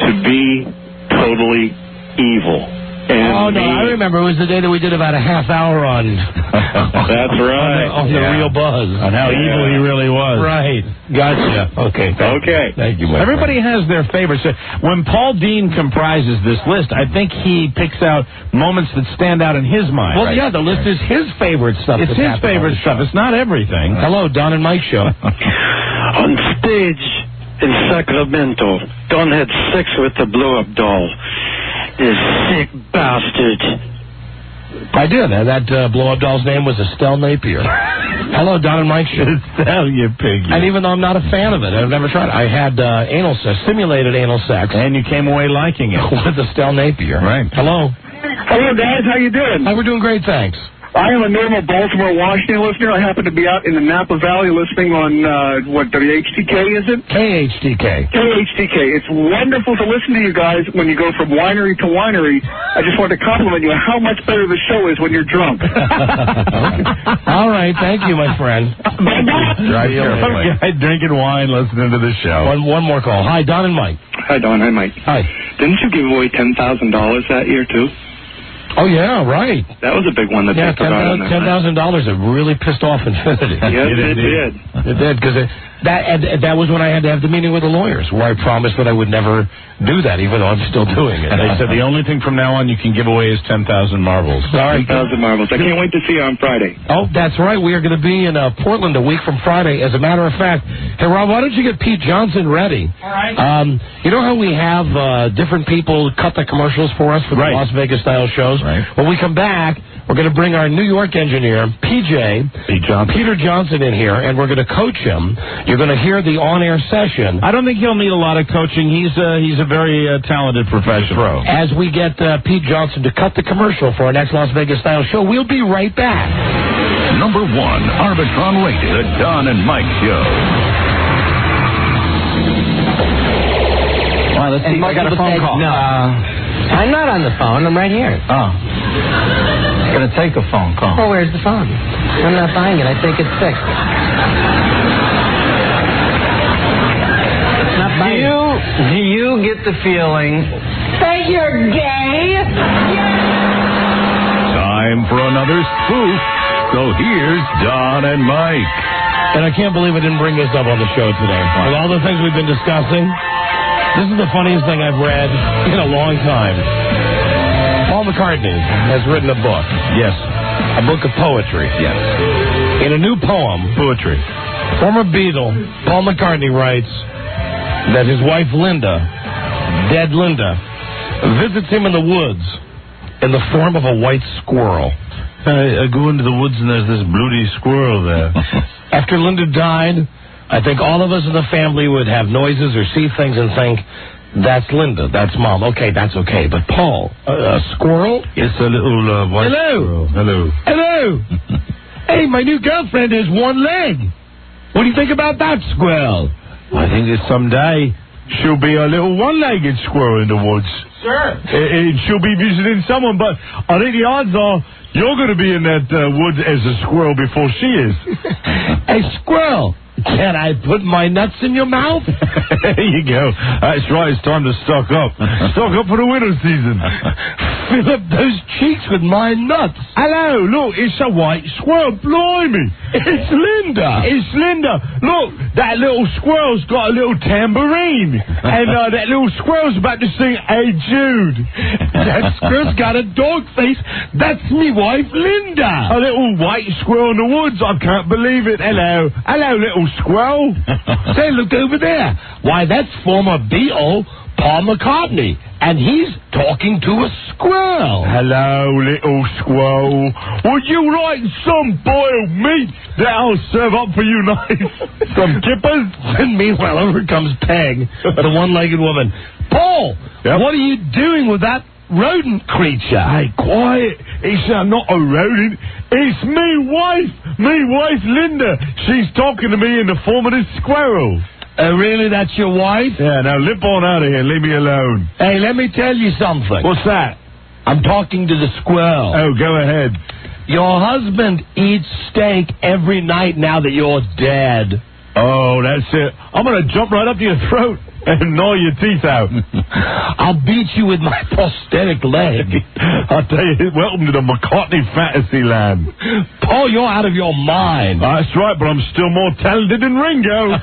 to be totally evil. And I remember. It was the day that we did about a half hour on... That's right. on the real Buzz. On how evil he really was. Right. Gotcha. Okay. Thank you, my Everybody friend. has their favorites. When Paul Dean comprises this list, I think he picks out moments that stand out in his mind. Well, the list is his favorite stuff. It's his favorite stuff. It's not everything. Hello, Don and Mike show. On stage in Sacramento, Don had sex with the blow-up doll. This sick bastard. I did. That blow-up doll's name was Estelle Napier. Hello, Don and Mike show. Estelle, you pig. And even though I'm not a fan of it, I've never tried it. I had anal sex, simulated anal sex. And you came away liking it. With Estelle Napier. Right. Hello. Hello, guys. How you doing? We're doing great, thanks. I am a normal Baltimore, Washington listener. I happen to be out in the Napa Valley listening on, WHTK, is it? KHTK. KHTK. It's wonderful to listen to you guys when you go from winery to winery. I just want to compliment you on how much better the show is when you're drunk. All right. Thank you, my friend. Drive carefully. Guy drinking wine, listening to the show. One more call. Hi, Don and Mike. Hi, Don. Hi, Mike. Hi. Didn't you give away $10,000 that year, too? Oh, yeah, right. That was a big one that they forgot on there. $10,000 it really pissed off Infinity. Yes, it did. It did, because that was when I had to have the meeting with the lawyers, where I promised that I would never do that, even though I'm still doing it. And they said the only thing from now on you can give away is 10,000 marbles. All right. 10,000 marbles. I can't wait to see you on Friday. Oh, that's right. We are going to be in Portland a week from Friday. As a matter of fact, hey, Rob, why don't you get Pete Johnson ready? All right. You know how we have different people cut the commercials for us for the Las Vegas-style shows? Right. When we come back, we're going to bring our New York engineer, Peter Johnson, in here, and we're going to coach him. You're going to hear the on-air session. I don't think he'll need a lot of coaching. He's a very talented professional. As we get Pete Johnson to cut the commercial for our next Las Vegas-style show, we'll be right back. Number 1, Arbitron rated, the Don and Mike Show. Well, let's see. I got a phone call. No, I'm not on the phone. I'm right here. Oh. It's going to take a phone call. Well, where's the phone? I'm not buying it. I think it's fixed. Not buying it. Do you get the feeling that you're gay? Time for another spoof. So here's Don and Mike. And I can't believe I didn't bring this up on the show today. With all the things we've been discussing, this is the funniest thing I've read in a long time. Paul McCartney has written a book. Yes. A book of poetry. Yes. In a new poem, Poetry. former Beatle Paul McCartney writes that his wife Linda, dead Linda, visits him in the woods in the form of a white squirrel. I go into the woods and there's this bloody squirrel there. After Linda died, I think all of us in the family would have noises or see things and think, that's Linda, that's Mom. Okay, that's okay. But Paul, a squirrel? It's a little white squirrel. Hello. Hello. Hey, my new girlfriend has one leg. What do you think about that, squirrel? I think that someday she'll be a little one-legged squirrel in the woods. Sure. And she'll be visiting someone, but I think the odds are you're going to be in that woods as a squirrel before she is. Hey, squirrel, can I put my nuts in your mouth? There you go. That's right. It's time to stock up. Stock up for the winter season. Fill up those cheeks with my nuts. Hello, look, it's a white squirrel. Blimey. It's Linda. It's Linda. Look, that little squirrel's got a little tambourine. And that little squirrel's about to sing Hey Jude. That squirrel's got a dog face. That's me wife, Linda. A little white squirrel in the woods. I can't believe it. Hello. Hello, little squirrel. Say, look over there. Why, that's former Beatle Paul McCartney, and he's talking to a squirrel. Hello, little squirrel. Would you like some boiled meat that I'll serve up for you nice? Some kippers? And meanwhile, over comes Peg, the one-legged woman. Paul, what are you doing with that rodent creature? Hey, quiet. It's not a rodent. It's me wife Linda. She's talking to me in the form of this squirrel. Oh, really? That's your wife? Yeah, now lip on out of here. Leave me alone. Hey, let me tell you something. What's that? I'm talking to the squirrel. Oh, go ahead. Your husband eats steak every night now that you're dead. Oh, that's it. I'm going to jump right up to your throat and gnaw your teeth out. I'll beat you with my prosthetic leg. I'll tell you, welcome to the McCartney fantasy land. Paul, you're out of your mind. That's right, but I'm still more talented than Ringo.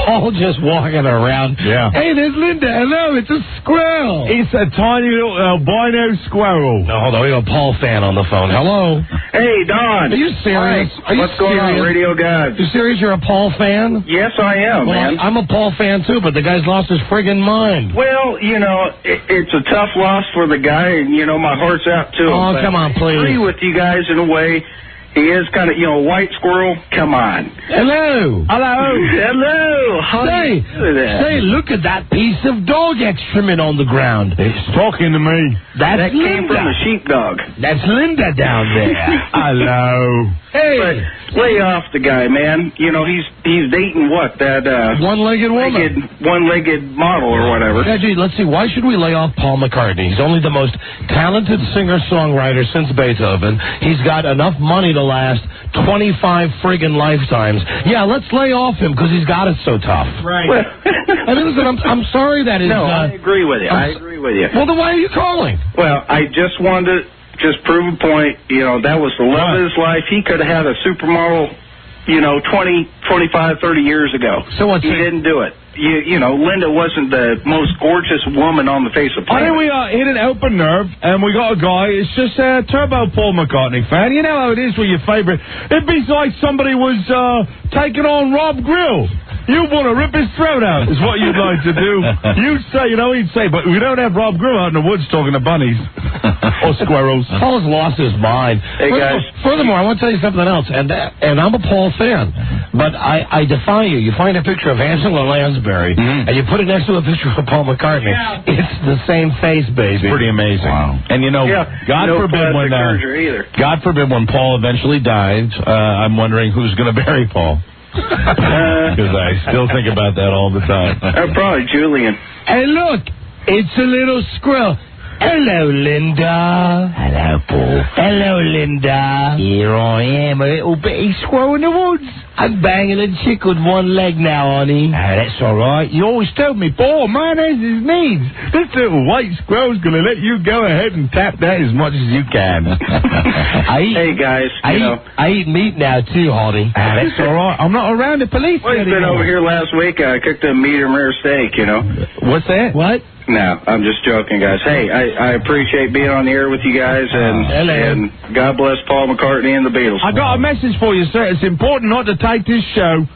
Paul just walking around. Yeah. Hey, there's Linda. Hello, it's a squirrel. It's a tiny little albino squirrel. No, hold on, we have a Paul fan on the phone. Hello. Hey, Don. Are you serious? Hi. What's going on, radio guys? You serious? You're a Paul fan? Yes, I am, man. I'm a Paul fan too, but the guy's lost his friggin' mind. Well, you know, it's a tough loss for the guy, and, you know, my heart's out to him. Oh, come on, please. I agree with you guys in a way. He is kind of, you know, white squirrel. Come on. Hello. Hello. Hello. How do you do that? Say, look at that piece of dog excrement on the ground. It's talking to me. That came from the sheepdog. That's Linda down there. Hello. Hey. But lay off the guy, man. You know, he's dating what? That one-legged woman. One-legged model or whatever. Yeah, gee, let's see. Why should we lay off Paul McCartney? He's only the most talented singer-songwriter since Beethoven. He's got enough money to last 25 friggin' lifetimes. Yeah, let's lay off him because he's got it so tough. Right. Well, I mean, listen, I'm sorry that is... No, I agree with you. I agree with you. Well, then why are you calling? Well, I just wanted to prove a point. You know, that was the love of his life. He could have had a supermodel, 20, 25, 30 years ago. So what? He didn't do it. You know, Linda wasn't the most gorgeous woman on the face of the I planet. think we hit an open nerve, and we got a guy. It's just a turbo Paul McCartney fan. You know how it is with your favorite. It'd be like somebody was taking on Rob Grill. You want to rip his throat out, is what you'd like to do. You'd say, he'd say, but we don't have Rob Grill out in the woods talking to bunnies or squirrels. Paul's lost his mind. Hey, guys. Furthermore, I want to tell you something else, and I'm a Paul fan, but I defy you. You find a picture of Angela Lansbury, and you put it next to a picture of Paul McCartney. Yeah. It's the same face, baby. It's pretty amazing. Wow. And God forbid when Paul eventually died, I'm wondering who's going to bury Paul. Because I still think about that all the time. Probably Julian. Hey, look, it's a little squirrel. Hello, Linda. Hello, Paul. Hello, Linda. Here I am, a little bitty squirrel in the woods. I'm banging a chick with one leg now, honey. That's all right. You always told me, Paul, man has his needs. This little white squirrel's going to let you go ahead and tap that as much as you can. Hey, guys, I eat meat now, too, honey. That's all right. I'm not around the police Well, he's been anymore. over here last week. I cooked a medium rare steak, What's that? What? No, I'm just joking, guys. Hey, I appreciate being on the air with you guys, and God bless Paul McCartney and the Beatles. I got a message for you, sir. It's important not to take this show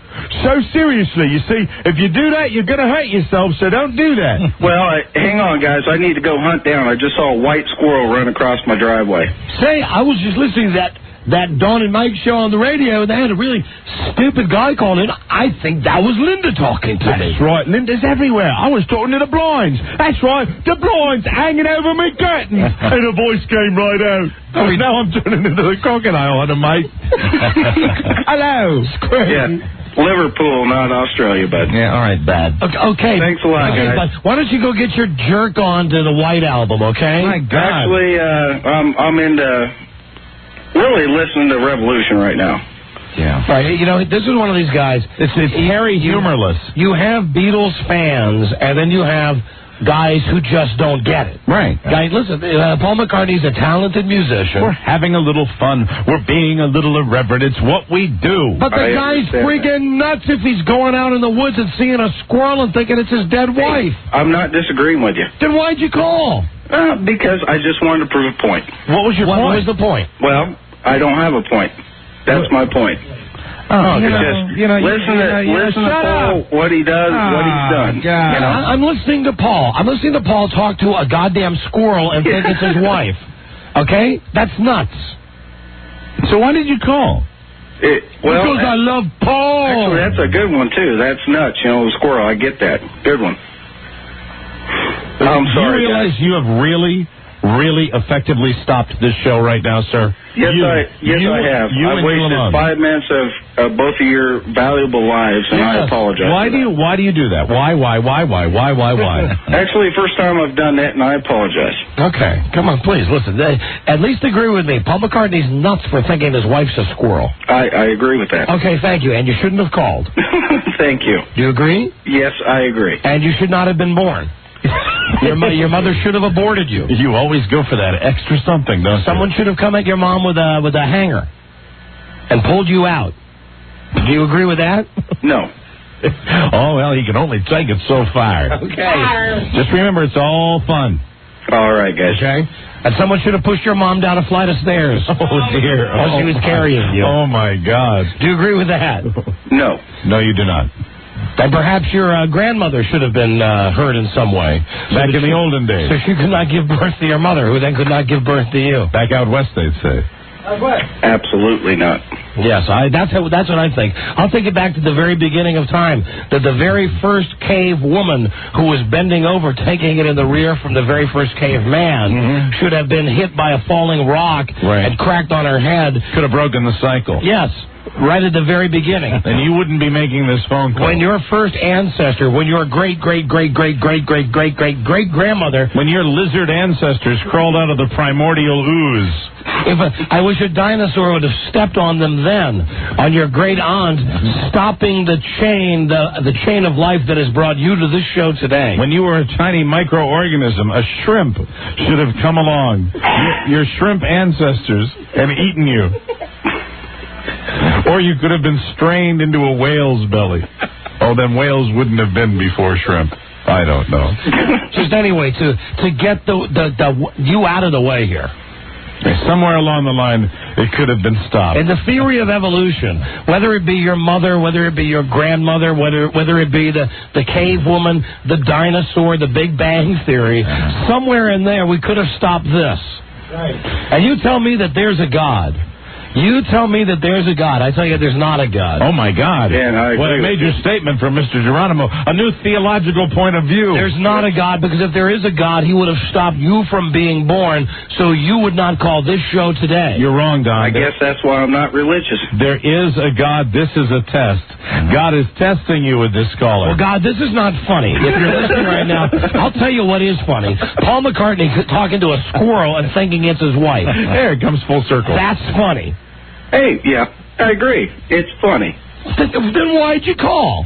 so seriously. You see, if you do that, you're going to hurt yourself, so don't do that. Well, hang on, guys. I need to go hunt down. I just saw a white squirrel run across my driveway. Say, I was just listening to that Dawn and Mike show on the radio, and they had a really stupid guy calling in. I think that was Linda talking to me. That's right. Linda's everywhere. I was talking to the blinds. That's right. The blinds hanging over my curtains. And a voice came right out. Oh, now I'm turning into the crocodile on him, mate. Hello. Yeah. Liverpool, not Australia, bud. Yeah, all right, bad. Okay. Thanks a lot, guys. But why don't you go get your jerk on to the White Album, okay? My God. Actually, I'm into really listening to Revolution right now. Yeah. Right. This is one of these guys. It's very humorless. You have Beatles fans, and then you have guys who just don't get it. Right. Guys, listen, Paul McCartney's a talented musician. We're having a little fun. We're being a little irreverent. It's what we do. But the guy's freaking nuts if he's going out in the woods and seeing a squirrel and thinking it's his dead wife. I'm not disagreeing with you. Then why'd you call? Because I just wanted to prove a point. What was your point? What was the point? Well, I don't have a point. That's my point. Listen to Paul, what he does, what he's done. I'm listening to Paul. I'm listening to Paul talk to a goddamn squirrel and think it's his wife. Okay? That's nuts. So why did you call? Because I love Paul. Actually, that's a good one, too. That's nuts, the squirrel. I get that. Good one. I'm sorry, you realize you have really effectively stopped this show right now, sir? Yes, I have. I wasted 5 minutes of both of your valuable lives, and I apologize. Why do you do that? Why? Actually, first time I've done that, and I apologize. Okay, come on, please, listen. At least agree with me. Paul McCartney's nuts for thinking his wife's a squirrel. I agree with that. Okay, thank you, and you shouldn't have called. Thank you. Do you agree? Yes, I agree. And you should not have been born. Your mother should have aborted you. You always go for that extra something, don't you? Someone should have come at your mom with a hanger and pulled you out. Do you agree with that? No. Oh, well, he can only take it so far. Okay. Just remember, it's all fun. All right, guys. Okay. And someone should have pushed your mom down a flight of stairs. Oh, dear. While she was carrying you. Oh, my God. Do you agree with that? No. No, you do not. And perhaps your grandmother should have been hurt in some way. Back in the olden days. So she could not give birth to your mother, who then could not give birth to you. Back out west, they'd say. Absolutely not. Yes, that's what I think. I'll take it back to the very beginning of time, that the very first cave woman who was bending over, taking it in the rear from the very first cave man, should have been hit by a falling rock and cracked on her head. Could have broken the cycle. Yes. right at the very beginning. And you wouldn't be making this phone call. When your first ancestor, when your great-great-great-great-great-great-great-great-grandmother... When your lizard ancestors crawled out of the primordial ooze. I wish a dinosaur would have stepped on them then, on your great aunt, stopping the chain of life that has brought you to this show today. When you were a tiny microorganism, a shrimp should have come along. Your shrimp ancestors and eaten you. Or you could have been strained into a whale's belly. Oh, then whales wouldn't have been before shrimp. I don't know. Just anyway, to get you out of the way here. Somewhere along the line, it could have been stopped. And the theory of evolution, whether it be your mother, whether it be your grandmother, whether it be the cave woman, the dinosaur, the Big Bang Theory, somewhere in there we could have stopped this. Right. And you tell me that there's a God. You tell me that there's a God. I tell you there's not a God. Oh, my God. Yeah, I agree. What a major statement from Mr. Geronimo. A new theological point of view. There's not a God, because if there is a God, he would have stopped you from being born, so you would not call this show today. You're wrong, Don. I guess that's why I'm not religious. There is a God. This is a test. God is testing you with this caller. Well, God, this is not funny. If you're listening right now, I'll tell you what is funny. Paul McCartney talking to a squirrel and thinking it's his wife. There, it comes full circle. That's funny. Hey, yeah, I agree. It's funny. Then why'd you call?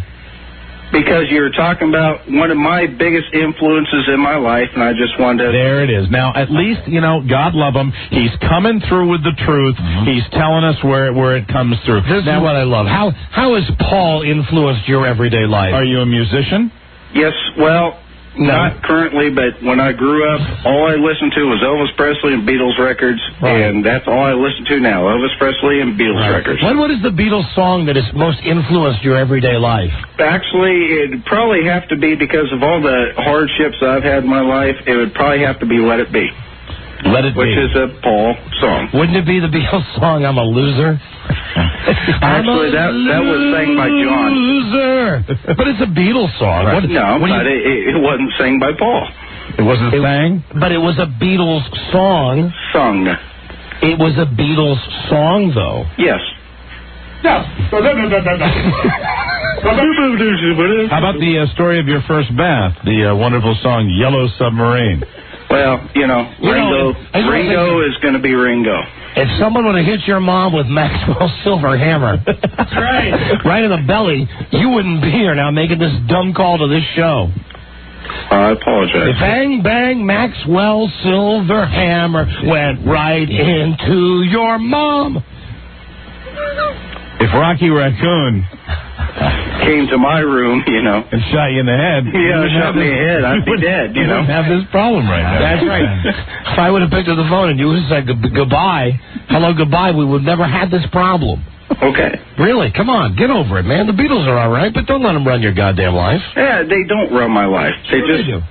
Because you were talking about one of my biggest influences in my life, and I just wanted to... There it is. Now, at least, God love him. He's coming through with the truth. Mm-hmm. He's telling us where it comes through. This is what I love. How has Paul influenced your everyday life? Are you a musician? Yes, well... No. Not currently, but when I grew up, all I listened to was Elvis Presley and Beatles records, and that's all I listen to now, Elvis Presley and Beatles records. What is the Beatles song that has most influenced your everyday life? Actually, it'd probably have to be, because of all the hardships I've had in my life, it would probably have to be Let It Be. Let It Be. Which is a Paul song. Wouldn't it be the Beatles song, I'm a Loser? Actually, that was sang by John. Loser. But it's a Beatles song. Right. It wasn't sang by Paul. It wasn't sang? But it was a Beatles song. Sung. It was a Beatles song, though. Yes. How about the story of your first bath? The wonderful song, Yellow Submarine. Well, Ringo is going to be Ringo. If someone would have hit your mom with Maxwell's silver hammer, that's right in the belly, you wouldn't be here now making this dumb call to this show. I apologize. Bang, bang, Maxwell's silver hammer went right into your mom. If Rocky Raccoon came to my room, and shot you in the head. Yeah, shot me in the head. I'd be dead, You don't have this problem right now. That's right. If I would have picked up the phone and you would have said goodbye, hello, goodbye, we would have never had this problem. Okay. Really? Come on, get over it, man. The Beatles are all right, but don't let them run your goddamn life. Yeah, they don't run my life. They do.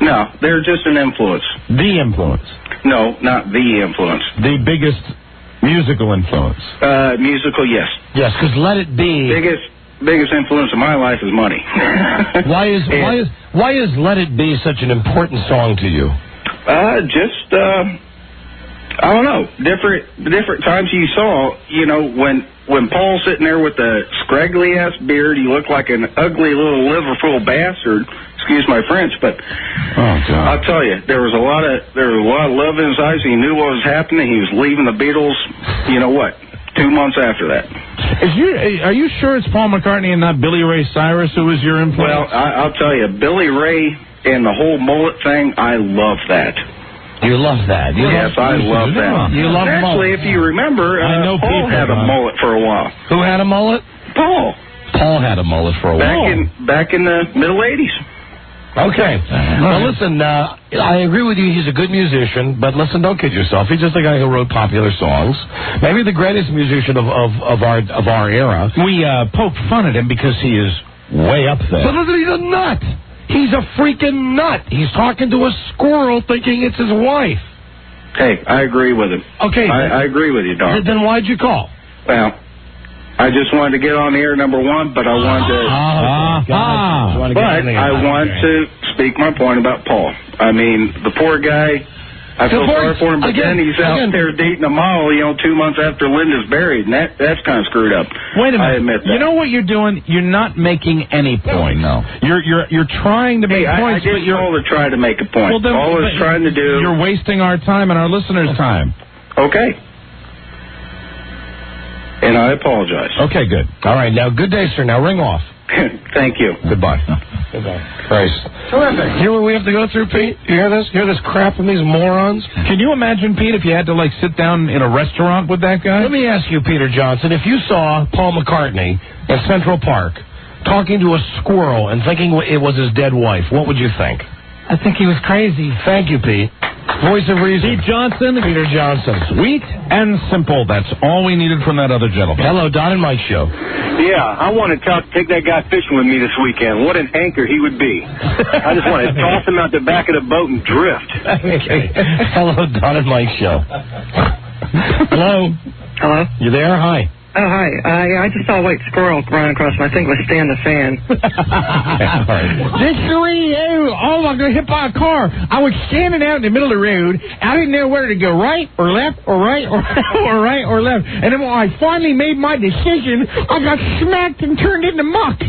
No, they're just an influence. The influence. No, not the influence. The biggest musical influence. Musical, yes. Yes, because Let It Be. Biggest influence in my life is money. Why is Let It Be such an important song to you? I don't know. Different times you saw, when Paul's sitting there with the scraggly ass beard, he looked like an ugly little liverful bastard. Excuse my French, but I'll tell you, there was a lot of love in his eyes. He knew what was happening. He was leaving the Beatles. 2 months after that. Are you sure it's Paul McCartney and not Billy Ray Cyrus who was your influence? Well, I'll tell you, Billy Ray and the whole mullet thing, I love that. You love that? Yes, I love that. You love Actually, if you remember, Paul had a mullet for a while. Who had a mullet? Paul. Paul had a mullet for a while. Back in the middle 80s. Okay. Well, listen, I agree with you. He's a good musician, but listen, don't kid yourself. He's just a guy who wrote popular songs. Maybe the greatest musician of our era. We poke fun at him because he is way up there. But listen, he's a nut. He's a freaking nut. He's talking to a squirrel thinking it's his wife. Hey, I agree with him. Okay. I agree with you, Don. Then why'd you call? Well, I just wanted to get on the air, number one, but I wanted to... I want to speak my point about Paul. I mean, the poor guy, I feel sorry for him, but then he's out there dating a model, 2 months after Linda's buried, and that's kind of screwed up. Wait a minute. I admit that. You know what you're doing? You're not making any point. No. You're trying to make points, but you're all to try to make a point. Well, then, all I was trying to do. You're wasting our time and our listeners' time. Okay. And I apologize. Okay, good. All right, now, good day, sir. Now, ring off. Thank you. Goodbye. Goodbye. Christ. Terrific. Hear what we have to go through, Pete? You hear this? Hear this crap from these morons? Can you imagine, Pete, if you had to, sit down in a restaurant with that guy? Let me ask you, Peter Johnson, if you saw Paul McCartney in Central Park talking to a squirrel and thinking it was his dead wife, what would you think? I think he was crazy. Thank you, Pete. Voice of reason. Pete Johnson. Peter Johnson. Sweet and simple. That's all we needed from that other gentleman. Hello, Don and Mike Show. Yeah, I want to take that guy fishing with me this weekend. What an anchor he would be. I just want to toss him out the back of the boat and drift. Okay. Hello, Don and Mike Show. Hello. Hello? You there? Hi. Oh, hi. I just saw a white squirrel run across my thing with Stan the Fan. This way, oh, I got hit by a car. I was standing out in the middle of the road. I didn't know whether to go right or left or right or right or left. And then when I finally made my decision, I got smacked and turned into muck.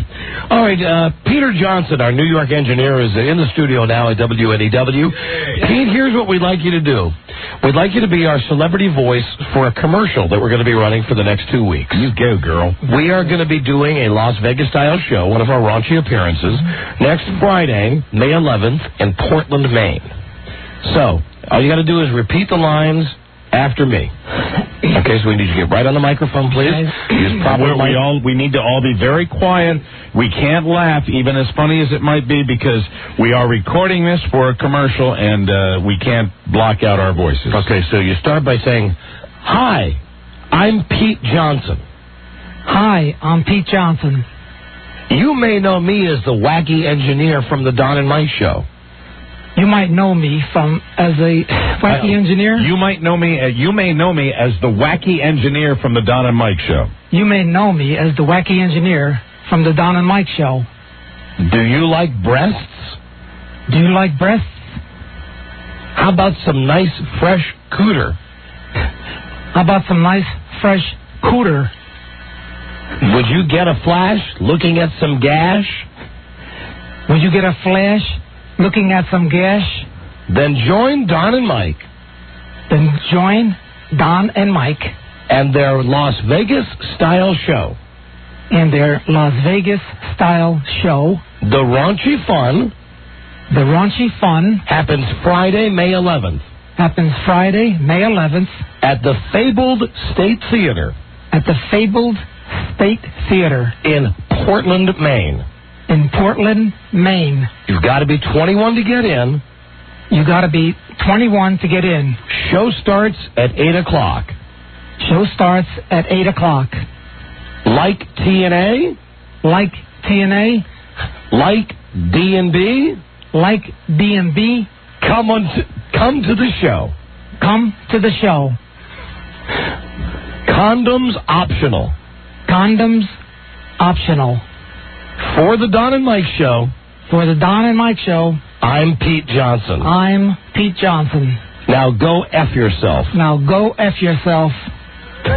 All right, Peter Johnson, our New York engineer, is in the studio now at WNEW. Pete, here's what we'd like you to do. We'd like you to be our celebrity voice for a commercial that we're going to be running for the next 2 weeks. You go, girl. We are going to be doing a Las Vegas-style show, one of our raunchy appearances, next Friday, May 11th, in Portland, Maine. So, all you got to do is repeat the lines after me. Okay, so we need you to get right on the microphone, please. We need to all be very quiet. We can't laugh, even as funny as it might be, because we are recording this for a commercial, and we can't block out our voices. Okay, so you start by saying, "Hi, I'm Pete Johnson." Hi, I'm Pete Johnson. You may know me as the wacky engineer from the Don and Mike Show. You might know me as a wacky engineer. You may know me as the wacky engineer from the Don and Mike Show. You may know me as the wacky engineer from the Don and Mike Show. Do you like breasts? Do you like breasts? How about some nice fresh cooter? How about some nice fresh cooter? Would you get a flash looking at some gash? Would you get a flash looking at some gash? Then join Don and Mike. Then join Don and Mike. And their Las Vegas-style show. And their Las Vegas-style show. The Raunchy Fun. The Raunchy Fun. Happens Friday, May 11th. Happens Friday, May 11th. At the Fabled State Theater. At the Fabled State Theater. In Portland, Maine. In Portland, Maine. You've got to be 21 to get in. You got to be 21 to get in. Show starts at 8 o'clock. Show starts at 8 o'clock. Like TNA? Like TNA? Like D&B? Like D&B? Come to the show. Come to the show. Condoms optional. Condoms optional. For the Don and Mike Show. For the Don and Mike Show. I'm Pete Johnson. I'm Pete Johnson. Now go F yourself. Now go F yourself. We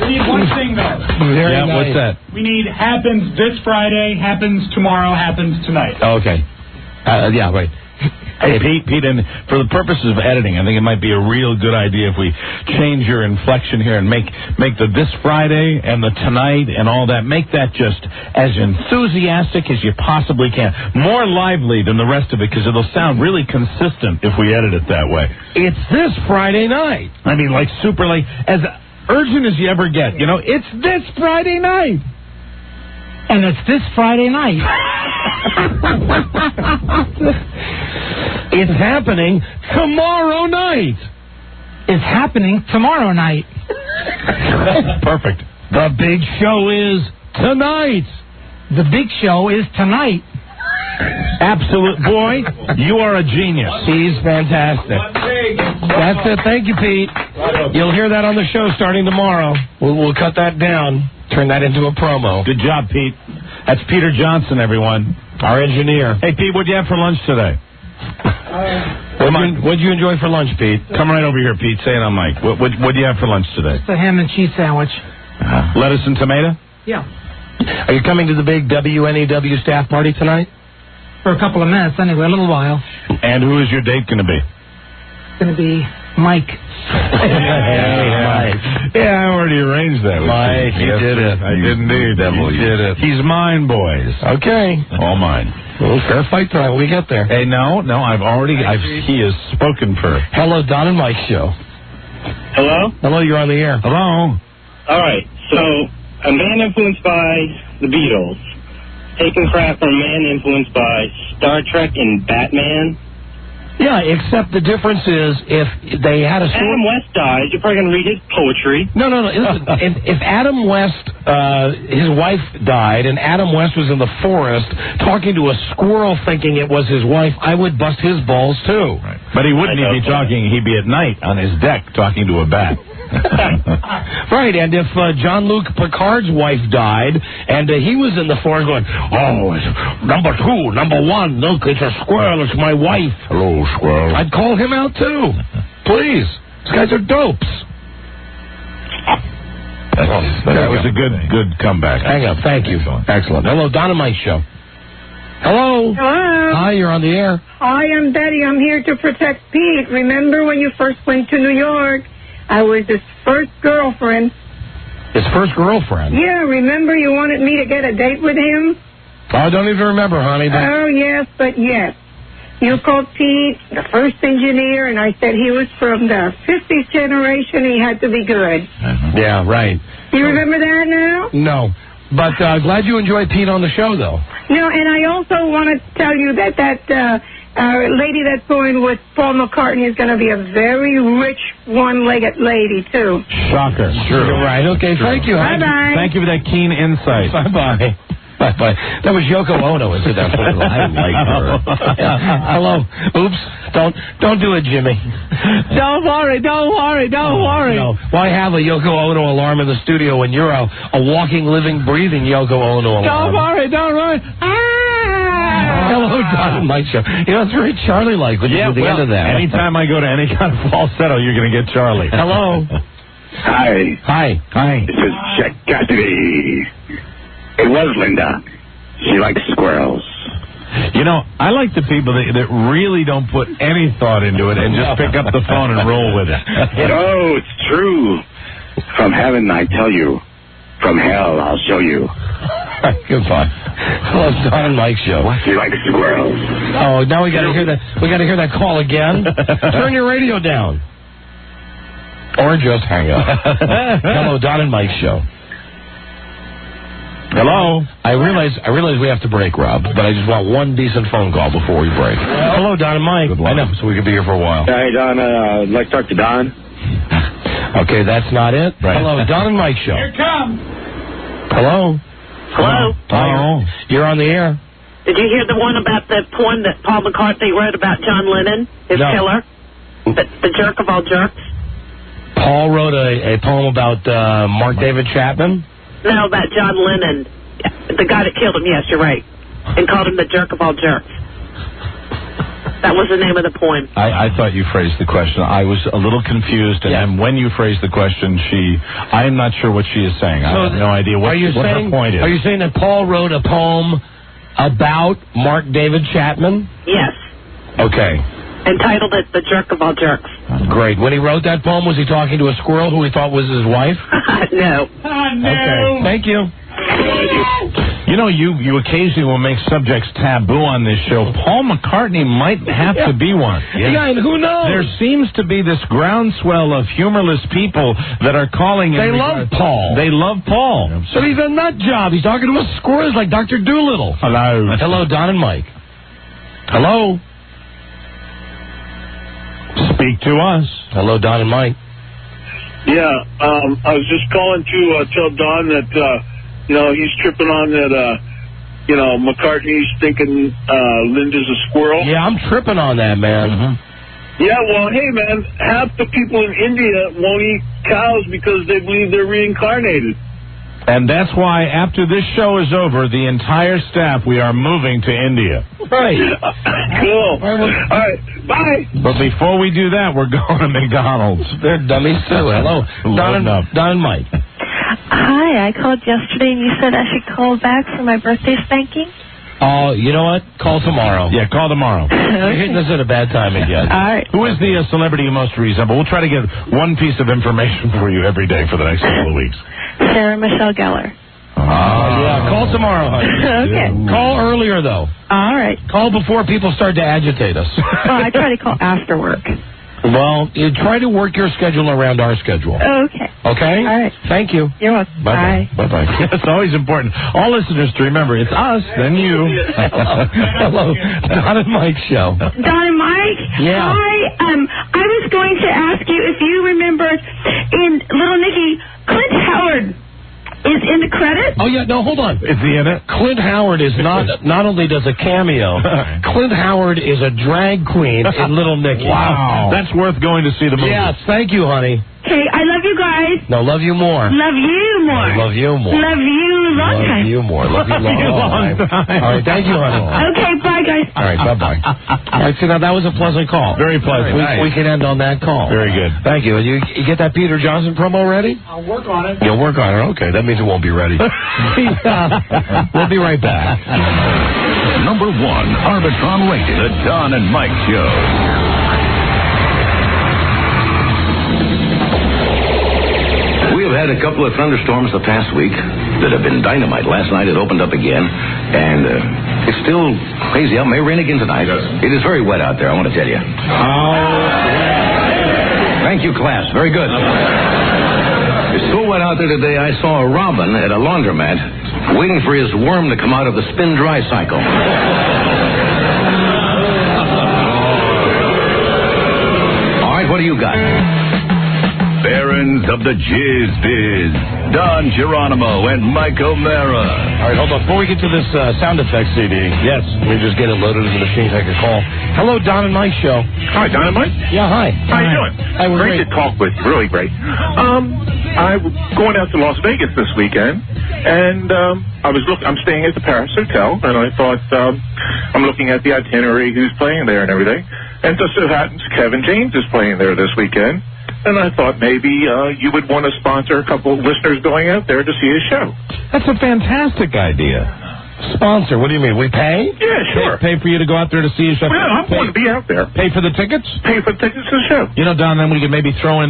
need one thing, though. Nice. What's that? We need happens this Friday, happens tomorrow, happens tonight. Oh, okay. Yeah, right. Hey, Pete, and for the purposes of editing, I think it might be a real good idea if we change your inflection here and make the this Friday and the tonight and all that, make that just as enthusiastic as you possibly can. More lively than the rest of it, because it'll sound really consistent if we edit it that way. It's this Friday night. I mean, like super, like, as urgent as you ever get. You know, it's this Friday night. And it's this Friday night. It's happening tomorrow night. It's happening tomorrow night. Perfect. The big show is tonight. The big show is tonight. Absolute boy, you are a genius. He's fantastic. That's it. Thank you, Pete. You'll hear that on the show starting tomorrow. We'll cut that down. Turn that into a promo. Good job, Pete. That's Peter Johnson, everyone. Our engineer. Hey, Pete, what'd you have for lunch today? What'd you enjoy for lunch, Pete? Come right over here, Pete. Say it on mic. What'd you have for lunch today? It's a ham and cheese sandwich. Lettuce and tomato? Yeah. Are you coming to the big WNEW staff party tonight? For a couple of minutes, anyway, a little while. And who is your date going to be? It's going to be Mike. Yeah, I already arranged that. Mike, you did it. I did indeed. Devil, you did it. He's mine, boys. Okay. All mine. Well, fair fight tonight when we get there. Hey, no, he has spoken for. Hello, Don and Mike show. Hello? Hello, you're on the air. Hello. All right, so a man influenced by the Beatles, taking crap from a man influenced by Star Trek and Batman. Yeah, except the difference is if they had a... Adam West died, you're probably going to read his poetry. No. Listen, if Adam West, his wife died, and Adam West was in the forest talking to a squirrel thinking it was his wife, I would bust his balls, too. Right. But he wouldn't be talking. He'd be at night on his deck talking to a bat. Right, and if Jean-Luc Picard's wife died, and he was in the forest going, oh, it's number 2, number 1, look, it's a squirrel, it's my wife. Hello, squirrel. I'd call him out, too. Please. These guys are dopes. That was a good comeback. Hang up. Thank you. Excellent. Hello, Don and Mike show. Hello. Hello. Hi, you're on the air. Hi, I'm Betty. I'm here to protect Pete. Remember when you first went to New York? I was his first girlfriend. His first girlfriend? Yeah, remember you wanted me to get a date with him? Oh, I don't even remember, honey. But... Oh, yes, but yes. You called Pete, the first engineer, and I said he was from the 50th generation. He had to be good. Yeah, right. You remember that now? No. But glad you enjoyed Pete on the show, though. No, and I also want to tell you that lady that's going with Paul McCartney is going to be a very rich one-legged lady, too. Shocker. Sure. You're right. Okay, thank you. Bye-bye. Thank you for that keen insight. Bye-bye. Bye-bye. That was Yoko Ono, incidentally. I like her. Hello. Oops. Don't do it, Jimmy. Don't worry. No. Why have a Yoko Ono alarm in the studio when you're a walking, living, breathing Yoko Ono alarm? Don't worry. Hello, Don and Mike show. You know, it's very Charlie-like when you do the end of that. Anytime I go to any kind of falsetto, you're going to get Charlie. Hello. Hi. This is Jack Cassidy. It was Linda. She likes squirrels. You know, I like the people that really don't put any thought into it and just pick up the phone and roll with it. Oh, it's true. From heaven, I tell you. From hell, I'll show you. Goodbye. Hello, Don and Mike show. She likes squirrels. Oh, now we got to hear that. We got to hear that call again. Turn your radio down, or just hang up. Hello, Don and Mike show. Hello. I realize we have to break, Rob, but I just want one decent phone call before we break. Hello, Don and Mike. I know, so we could be here for a while. Hey, Don. I'd like to talk to Don. Okay, that's not it. Right. Hello, Don and Mike show. Here it comes. Hello. Hello. You're on the air. Did you hear the one about the poem that Paul McCartney wrote about John Lennon, his killer? The jerk of all jerks? Paul wrote a poem about Mark David Chapman? No, about John Lennon, the guy that killed him. Yes, you're right. And called him the jerk of all jerks. That was the name of the poem. I thought you phrased the question. I was a little confused, and then when you phrased the question, I am not sure what she is saying. I have no idea what her point is. Are you saying that Paul wrote a poem about Mark David Chapman? Yes. Okay. Entitled it The Jerk of All Jerks. Great. When he wrote that poem, was he talking to a squirrel who he thought was his wife? No. Okay. Thank you. You know, you occasionally will make subjects taboo on this show. Paul McCartney might have to be one. Yeah, and who knows? There seems to be this groundswell of humorless people that are calling. They love Paul. They love Paul. So he's a nut job. He's talking to a squirrel like Dr. Doolittle. Hello. Hello, Don and Mike. Hello. Speak to us. Hello, Don and Mike. Yeah, I was just calling to tell Don that, he's tripping on that, McCartney's thinking Linda's a squirrel. Yeah, I'm tripping on that, man. Mm-hmm. Yeah, well, hey, man, half the people in India won't eat cows because they believe they're reincarnated. And that's why after this show is over, the entire staff, we are moving to India. Right. Cool. All right. Bye. But before we do that, we're going to McDonald's. They're dummies, too. Hello. Don and Mike. Hi, I called yesterday and you said I should call back for my birthday spanking. Oh, you know what? Call tomorrow. Yeah, call tomorrow. You're hitting us at a bad time again. All right. Who is the celebrity you most resemble? We'll try to get one piece of information for you every day for the next couple of weeks. Sarah Michelle Gellar. Yeah, call tomorrow, honey. Okay. Call earlier, though. All right. Call before people start to agitate us. Well, I try to call after work. Well, you try to work your schedule around our schedule. Okay. Okay? All right. Thank you. You're welcome. Bye-bye. Bye-bye. It's always important. All listeners to remember, it's us, then you. Hello. Don and Mike show. Don and Mike? Yeah. Hi. I was going to ask you if you remember in Little Nicky, Clint Howard is in the credits? Oh, yeah, no, hold on. Is he in it? Clint Howard is not only does a cameo, Clint Howard is a drag queen in Little Nicky. Wow. That's worth going to see the movie. Yes, thank you, honey. Okay, I love you guys. No, love you more. Love you more. I love you more. Love you long time. Love you more. Love you long time. All right, thank you, honey. Okay, bye, guys. All right, bye-bye. All right, so now that was a pleasant call. Very pleasant. We can end on that call. Very good. Thank you. You get that Peter Johnson promo ready? I'll work on it. You'll work on it. Okay, that means it won't be ready. We'll be right back. Number 1, Arbitron rated, The Don and Mike Show. We've had a couple of thunderstorms the past week that have been dynamite. Last night it opened up again, and it's still crazy out. May rain again tonight. It is very wet out there, I want to tell you. Thank you, class. Very good. It's so wet out there today, I saw a robin at a laundromat waiting for his worm to come out of the spin-dry cycle. All right, what do you got? Barons of the Jizz Biz, Don Geronimo and Mike O'Mara. All right, hold on. Before we get to this sound effects CD, yes, let me just get it loaded in the machine, take a call. Hello, Don and Mike show. Hi, Don and Mike. Yeah, hi. How you doing? Hi, we're great to talk with you, really great. I'm going out to Las Vegas this weekend, and I'm staying at the Paris Hotel, and I thought I'm looking at the itinerary, who's playing there and everything, and just so happens Kevin James is playing there this weekend. And I thought maybe you would want to sponsor a couple of listeners going out there to see his show. That's a fantastic idea. Sponsor? What do you mean? We pay? Yeah, sure. Pay for you to go out there to see his show? Well, I'm going to be out there. Pay for the tickets? Pay for the tickets to the show. You know, Don, then we could maybe throw in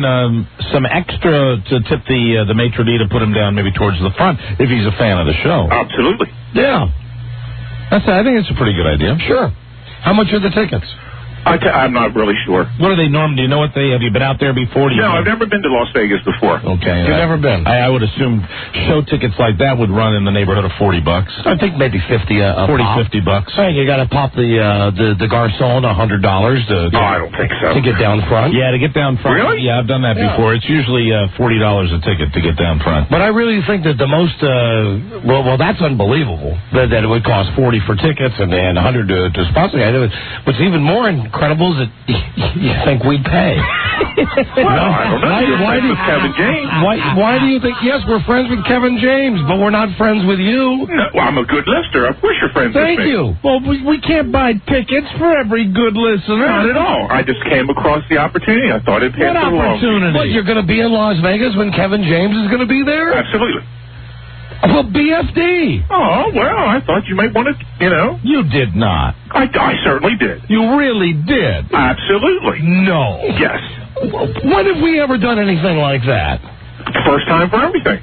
some extra to tip the maitre d' to put him down maybe towards the front if he's a fan of the show. Absolutely. Yeah. I think it's a pretty good idea. Sure. How much are the tickets? I'm not really sure. What are they normally? Do you know what have you been out there before? No, I've never been to Las Vegas before. Okay. You've never been? I would assume show tickets like that would run in the neighborhood of $40. I think maybe 50 a 40, pop. $50. Hey, you got to pop the garçon $100 to I don't think so. To get down front. Yeah, to get down front. Really? Yeah, I've done that before. It's usually $40 a ticket to get down front. But I really think that the most well, that's unbelievable that it would cost $40 for tickets and $100 to sponsor. What's even more incredible is that you think we'd pay. Well, I don't know. Why do Kevin James? Why do you think? Yes, we're friends with Kevin James, but we're not friends with you. No, well, I'm a good listener. Of course, you're friends with me. Thank you. Well, we can't buy tickets for every good listener. Not at all. I just came across the opportunity. I thought it'd pass What along. opportunity? What, you're going to be in Las Vegas when Kevin James is going to be there? Absolutely. Well, BFD. Oh, well, I thought you might want to, You did not. I certainly did. You really did. Not No. Yes. When have we ever done anything like that? First time for everything.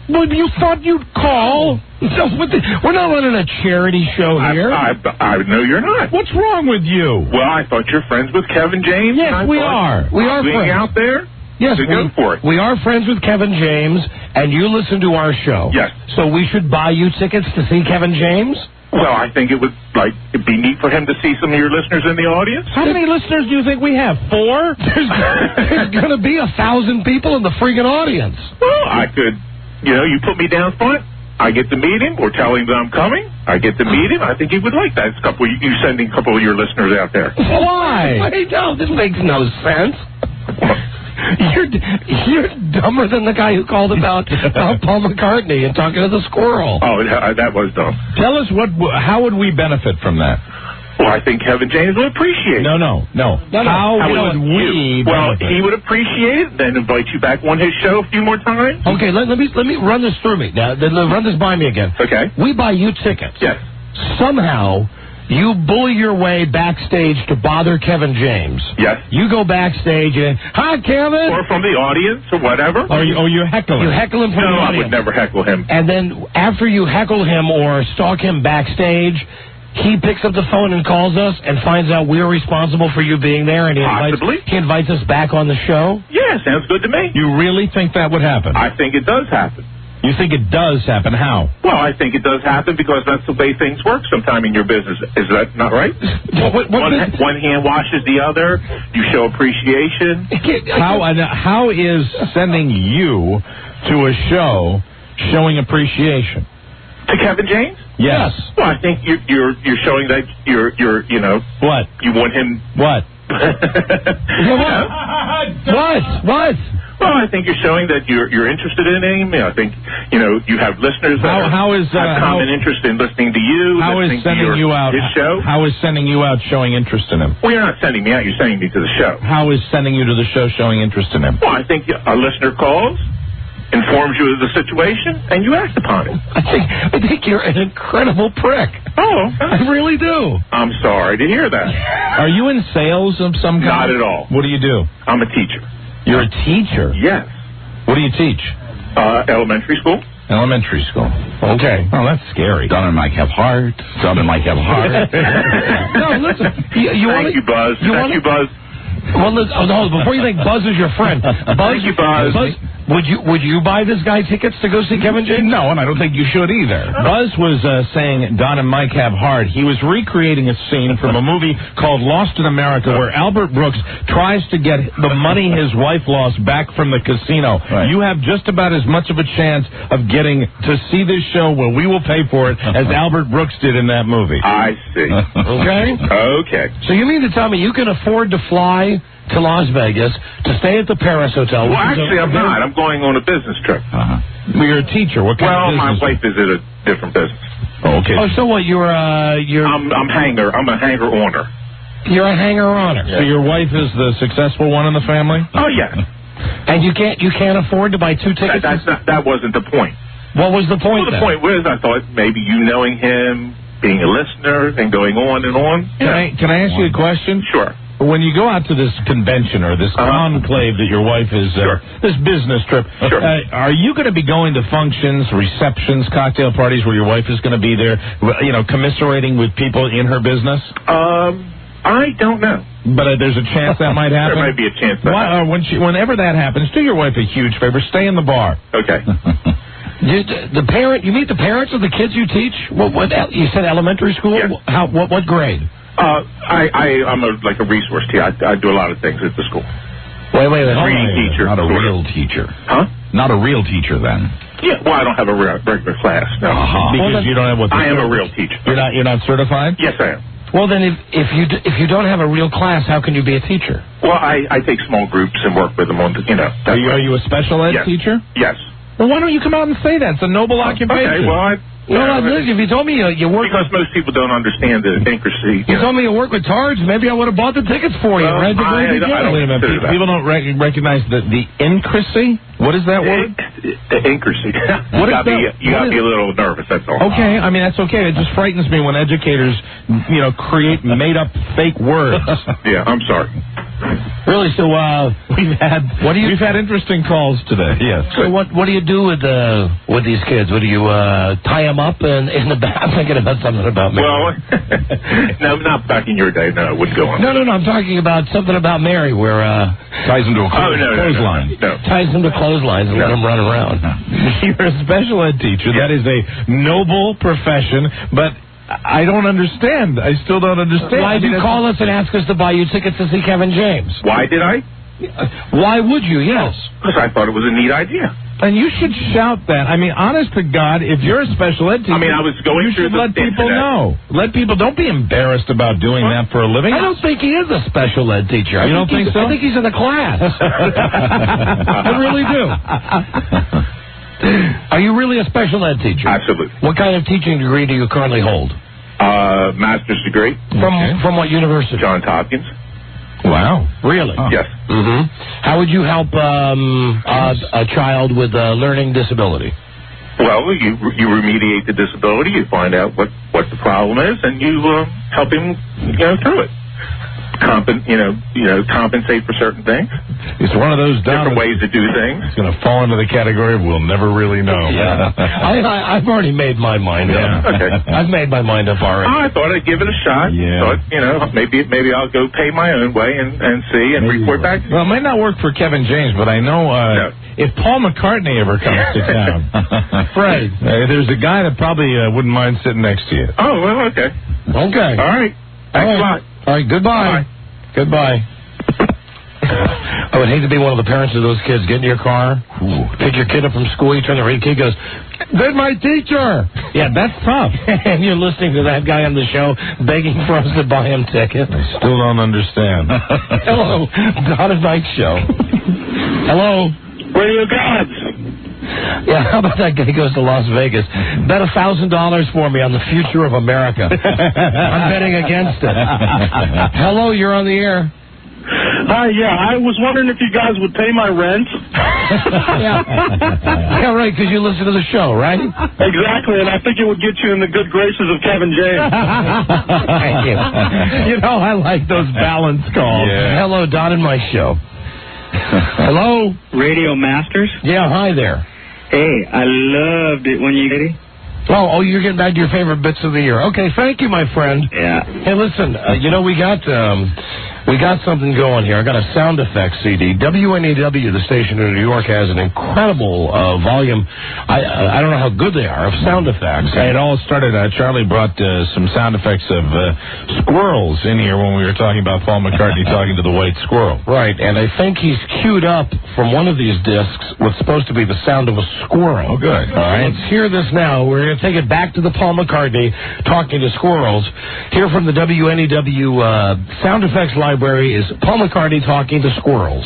Well, you thought you'd call? We're not running a charity show here. I know you're not. What's wrong with you? Well, I thought you're friends with Kevin James. Yes, we are. We are being friends. out there. Yes, So go for it. We are friends with Kevin James, and you listen to our show. Yes. So we should buy you tickets to see Kevin James? Well, I think it'd be neat for him to see some of your listeners in the audience. How many listeners do you think we have? 4? There's going to be 1,000 people in the freaking audience. Well, I could, you put me down front. I get to meet him or tell him that I'm coming. I get to meet him. I think he would like that. It's you sending a couple of your listeners out there. Why? This makes no sense. You're dumber than the guy who called about Paul McCartney and talking to the squirrel. Oh, that was dumb. Tell us how would we benefit from that? Well, I think Kevin James would appreciate it. No. How would we benefit? Well, he would appreciate it, then invite you back on his show a few more times. Okay, let me run this through me. Now, run this by me again. Okay. We buy you tickets. Yes. Somehow, you bully your way backstage to bother Kevin James. Yes. You go backstage and, hi, Kevin. Or from the audience or whatever. You heckle him. You heckle him from the audience. No, I would never heckle him. And then after you heckle him or stalk him backstage, he picks up the phone and calls us and finds out we're responsible for you being there, and he invites us back on the show? Yeah, sounds good to me. You really think that would happen? I think it does happen. You think it does happen? How? Well, I think it does happen because that's the way things work sometime in your business. Is that not right? One hand washes the other. You show appreciation. How is sending you to a show showing appreciation? To Kevin James? Yes. Well, I think you're showing that you're what? You want him. What? What? Well, I think you're showing that you're interested in him. I think you have listeners that have common interest in listening to you. How is sending you out? His show? How is sending you out showing interest in him? Well, you're not sending me out. You're sending me to the show. How is sending you to the show showing interest in him? Well, I think a listener calls, informs you of the situation, and you act upon it. I think you're an incredible prick. Oh, I really do. I'm sorry to hear that. Are you in sales of some kind? Not at all. What do you do? I'm a teacher. You're a teacher? Yes. What do you teach? Elementary school. Elementary school. Okay. Oh, that's scary. Don and Mike have heart. Don and Mike have heart. No, listen. Thank you, Buzz. Thank you, Buzz. Well, before you think Buzz is your friend, Thank you, Buzz. Would you buy this guy tickets to go see Kevin James? No, and I don't think you should either. Buzz was saying Don and Mike have heart. He was recreating a scene from a movie called Lost in America where Albert Brooks tries to get the money his wife lost back from the casino. Right. You have just about as much of a chance of getting to see this show where we will pay for it as Albert Brooks did in that movie. I see. Okay? Okay. So you mean to tell me you can afford to fly to Las Vegas to stay at the Paris Hotel? Well, actually, I'm not. I'm going on a business trip. Well, you're a teacher. What kind of business? Well, my wife is at a different business. Oh, okay. Oh, so what? I'm a hanger-oner. You're a hanger-oner. So your wife is the successful one in the family? Oh, yes. And you can't afford to buy 2 tickets? That wasn't the point. What was the point? Well, the point was I thought maybe you knowing him, being a listener, and going on and on. Can I ask you a question? Sure. When you go out to this convention or this conclave that your wife is, this business trip, are you going to be going to functions, receptions, cocktail parties where your wife is going to be there, commiserating with people in her business? I don't know. But there's a chance that might happen? There might be a chance that whenever that happens, do your wife a huge favor. Stay in the bar. Okay. You meet the parents of the kids you teach? What you said elementary school? Yes. What grade? I'm a resource teacher. I do a lot of things at the school. Wait. Reading teacher. Not a real teacher. Huh? Not a real teacher, then. Yeah, well, I don't have a regular class. No. Because you don't have what I am a real teacher. You're not certified? Yes, I am. Well, then, if you don't have a real class, how can you be a teacher? Well, I take small groups and work with them on Are you a special ed teacher? Yes. Well, why don't you come out and say that? It's a noble occupation. Okay, well, if you told me you work... Because most people don't understand the intricacy. You told me you work with Tards, maybe I would have bought the tickets for you. Wait a minute. People don't recognize the intricacy? What is that word? The intricacy. You got to be a little nervous, that's all. Okay, I mean, that's okay. It just frightens me when educators, create made-up fake words. Yeah, I'm sorry. Really? So we've had interesting calls today. Yes. So what do you do with these kids? What do you tie them up in the back? I'm thinking about something about Mary. Well, no, not back in your day. No, it wouldn't go on. No. I'm talking about something about Mary where ties them to a clothesline. No. Ties them to clotheslines and let them run around. You're a special ed teacher. That is a noble profession, but I don't understand. I still don't understand. Why did you call us and ask us to buy you tickets to see Kevin James? Why did I? Why would you? Yes. Because I thought it was a neat idea. And you should shout that. I mean, honest to God, if you're a special ed teacher, I mean, I was going you through should let people know. Let people, don't be embarrassed about doing that for a living. I don't think he is a special ed teacher. You don't think so? I think he's in a class. I really do. Are you really a special ed teacher? Absolutely. What kind of teaching degree do you currently hold? Master's degree. From what university? Johns Hopkins. Wow. Really? Yes. Mm-hmm. How would you help a child with a learning disability? Well, you remediate the disability, you find out what the problem is, and you help him through it. Compensate for certain things. It's one of those different ways to do things. It's going to fall into the category of we'll never really know. Yeah. I've already made my mind up. Okay. I've made my mind up already. I thought I'd give it a shot. Yeah. Thought, maybe I'll go pay my own way and see and report back. Well, it might not work for Kevin James, but I know if Paul McCartney ever comes to town, right? There's a guy that probably wouldn't mind sitting next to you. Oh, well, okay. Okay. All right. Thanks a lot. All right, goodbye. Goodbye. I would hate to be one of the parents of those kids. Get in your car, pick your kid up from school, you turn the radio, kid goes, "There's my teacher." Yeah, that's tough. And you're listening to that guy on the show begging for us to buy him tickets. I still don't understand. Hello, Don and Mike Show. Hello. Radio Gods. Yeah, how about that guy goes to Las Vegas? Bet $1,000 for me on the future of America. I'm betting against it. Hello, you're on the air. Hi, I was wondering if you guys would pay my rent. Yeah, right, because you listen to the show, right? Exactly, and I think it would get you in the good graces of Kevin James. Thank you. I like those balance calls. Yeah. Hello, Don and Mike Show. Hello? Radio Masters? Yeah, hi there. Hey, I loved it when you did it. Oh, you're getting back to your favorite bits of the year. Okay, thank you, my friend. Yeah. Hey, listen, we got something going here. I got a sound effects CD. WNEW, the station in New York, has an incredible volume. I don't know how good they are of sound effects. Okay. It all started, Charlie brought some sound effects of squirrels in here when we were talking about Paul McCartney talking to the white squirrel. Right, and I think he's queued up from one of these discs what's supposed to be the sound of a squirrel. Oh, good. All right, let's hear this now. We're going to take it back to the Paul McCartney talking to squirrels. Here from the WNEW sound effects library is Paul McCartney talking to squirrels.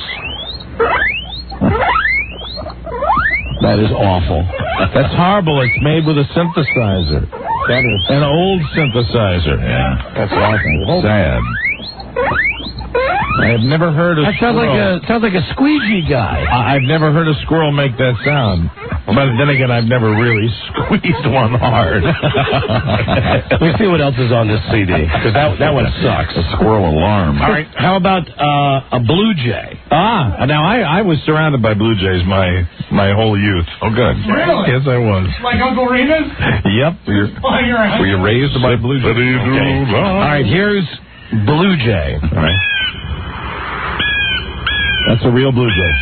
That is awful. That's horrible. It's made with a synthesizer. That is an old synthesizer. Yeah, that's awful. Sad. I have never heard a squirrel. That sounds like a squeegee guy. I've never heard a squirrel make that sound. But then again, I've never really squeezed one hard. Let me see what else is on this CD, because that one sucks. A squirrel alarm. All right, how about a blue jay? Now I was surrounded by blue jays my whole youth. Oh, good. Really? Yes, I was. Like Uncle Remus? Yep. Were you raised by blue jays? Okay. All right, here's blue jay. All right. That's a real blue jay.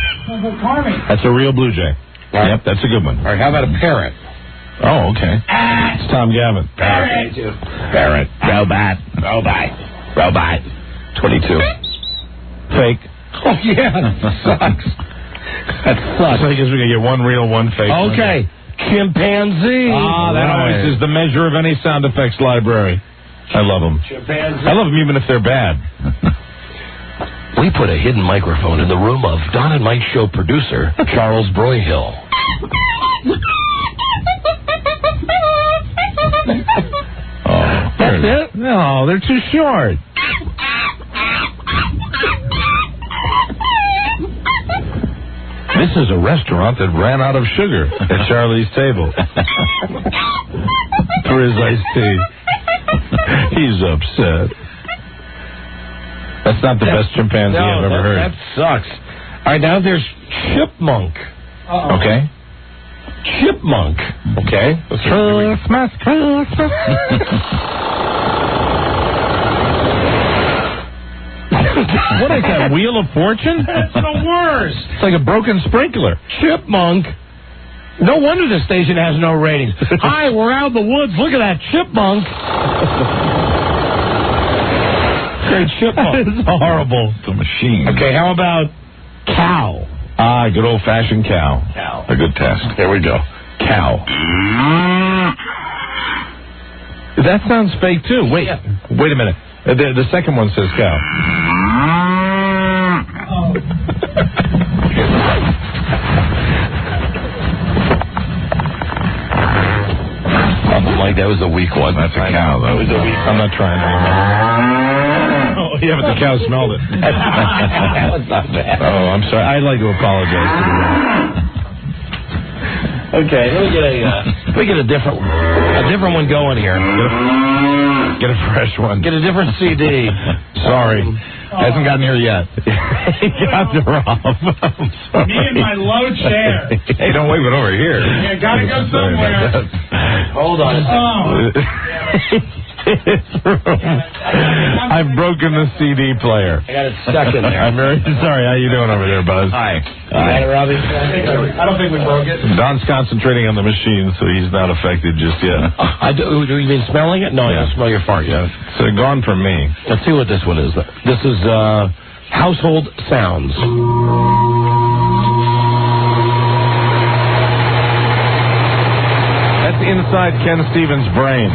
That's a real blue jay. Right. Yep, that's a good one. All right, how about a parrot? Oh, okay. It's Tom Gavin. Parrot. Parrot. Robot. 22. Fake. Oh, yeah, that sucks. That sucks. So I guess we can get one real, one fake. Okay. Chimpanzee. That always is the measure of any sound effects library. I love them. Chimpanzee. I love them even if they're bad. We put a hidden microphone in the room of Don and Mike Show producer, Charles Broyhill. That's it? No, they're too short. This is a restaurant that ran out of sugar at Charlie's table. For his iced tea. He's upset. That's not the best chimpanzee I've ever heard. That sucks. All right, now there's chipmunk. Uh-oh. Okay. Chipmunk. Okay. Christmas. What is that, Wheel of Fortune? That's the worst. It's like a broken sprinkler. Chipmunk. No wonder the station has no ratings. Hi, we're out in the woods. Look at that chipmunk. Great chipmunk. It's horrible. It's a machine. Okay, how about cow? Ah, good old-fashioned cow. Cow. A good test. Here we go. Cow. That sounds fake, too. Wait a minute. The second one says cow. Like that was a weak one. That's a cow, though. It was a weak one. I'm not trying anymore. Oh, yeah, but the cow smelled it. That was not bad. Oh, I'm sorry. I'd like to apologize to you. Okay, let me get a different one going here. Get a fresh one. Get a different CD. Sorry. Hasn't gotten here yet. He got the Rob. I'm sorry. Me and my low chair. Hey, don't wave it over here. Yeah, gotta go somewhere. Hold on. I've broken the CD player. I got it stuck in there. I'm very sorry. How you doing over there, Buzz? Hi. Got it, Robbie? I don't think we broke it. Don's concentrating on the machine, so he's not affected just yet. Do you mean smelling it? No, I don't smell your fart yet. It's gone from me. Let's see what this one is. This is household sounds. That's inside Ken Stevens' brain.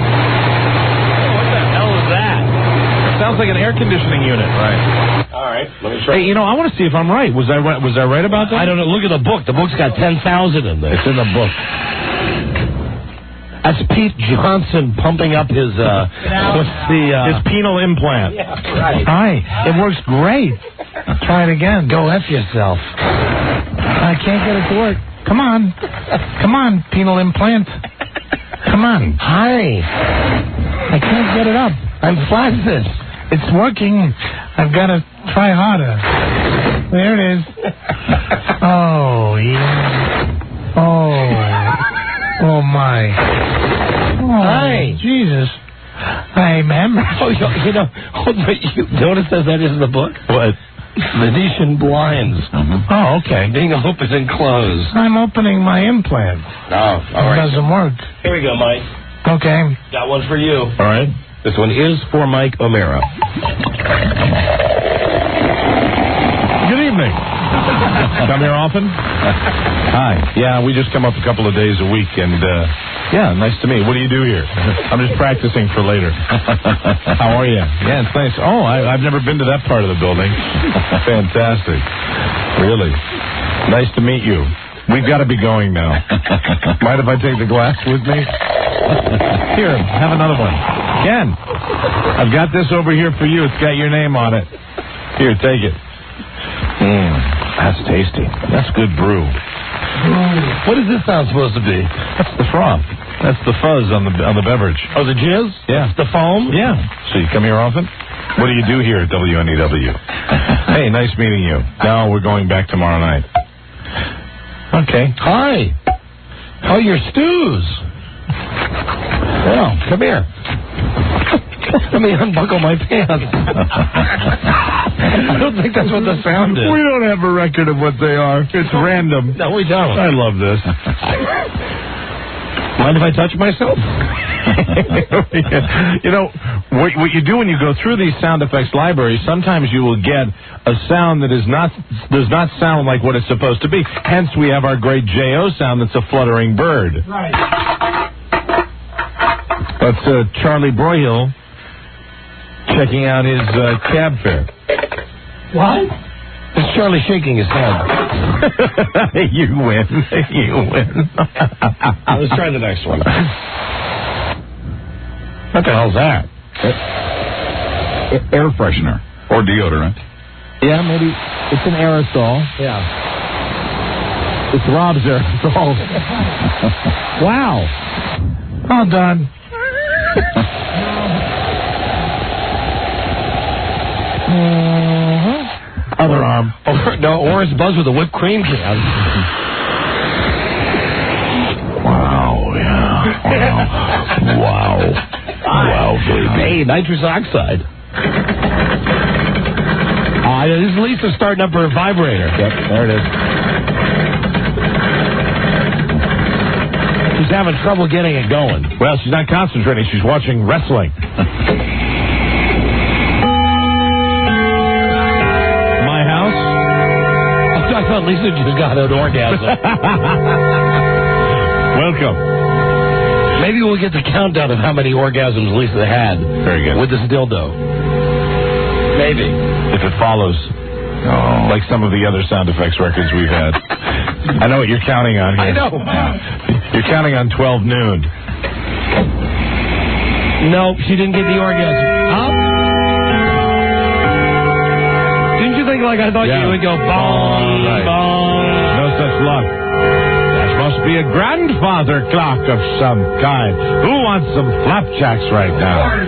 Sounds like an air conditioning unit. Right. All right. Let me try. Hey, I want to see if I'm right. Was I right about that? I don't know. Look at the book. The book's got 10,000 in there. It's in the book. That's Pete Johnson pumping up his his penile implant. Yeah, right. Hi. It works great. Try it again. Go F yourself. I can't get it to work. Come on. Come on, penile implant. Come on. Hi. I can't get it up. I'm flaccid. It's working. I've got to try harder. There it is. Oh, yeah. Oh, my. Oh, Hi. Jesus. I'm hammered. Oh, you know what it says that is in the book? What? Venetian blinds. Mm-hmm. Oh, okay. Being open and closed. I'm opening my implant. Oh, all right. It doesn't work. Here we go, Mike. Okay. Got one for you. All right. This one is for Mike O'Mara. Good evening. Come here often? Hi. Yeah, we just come up a couple of days a week, and yeah, nice to meet you. What do you do here? I'm just practicing for later. How are you? Yeah, it's nice. Oh, I've never been to that part of the building. Fantastic. Really. Nice to meet you. We've got to be going now. Mind if I take the glass with me? Here, have another one. Ken, I've got this over here for you. It's got your name on it. Here, take it. That's tasty. That's good brew. What is this sound supposed to be? That's the froth. That's the fuzz on the beverage. Oh, the jizz? Yeah. That's the foam? Yeah. So you come here often? What do you do here at WNEW? Hey, nice meeting you. Now we're going back tomorrow night. Okay. Hi. How are your stews? Well, come here. Let me unbuckle my pants. I don't think that's what the sound is. We don't have a record of what they are. It's random. No, we don't. I love this. Mind if I touch myself? What you do when you go through these sound effects libraries, sometimes you will get a sound that does not sound like what it's supposed to be. Hence, we have our great J.O. sound that's a fluttering bird. Right. That's Charlie Broyhill checking out his cab fare. What? It's Charlie shaking his head. You win. You win. Let's try the next one. What the hell's that? Air freshener or deodorant. Yeah, maybe it's an aerosol. Yeah. It's Rob's aerosol. Wow. All done. Other arm. Or it's Buzz with a whipped cream can. Wow, yeah. Wow. Wow, baby. Hey, nitrous oxide. This is Lisa starting up her vibrator. Yep, there it is. She's having trouble getting it going. Well, she's not concentrating. She's watching wrestling. My house? I thought Lisa just got an orgasm. Welcome. Maybe we'll get the countdown of how many orgasms Lisa had. Very good. With this dildo. Maybe. If it follows. Oh. Like some of the other sound effects records we've had. I know what you're counting on here. I know. You're counting on 12 noon. No, she didn't get the orgasm. Huh? Didn't you think like I thought you would go bong, right. bong? No such luck. That must be a grandfather clock of some kind. Who wants some flapjacks right now?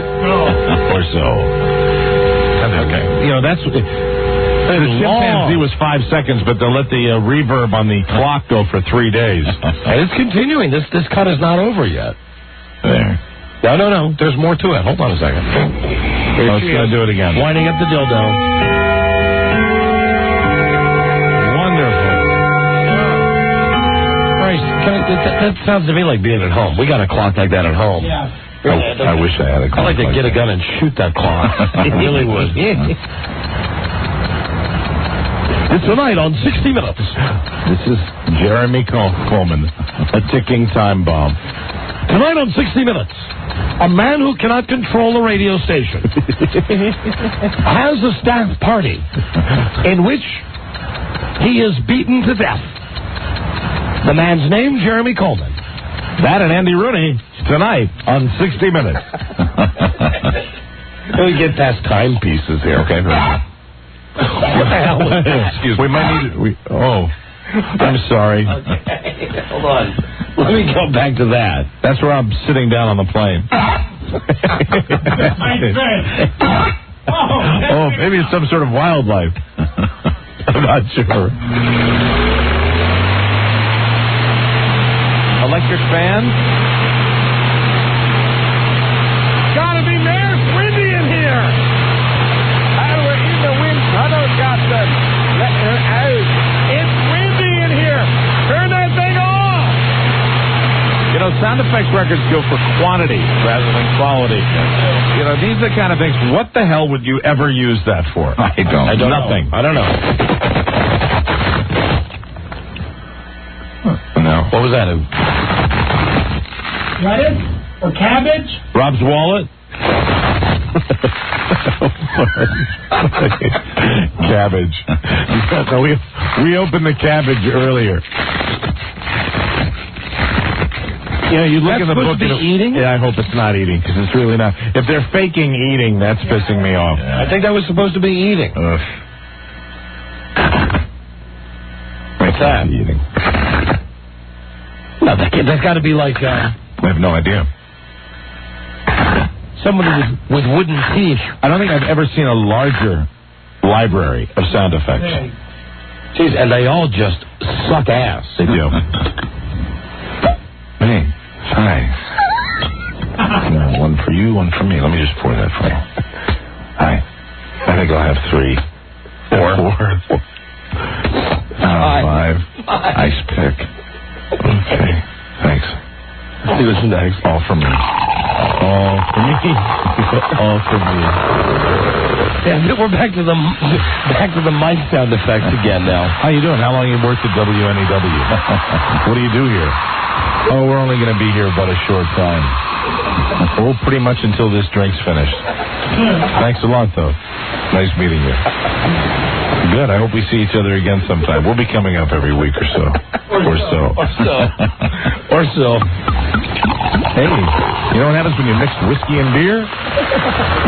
Or so. Okay. You know, that's... The chimpanzee was 5 seconds, but they'll let the reverb on the clock go for 3 days. And it's continuing. This cut is not over yet. There. No. There's more to it. Hold on a second. Let's do it again. Winding up the dildo. Wonderful. Christ, that sounds to me like being at home. We got a clock like that at home. Yeah. I wish I had a clock. I'd like to get a gun and shoot that clock. I really would. Tonight on 60 Minutes. This is Jeremy Coleman, a ticking time bomb. Tonight on 60 Minutes, a man who cannot control a radio station has a staff party in which he is beaten to death. The man's name, Jeremy Coleman. That and Andy Rooney tonight on 60 Minutes. We get past timepieces here. Okay. What the hell was that? Excuse me. We might need... I'm sorry. Okay, hold on. Let me go back to that. That's where I'm sitting down on the plane. Oh, maybe it's some sort of wildlife. I'm not sure. Electric fan? Gotta be Mayor Windy in here. It's windy in here. Turn that thing off. You know, sound effects records go for quantity rather than quality. You know, these are the kind of things. What the hell would you ever use that for? I don't. Nothing. I don't know. No. What was that? Lettuce or cabbage? Rob's wallet. Cabbage. No, we opened the cabbage earlier. You know, you look in the book. Be eating? Yeah, I hope it's not eating because it's really not. If they're faking eating, that's pissing me off. I think that was supposed to be eating. What's that? Eating. No, that's got to be like. I have no idea. Somebody with wooden teeth. I don't think I've ever seen a larger library of sound effects. Jeez, and they all just suck ass. They do. Hey, hi. One for you, one for me. Let me just pour that for you. Hi. I think I'll have 3. 4. 5. Ice pick. Okay. Thanks. See what's next. All for me. All for me. All for me. Yeah, we're back to the mic sound effects again now. How you doing? How long you worked at WNEW? What do you do here? Oh, we're only going to be here about a short time. Well, pretty much until this drink's finished. Thanks a lot, though. Nice meeting you. Good. I hope we see each other again sometime. We'll be coming up every week or so. Or so. Hey, you know what happens when you mix whiskey and beer?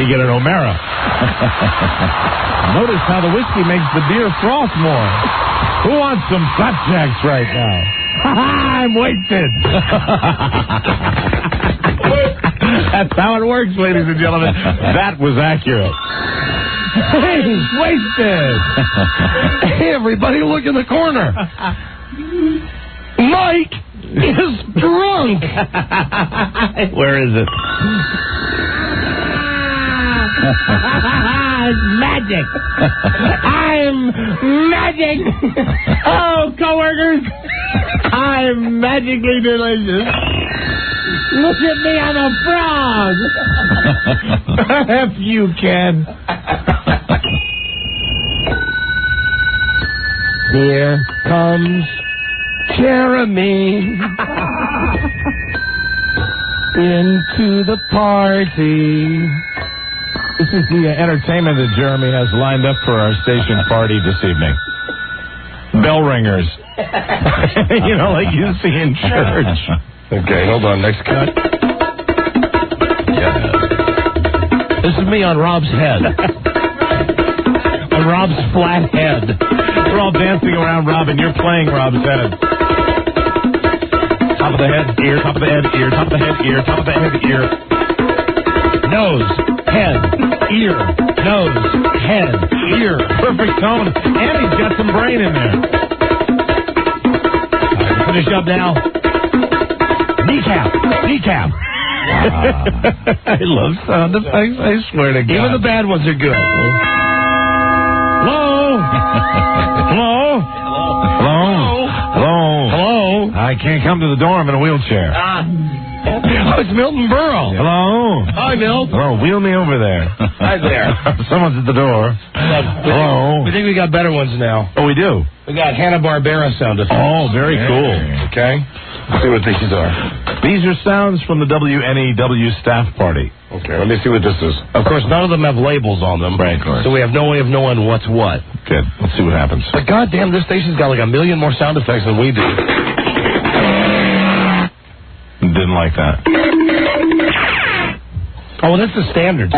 You get an O'Mara. Notice how the whiskey makes the beer froth more. Who wants some flapjacks right now? I'm wasted. That's how it works, ladies and gentlemen. That was accurate. Hey, wasted. Hey, everybody, look in the corner. Mike is drunk. Where is it? It's magic. I'm magic. Oh, coworkers, I'm magically delicious. Look at me, I'm a frog. If you can. Here comes Jeremy into the party. This is the entertainment that Jeremy has lined up for our station party this evening. Bell ringers. You know, like you see in church. Okay, hold on. Next cut. Yeah. This is me on Rob's head. On Rob's flat head. We're all dancing around Rob, and you're playing Rob's head. Top of the head, ear, top of the head, ear, top of the head, ear, top of the head, ear. Nose, head, ear, nose, head, ear. Perfect tone. And he's got some brain in there. All right, finish up now. Kneecap. I love sound effects, I swear to God. Even the bad ones are good. Hello? Hello? Hello? I can't come to the door. I'm in a wheelchair. Oh, it's Milton Berle. Hello? Hi, Milt. Hello, wheel me over there. Hi there. Someone's at the door. Hello? We think we got better ones now. Oh, we do? We got Hanna-Barbera sound effects. Oh, very cool. Okay. Let's see what these are. These are sounds from the WNEW staff party. Okay, let me see what this is. Of course, none of them have labels on them. Right, of course. So we have no way of knowing what's what. Good. Let's see what happens. But goddamn, this station's got like a million more sound effects than we do. Didn't like that. Oh, well, that's the standard.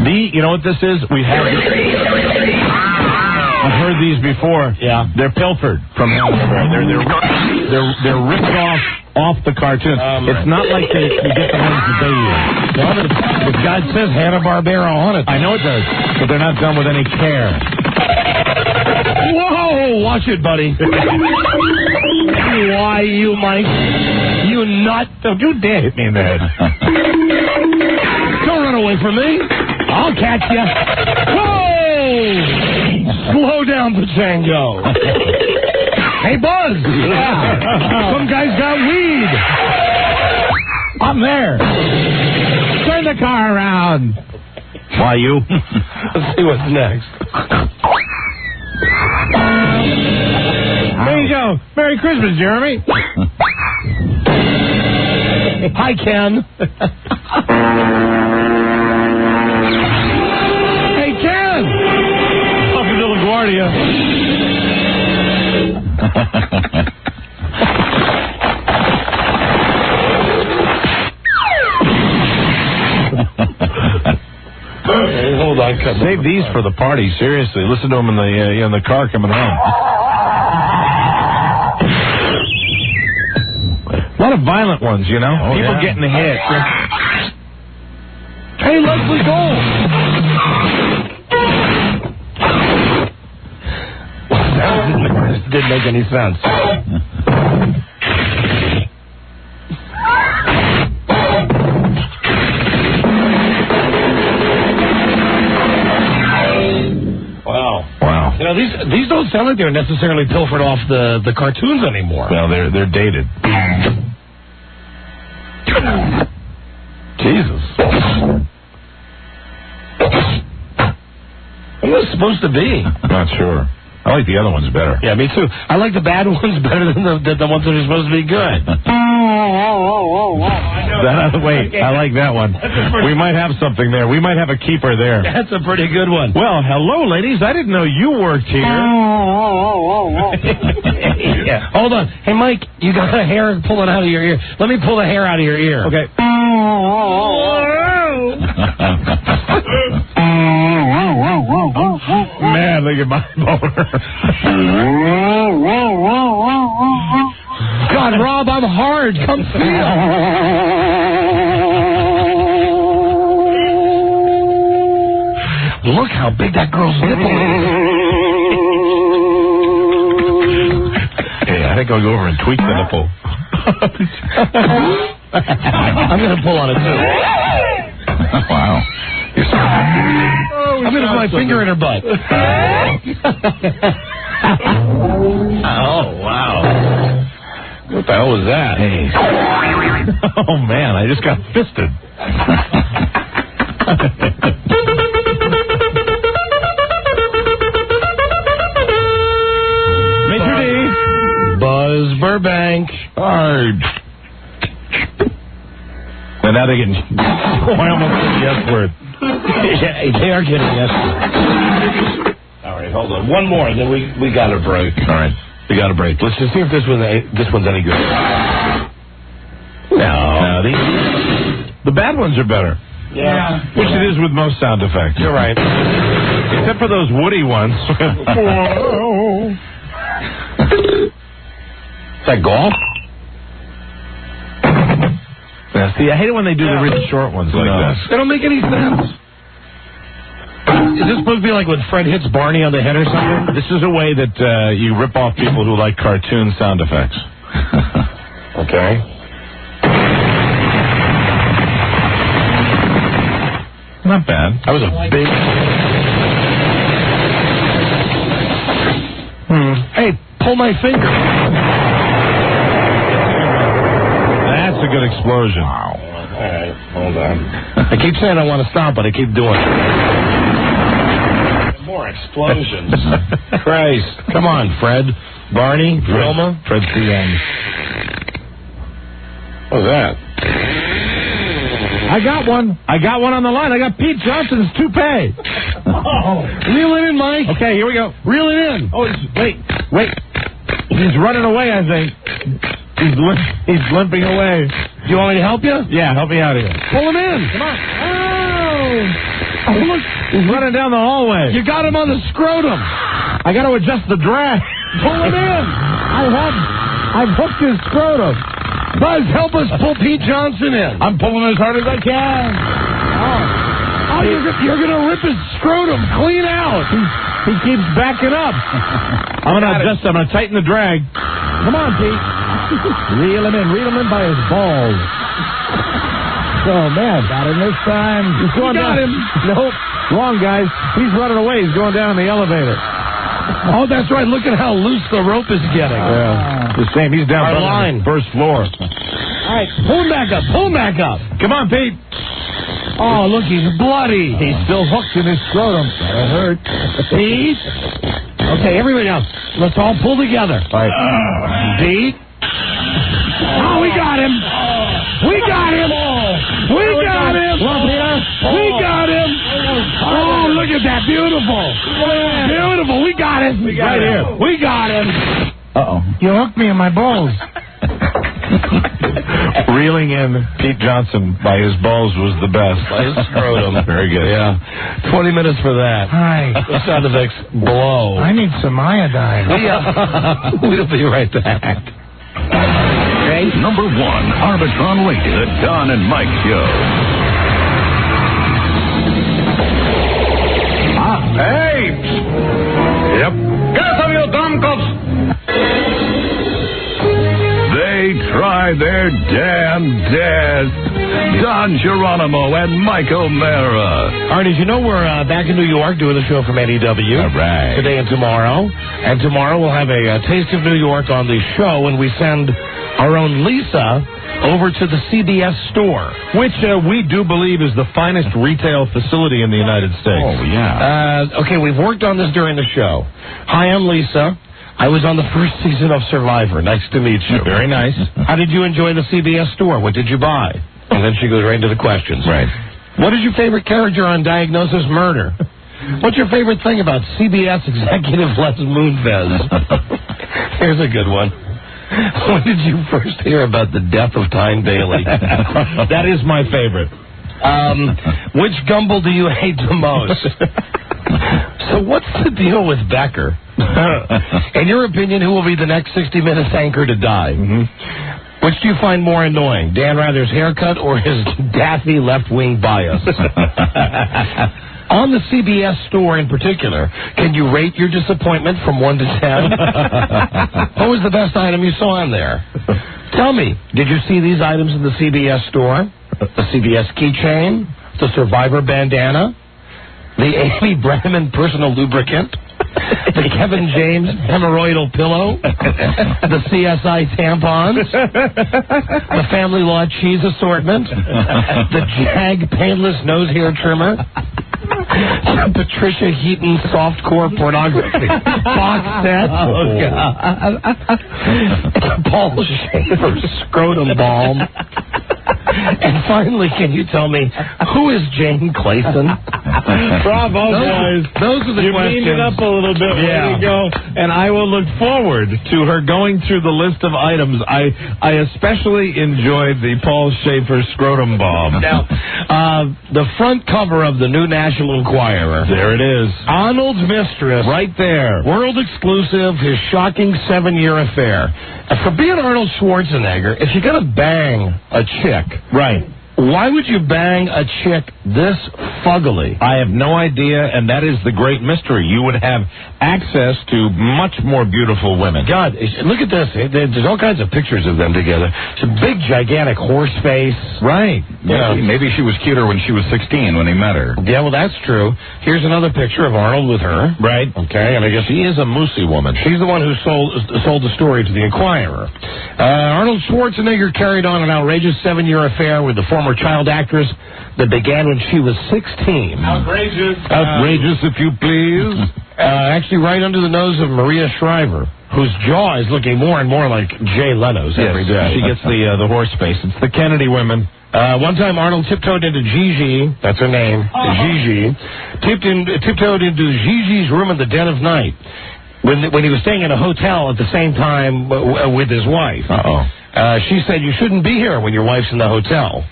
You know what this is? We have. I've heard these before. Yeah. They're pilfered from Hanna-Barbera. They're ripped off the cartoons. It's not like you get the ones that they use. Well, if God says Hanna-Barbera on it. I know it does, but they're not done with any care. Whoa! Watch it, buddy. Why, you Mike? You nut. Don't you dare hit me in the head. Don't run away from me. I'll catch you. Whoa! Slow down, Pachango. Hey, Buzz. Some guy's got weed. I'm there. Turn the car around. Why, you? Let's see what's next. There you go. Merry Christmas, Jeremy. Hi, Ken. Hey, Ken. Welcome to LaGuardia. Hey, hold on. Save these for the party. Seriously, listen to them in the car coming home. A lot of violent ones, you know. People getting hit. Hey, Leslie Gold. This didn't make any sense. Wow. You know, these don't sound like they're necessarily pilfered off the cartoons anymore. Well, they're dated. Jesus. What was it supposed to be? Not sure. I like the other ones better. Yeah, me too. I like the bad ones better than the ones that are supposed to be good. Wait, I like that one. We might have something there. We might have a keeper there. That's a pretty good one. Well, hello, ladies. I didn't know you worked here. Yeah. Hold on. Hey, Mike, you got a hair pulling out of your ear. Let me pull the hair out of your ear. Okay. Man, look at my boner. God, Rob, I'm hard. Come feel. Look how big that girl's nipple is. Hey, I think I'll go over and tweak the nipple. I'm going to pull on it, too. Wow. I'm going to put my finger in her butt. Oh, wow. What the hell was that? Hey. Oh, man, I just got fisted. Burbank. All right. And now they're getting... I almost said the S word. Yeah, they are getting the S word. All right, hold on. One more, and then we got a break. All right, we got a break. Let's just see if this one's any good. No. The bad ones are better. Yeah. Which it is with most sound effects. You're right. Except for those Woody ones. Is that golf? Yeah, see, I hate it when they do the really short ones like this. They don't make any sense. Is this supposed to be like when Fred hits Barney on the head or something? This is a way that you rip off people who like cartoon sound effects. Okay. Not bad. That was a big... Hey, pull my finger. That's a good explosion. Wow. All right, hold on. I keep saying I want to stop, but I keep doing it. More explosions. Christ. Come on, Fred. Barney. Wilma. Fred CN. What's that? I got one on the line. I got Pete Johnson's toupee. Reel it in, Mike. Okay, here we go. Reel it in. Oh, wait. He's running away, I think. He's limping away. Do you want me to help you? Yeah, help me out here. Pull him in. Come on. Oh, look. He's running down the hallway. You got him on the scrotum. I got to adjust the drag. Pull him in. I've hooked his scrotum. Buzz, help us pull Pete Johnson in. I'm pulling as hard as I can. Oh, you're going to rip his scrotum clean out. He keeps backing up. I'm going to tighten the drag. Come on, Pete. Reel him in by his balls. Oh, man. Got him this time. He's going down. Him. Nope. Wrong, guys. He's running away. He's going down the elevator. Oh, that's right. Look at how loose the rope is getting. Yeah. The same. He's down on the first floor. All right. Pull him back up. Come on, Pete. Oh, look, he's bloody. He's still hooked in his scrotum. That hurt. Pete. Okay, everybody else. Let's all pull together. All right. Pete. Oh, we got him. We got him. We got him. We got him. Oh, look at that. Beautiful. Beautiful. We got it. Right here. We got him. Uh-oh. You hooked me in my balls. Reeling in Pete Johnson by his balls was the best. By his scrotum. Very good. Yeah. 20 minutes for that. Hi. The sound effects blow. I need some iodine. We'll be right back. Number 1, Arbitron Radio, the Don and Mike Show. Hey! Yep. Get some of you dumb They try their damn best. Don Geronimo and Mike O'Mara. All right, as you know, we're back in New York doing the show from NEW. All right. Today and tomorrow. And tomorrow we'll have a taste of New York on the show, and we send our own Lisa over to the CBS Store. Which we do believe is the finest retail facility in the United States. Oh, yeah. Okay, we've worked on this during the show. Hi, I'm Lisa. I was on the first season of Survivor. Nice to meet you. Very nice. How did you enjoy the CBS Store? What did you buy? And then she goes right into the questions. Right. What is your favorite character on Diagnosis Murder? What's your favorite thing about CBS executive Les Moonves? Here's a good one. When did you first hear about the death of Tyne Daly? That is my favorite. Which Gumble do you hate the most? So what's the deal with Becker? In your opinion, who will be the next 60 Minutes anchor to die? Mm-hmm. Which do you find more annoying, Dan Rather's haircut or his daffy left-wing bias? On the CBS Store in particular, can you rate your disappointment from 1 to 10? What was the best item you saw in there? Tell me, did you see these items in the CBS Store? The CBS keychain? The Survivor bandana? The Amy Brenneman personal lubricant? The Kevin James hemorrhoidal pillow? The CSI tampons? The Family Law cheese assortment? The Jag painless nose hair trimmer? Patricia Heaton softcore pornography box set. Oh, God. Paul Schaefer scrotum balm. And finally, can you tell me, who is Jane Clayson? Bravo, boys. Those are the you questions. cleaned it up a little bit. Yeah. There you go. And I will look forward to her going through the list of items. I especially enjoyed the Paul Schaefer scrotum bomb. Now, the front cover of the new National Enquirer. There it is. Arnold's mistress. Right there. World exclusive, his shocking 7-year affair. For being Arnold Schwarzenegger, if you're going to bang a chick, right, why would you bang a chick this fuggily? I have no idea, and that is the great mystery. You would have access to much more beautiful women. God, look at this. There's all kinds of pictures of them together. It's a big, gigantic horse face. Right. Yeah. Maybe she was cuter when she was 16 when he met her. Yeah, well, that's true. Here's another picture of Arnold with her. Right. Okay, and I guess she is a moosey woman. She's the one who sold the story to the Enquirer. Arnold Schwarzenegger carried on an outrageous 7-year affair with the former child actress that began when she was 16. Outrageous. Outrageous, if you please. Actually, right under the nose of Maria Shriver, whose jaw is looking more and more like Jay Leno's every day. She gets the horse face. It's the Kennedy women. One time, Arnold tiptoed into Gigi. That's her name. Gigi. Tiptoed into Gigi's room in the dead of night when he was staying in a hotel at the same time with his wife. She said, "You shouldn't be here when your wife's in the hotel."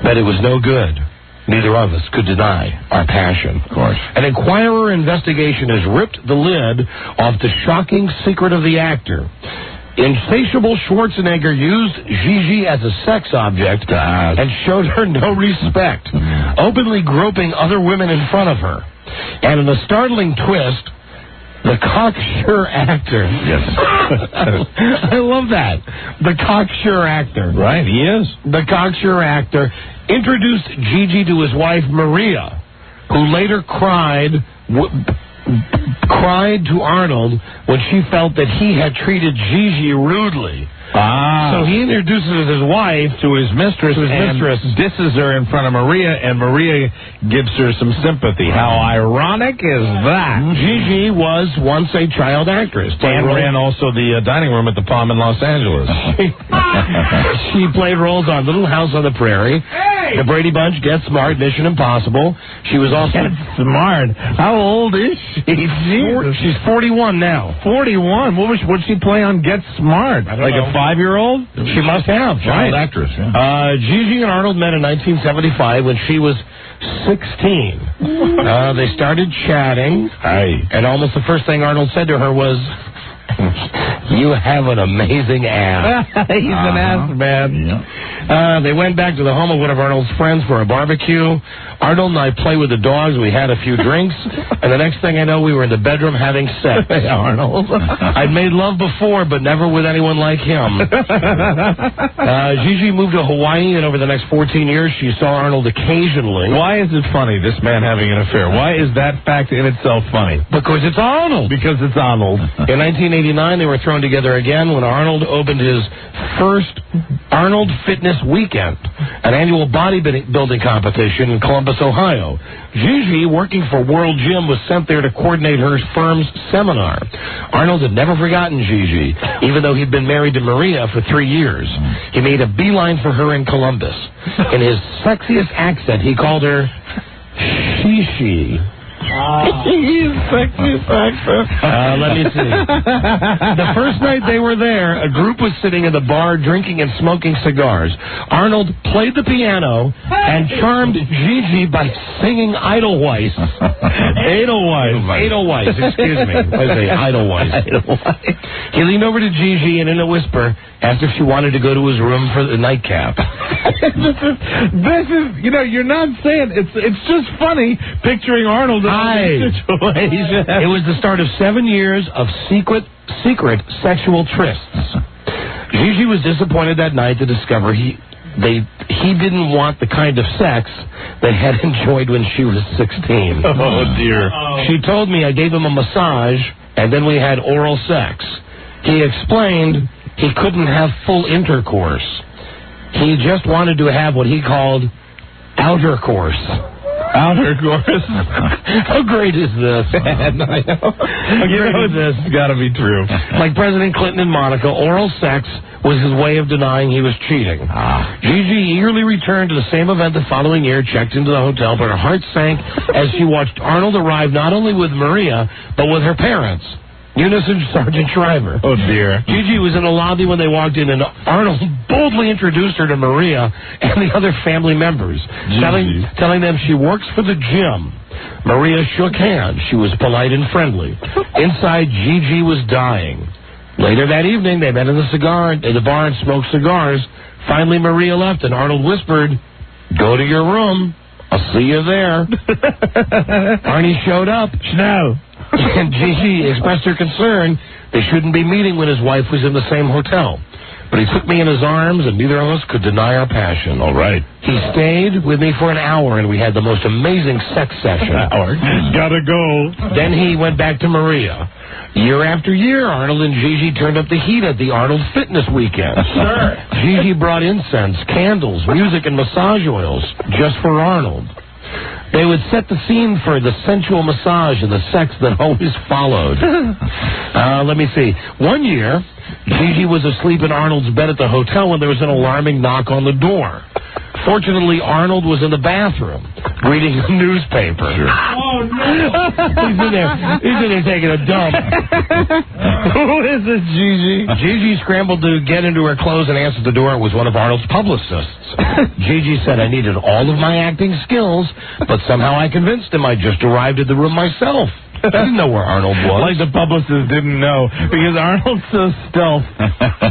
But it was no good. Neither of us could deny our passion. Of course. An Enquirer investigation has ripped the lid off the shocking secret of the actor. Insatiable Schwarzenegger used Gigi as a sex object and showed her no respect, openly groping other women in front of her. And in a startling twist, the cocksure actor. Yes. I love that. The cocksure actor. Right, he is. The cocksure actor introduced Gigi to his wife, Maria, who later cried to Arnold when she felt that he had treated Gigi rudely. So he introduces his wife to his mistress, and disses her in front of Maria, and Maria gives her some sympathy. How ironic is that? Gigi was once a child actress. And ran also the dining room at the Palm in Los Angeles. She played roles on Little House on the Prairie, The Brady Bunch, Get Smart, Mission Impossible. She was also... Get Smart? How old is she? She's 41 now. 41? What would she play on Get Smart? Like a 5-year-old? She must have. Child actress, yeah. Gigi and Arnold met in 1975 when she was 16. They started chatting. And almost the first thing Arnold said to her was, "You have an amazing ass." He's an ass man. Yeah. They went back to the home of one of Arnold's friends for a barbecue. Arnold and I played with the dogs. We had a few drinks. And the next thing I know, we were in the bedroom having sex. Hey, Arnold. I'd made love before, but never with anyone like him. Gigi moved to Hawaii, and over the next 14 years, she saw Arnold occasionally. Why is it funny, this man having an affair? Why is that fact in itself funny? Because it's Arnold. Because it's Arnold. In 1989, they were thrown together again when Arnold opened his first Arnold Fitness Weekend, an annual bodybuilding competition in Columbus, Ohio. Gigi, working for World Gym, was sent there to coordinate her firm's seminar. Arnold had never forgotten Gigi, even though he'd been married to Maria for 3 years. He made a beeline for her in Columbus. In his sexiest accent, he called her Shishi. Sexiest accent. Let me see. The first night they were there, a group was sitting in the bar drinking and smoking cigars. Arnold played the piano and charmed Gigi by singing Edelweiss. Edelweiss, excuse me. I say Edelweiss. He leaned over to Gigi and in a whisper asked if she wanted to go to his room for the nightcap. This is, you're not saying, it's just funny picturing Arnold in this situation. It was the start of 7 years of secret sexual trysts. Gigi was disappointed that night to discover he didn't want the kind of sex they had enjoyed when she was 16. Oh, dear. She told me I gave him a massage, and then we had oral sex. He explained he couldn't have full intercourse. He just wanted to have what he called outer course. Outer course. How great is this? I know. This has got to be true. Like President Clinton and Monica, oral sex was his way of denying he was cheating. Gigi eagerly returned to the same event the following year, checked into the hotel, but her heart sank as she watched Arnold arrive not only with Maria, but with her parents, Eunice and Sergeant Shriver. Oh, dear. Gigi was in the lobby when they walked in, and Arnold boldly introduced her to Maria and the other family members, telling them she works for the gym. Maria shook hands. She was polite and friendly. Inside, Gigi was dying. Later that evening, they met in the bar and smoked cigars. Finally, Maria left, and Arnold whispered, "Go to your room. I'll see you there." Arnie showed up. No. And Gigi expressed her concern they shouldn't be meeting when his wife was in the same hotel. But he took me in his arms, and neither of us could deny our passion. All right. He stayed with me for an hour, and we had the most amazing sex session. Gotta go. Then he went back to Maria. Year after year, Arnold and Gigi turned up the heat at the Arnold Fitness Weekend. Sure. Gigi brought incense, candles, music, and massage oils just for Arnold. They would set the scene for the sensual massage and the sex that always followed. Let me see. One year, Gigi was asleep in Arnold's bed at the hotel when there was an alarming knock on the door. Fortunately, Arnold was in the bathroom reading a newspaper. Sure. Oh, no. He's in there taking a dump. Who is this, Gigi? Gigi scrambled to get into her clothes and answered the door. It was one of Arnold's publicists. Gigi said I needed all of my acting skills, but somehow I convinced him I just arrived at the room myself. I didn't know where Arnold was. Like the publicist didn't know, because Arnold's so stealth.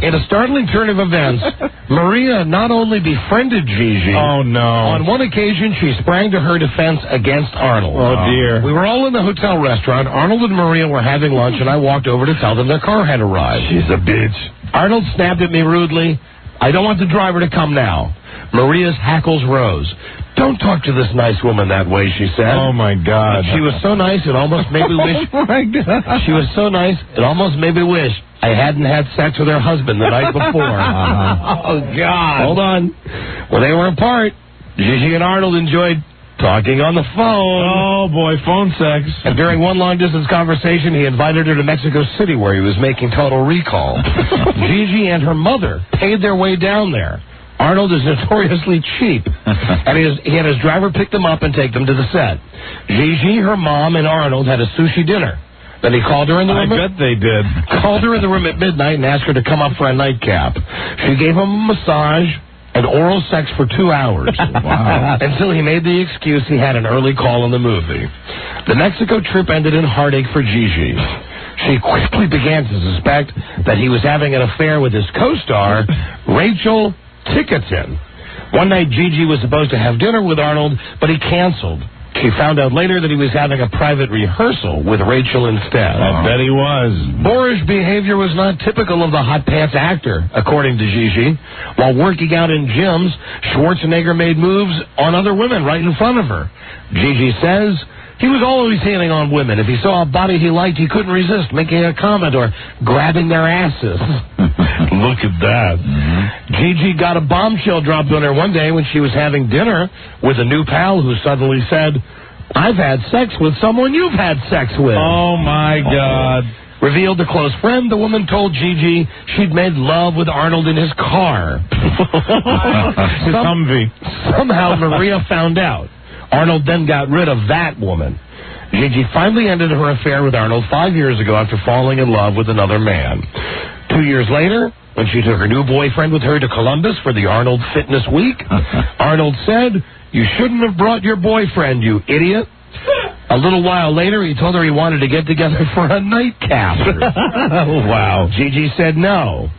In a startling turn of events, Maria not only befriended Gigi. Oh, no. On one occasion, she sprang to her defense against Arnold. Oh, dear. We were all in the hotel restaurant. Arnold and Maria were having lunch, and I walked over to tell them their car had arrived. She's a bitch. Arnold snapped at me rudely. I don't want the driver to come now. Maria's hackles rose. Don't talk to this nice woman that way, she said. Oh, my God. She was so nice, it almost made me wish... Oh, my God. She was so nice, it almost made me wish I hadn't had sex with her husband the night before. Oh, God. Hold on. When they were apart, Gigi and Arnold enjoyed talking on the phone. Oh, boy, phone sex. And during one long-distance conversation, he invited her to Mexico City, where he was making Total Recall. Gigi and her mother paid their way down there. Arnold is notoriously cheap, and he had his driver pick them up and take them to the set. Gigi, her mom, and Arnold had a sushi dinner. Then he called her in the room. I bet they did. Called her in the room at midnight and asked her to come up for a nightcap. She gave him a massage and oral sex for 2 hours. Wow. Until he made the excuse he had an early call on the movie. The Mexico trip ended in heartache for Gigi. She quickly began to suspect that he was having an affair with his co-star, Rachel Tickerton. One night, Gigi was supposed to have dinner with Arnold, but he canceled. She found out later that he was having a private rehearsal with Rachel instead. I bet he was. Boorish behavior was not typical of the hot pants actor, according to Gigi. While working out in gyms, Schwarzenegger made moves on other women right in front of her. Gigi says he was always hitting on women. If he saw a body he liked, he couldn't resist making a comment or grabbing their asses. Look at that. Gigi got a bombshell dropped on her one day when she was having dinner with a new pal who suddenly said, "I've had sex with someone you've had sex with." Oh, my God. Revealed to close friend, the woman told Gigi she'd made love with Arnold in his car. His Humvee. Somehow Maria found out. Arnold then got rid of that woman. Gigi finally ended her affair with Arnold 5 years ago after falling in love with another man. 2 years later, when she took her new boyfriend with her to Columbus for the Arnold Fitness Week, Arnold said, "You shouldn't have brought your boyfriend, you idiot." A little while later, he told her he wanted to get together for a nightcap. Wow. Gigi said no.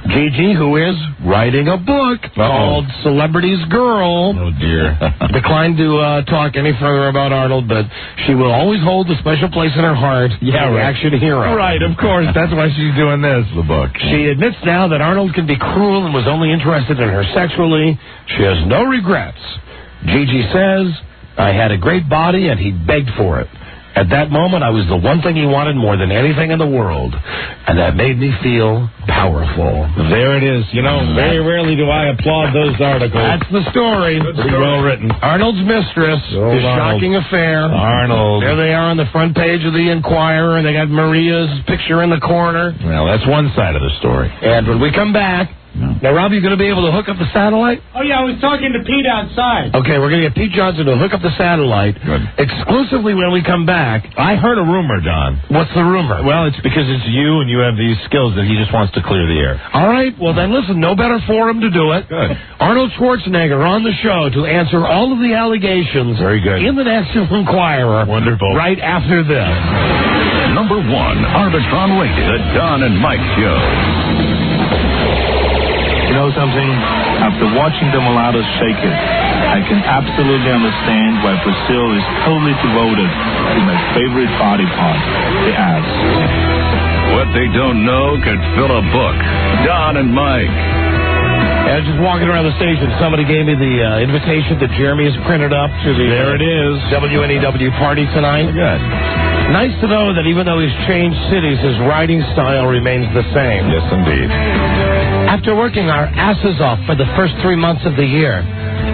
Gigi, who is writing a book called Celebrity's Girl, oh dear, declined to talk any further about Arnold, but she will always hold a special place in her heart. Yeah, the right. Action hero. Right, of course. That's why she's doing this. The book. She admits now that Arnold can be cruel and was only interested in her sexually. She has no regrets. Gigi says, "I had a great body and he begged for it. At that moment, I was the one thing he wanted more than anything in the world, and that made me feel powerful. There it is. You know, very rarely do I applaud those articles. That's the story. Pretty well written. Arnold's mistress, his shocking affair. Arnold. There they are on the front page of the Inquirer, and they got Maria's picture in the corner. Well, that's one side of the story. And when we come back, now, Rob, you going to be able to hook up the satellite? Oh, yeah, I was talking to Pete outside. Okay, we're going to get Pete Johnson to hook up the satellite. Good. Exclusively when we come back. I heard a rumor, Don. What's the rumor? Well, it's because it's you and you have these skills that he just wants to clear the air. All right, well then listen, no better forum to do it. Good. Arnold Schwarzenegger on the show to answer all of the allegations. Very good. In the National Enquirer. Wonderful. Right after this. Number 1, Arbitron rated, the Don and Mike Show. You know something? After watching the mulattoes shake it, I can absolutely understand why Brazil is totally devoted to my favorite body part, the ass. What they don't know could fill a book. Don and Mike. I was just walking around the station. Somebody gave me the invitation that Jeremy has printed up to the There it is. WNEW party tonight. Good. Nice to know that even though he's changed cities, his writing style remains the same. Yes, indeed. After working our asses off for the first 3 months of the year,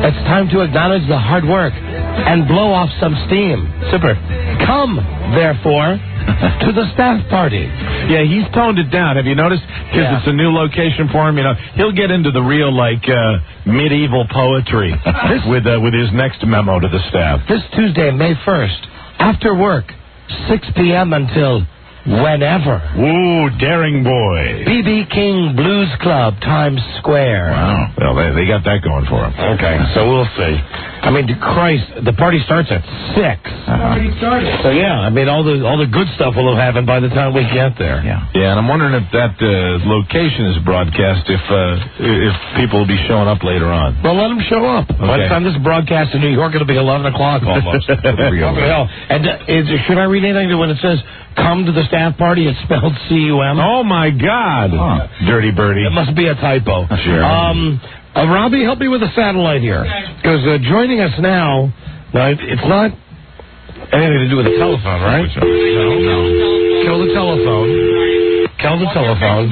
it's time to acknowledge the hard work and blow off some steam. Super. Come, therefore, to the staff party. Yeah, he's toned it down. Have you noticed? Because it's a new location for him. You know, he'll get into the real, medieval poetry with his next memo to the staff. This Tuesday, May 1st, after work, 6 p.m. until whenever. Ooh, daring boy. B.B. King Blues Club, Times Square. Wow. Well, they got that going for him. Okay, so we'll see. I mean, Christ, the party starts at 6. Already started. So yeah, I mean, all the good stuff will have happened by the time we get there. Yeah, and I'm wondering if that location is broadcast, if people will be showing up later on. Well, let them show up. Okay. By the time this is broadcast in New York, it'll be 11 o'clock almost. And should I read anything when it says, come to the staff party, it's spelled C-U-M? Oh, my God. Huh. Dirty birdie. It must be a typo. Sure. Robbie, help me with the satellite here. Because joining us now, it's not anything to do with the telephone, right? No. Kill the telephone. Kill the telephone.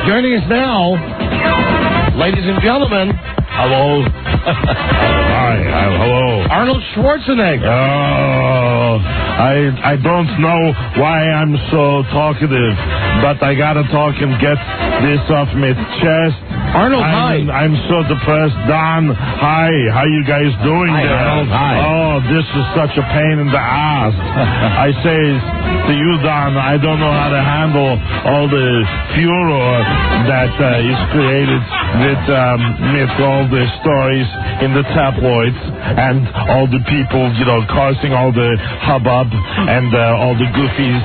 Joining us now, ladies and gentlemen. Hello. Hi. Hello. Arnold Schwarzenegger. Oh, I don't know why I'm so talkative, but I gotta talk and get this off my chest. Arnold, hi. I'm so depressed. Don, hi. How you guys doing there? Arnold, hi. Oh, this is such a pain in the ass. I say to you, Don, I don't know how to handle all the furor that is created with all the stories in the tabloids and all the people, causing all the hubbub and all the goofies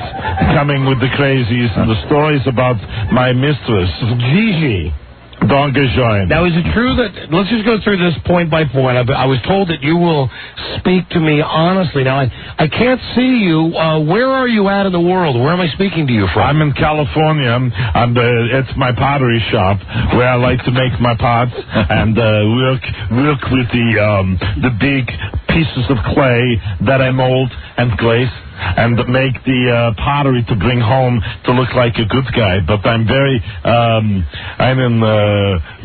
coming with the crazies and the stories about my mistress, Gigi. Dankeschön. Now, is it true that, let's just go through this point by point. I was told that you will speak to me honestly. Now, I can't see you. Where are you at in the world? Where am I speaking to you from? I'm in California. It's my pottery shop where I like to make my pots and work with the big pieces of clay that I mold and glaze and make the pottery to bring home to look like a good guy. But I'm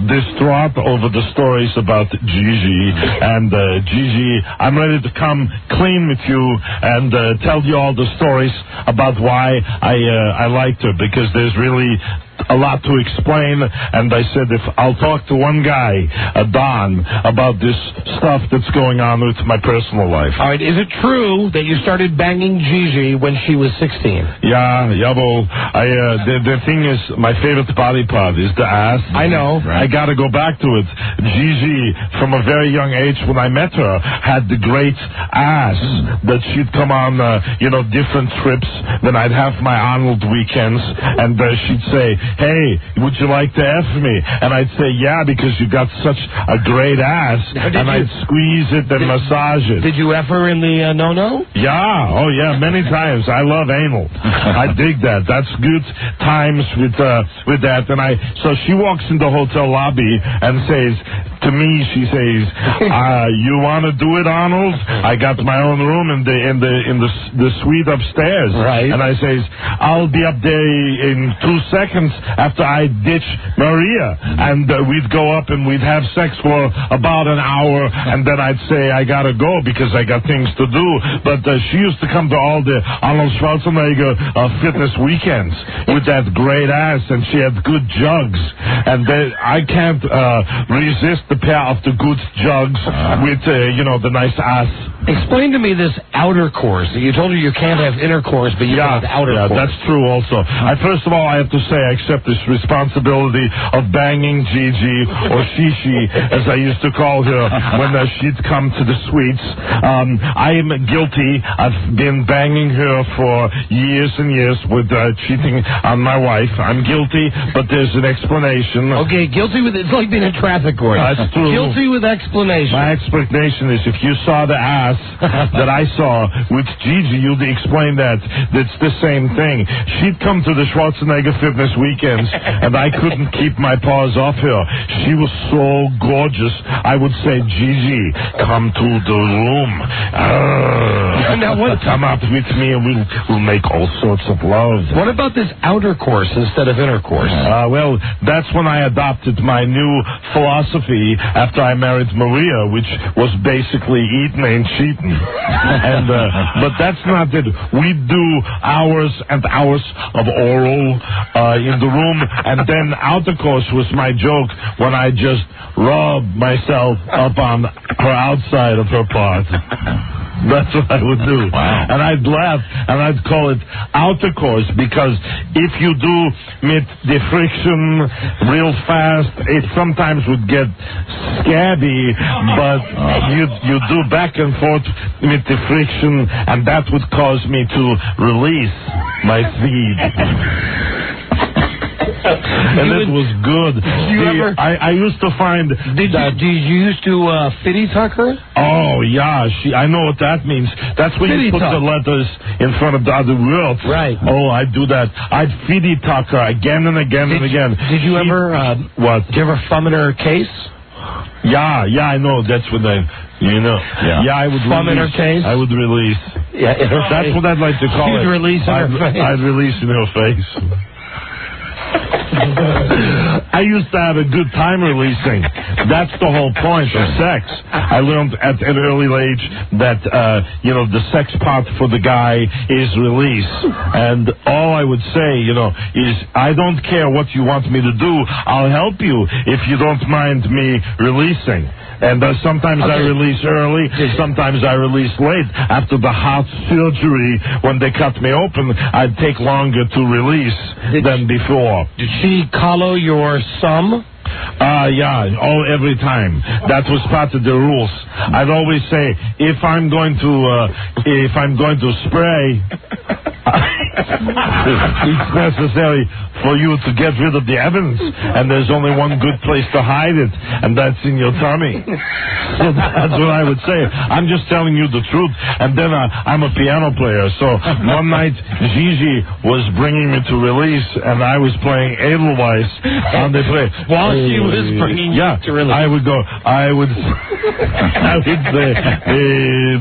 distraught over the stories about Gigi. And Gigi, I'm ready to come clean with you and tell you all the stories about why I liked her, because there's really a lot to explain, and I said if I'll talk to one guy, Don, about this stuff that's going on with my personal life. All right, is it true that you started banging Gigi when she was 16? Yeah, well, the thing is, my favorite body part is the ass. I know. Right. I gotta go back to it. Gigi, from a very young age when I met her, had the great ass that she'd come on, different trips. Then I'd have my Arnold weekends, and she'd say, hey, would you like to F me? And I'd say, yeah, because you got such a great ass. And I'd squeeze it and massage it. Did you F her in the no-no? Yeah. Oh, yeah, many times. I love anal. I dig that. That's good times with that. And so she walks in the hotel lobby and says, to me, she says, "You want to do it, Arnold? I got my own room in the suite upstairs." Right. And I says, "I'll be up there in 2 seconds after I ditch Maria." And we'd go up and we'd have sex for about an hour, and then I'd say I gotta go because I got things to do. But she used to come to all the Arnold Schwarzenegger fitness weekends with that great ass, and she had good jugs. And I can't resist the pair of the good jugs with, the nice ass. Explain to me this outer course. You told her you can't have intercourse, but you can have outer course. That's true also. First of all, I have to say I accept this responsibility of banging Gigi, or Shishi, as I used to call her, when she'd come to the suites. I am guilty. I've been banging her for years and years with cheating on my wife. I'm guilty, but there's an explanation. Okay, guilty with it's like being in traffic court. That's true. Guilty with explanation. My explanation is if you saw the ass that I saw with Gigi, you'd explain that. It's the same thing. She'd come to the Schwarzenegger fitness weekends, and I couldn't keep my paws off her. She was so gorgeous. I would say, "Gigi, come to the room. Now what? Come up with me, and we'll make all sorts of love." What about this outer course instead of intercourse? Well, that's when I adopted my new philosophy after I married Maria, which was basically eating and cheating. And but that's not it. We do hours and hours of oral in the room, and then outer course was my joke when I just rubbed myself up on her outside of her part. That's what I would do. Wow. And I'd laugh, and I'd call it outer course, because if you do with the friction real fast, it sometimes would get scabby, but you do back and forth with the friction, and that would cause me to release my seed. And it was good. I used to find... Did you used to fitty tuck her? Oh, yeah. I know what that means. That's when you put the letters in front of the other words. Right. Oh, I'd do that. I'd fitty tuck her again and again and again. Did you ever... what? Did you ever thumb in her case? Yeah, I know. That's what I... Yeah, I would thumb in her case? I would release. Yeah, in her That's face. what I'd like to call it. You'd release in her face. I'd release in her face. I used to have a good time releasing. That's the whole point of sex. I learned at an early age that, the sex part for the guy is release. And all I would say, is I don't care what you want me to do. I'll help you if you don't mind me releasing. And sometimes I release early, sometimes I release late. After the heart surgery, when they cut me open, I'd take longer to release than before. Did she collar your sum? Every time. That was part of the rules. I'd always say, if I'm going to spray, it's necessary for you to get rid of the evidence, and there's only one good place to hide it, and that's in your tummy. So that's what I would say. I'm just telling you the truth. And then I'm a piano player, so one night Gigi was bringing me to release, and I was playing Edelweiss on the play. While she was bringing you to release. I would say,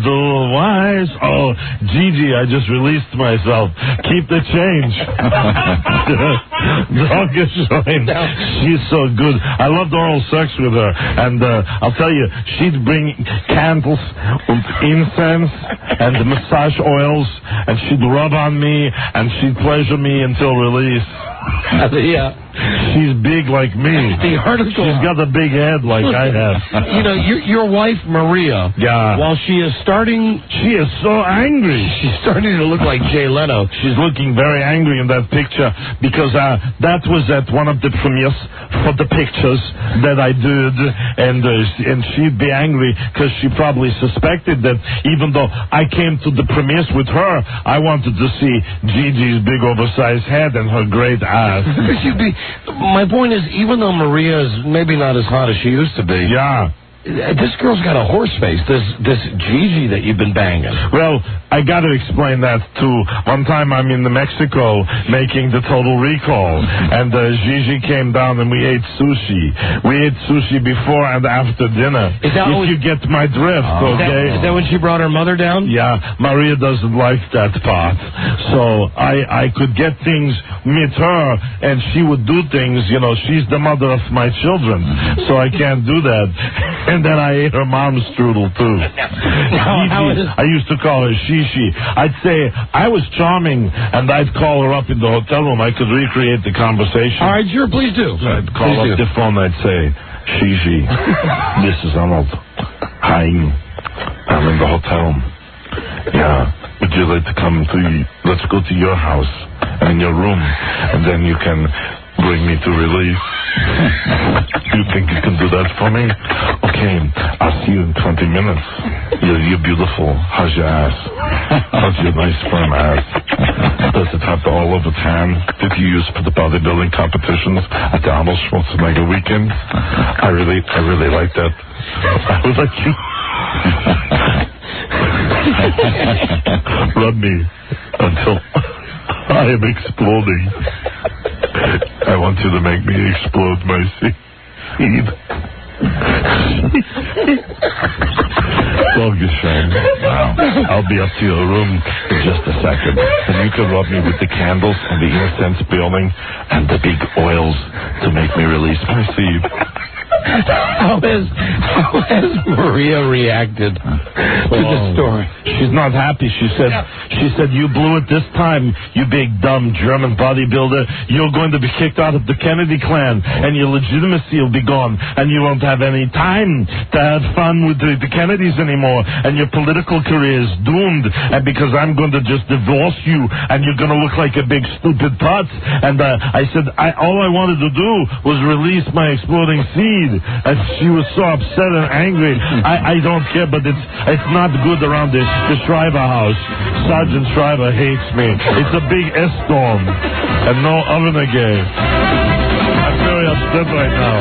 Edelweiss. Oh, Gigi, I just released myself. Keep the change. She's so good. I loved oral sex with her, and I'll tell you, she'd bring candles and incense and massage oils, and she'd rub on me, and she'd pleasure me until release. Yeah. She's big like me. She's got a big head like I have. Your wife, Maria, while she is so angry. She's starting to look like Jay Leno. She's looking very angry in that picture because that was at one of the premieres for the pictures that I did, and she'd be angry because she probably suspected that even though I came to the premieres with her, I wanted to see Gigi's big oversized head and her great ass. My point is, even though Maria is maybe not as hot as she used to be, this girl's got a horse face, this Gigi that you've been banging. Well, I got to explain that, too. One time I'm in Mexico making the Total Recall, and Gigi came down and we ate sushi. We ate sushi before and after dinner. If you get my drift, okay? Is that when she brought her mother down? Yeah, Maria doesn't like that part. So I could get things with her, and she would do things, you know, she's the mother of my children, so I can't do that. And then I ate her mom's strudel, too. I used to call her Shishi. I'd say I was charming, and I'd call her up in the hotel room. I could recreate the conversation. All right, sure, please do. So I'd call up the phone, I'd say, Shishi, this is Arnold. Hi, I'm in the hotel. Yeah, would you like to come let's go to your house and in your room, and then you can bring me to release. You think you can do that for me? Okay, I'll see you in 20 minutes. You're beautiful. How's your ass? How's your nice firm ass? Does it have the all over tan that you use for the bodybuilding competitions at the Arnold Schwarzenegger weekend? I really like that. I would like you. Rub me until I am exploding. I want you to make me explode my seed. Dankeschön. Wow. I'll be up to your room in just a second. And you can rub me with the candles and the incense burning and the big oils to make me release my seed. How has Maria reacted to the story? She's not happy. She said, you blew it this time, you big dumb German bodybuilder. You're going to be kicked out of the Kennedy clan, and your legitimacy will be gone, and you won't have any time to have fun with the Kennedys anymore, and your political career is doomed, and because I'm going to just divorce you, and you're going to look like a big stupid putz. And I said, all I wanted to do was release my exploding seed. And she was so upset and angry. I don't care, but it's not good around the Shriver house. Sergeant Shriver hates me. It's a big S-storm and no oven again. I'm very upset right now.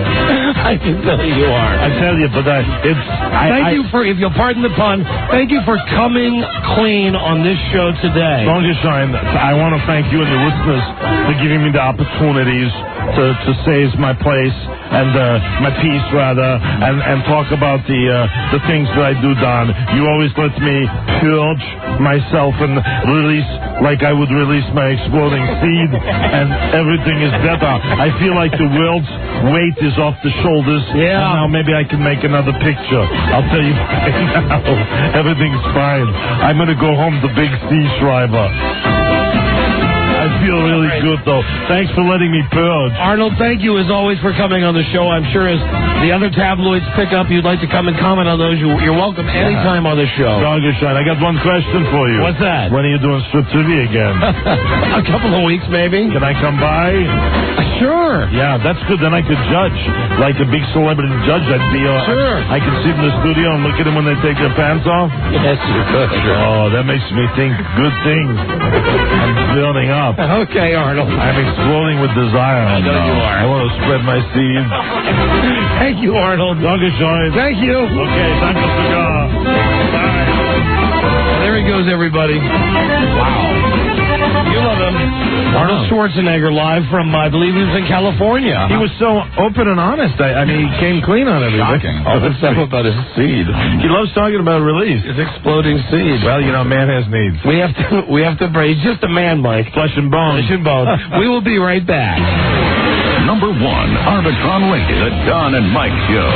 I can tell you are. I tell you, but thank you for, if you'll pardon the pun, thank you for coming clean on this show today. Dankeschön. I want to thank you and the listeners for giving me the opportunities to say my place and my piece, rather, and talk about the things that I do, Don. You always let me purge myself and release like I would release my exploding seed, and everything is better. I feel like the world's weight is off the shoulders. Yeah. And now maybe I can make another picture. I'll tell you right now, everything's fine. I'm going to go home to Big C Shriver. I feel really good, though. Thanks for letting me purge. Arnold, thank you, as always, for coming on the show. I'm sure as the other tabloids pick up, you'd like to come and comment on those. You're welcome anytime on the show. Dankeschön. I got one question for you. What's that? When are you doing Strip Trivia again? A couple of weeks, maybe. Can I come by? Sure. Yeah, that's good. Then I could judge. Like a big celebrity judge, I'd be... Sure. I could sit in the studio and look at them when they take their pants off. Yes, you could. Sure. Oh, that makes me think good things. I'm building up. Okay, Arnold. I'm exploding with desire. I know you are. I want to spread my seed. Thank you, Arnold. Dankeschön. Thank you. Okay, danke sogar. Bye. There he goes, everybody. Wow. You love him. Arnold Schwarzenegger live from, I believe he was in California. He was so open and honest. I mean, he came clean on everything. Shocking. Oh, that's something about his seed. He loves talking about release. His exploding seed. Well, you know, man has needs. We have to break. He's just a man, Mike. Flesh and bone. Flesh and bone. We will be right back. Number 1, Arbitron Radio, the Don and Mike Show.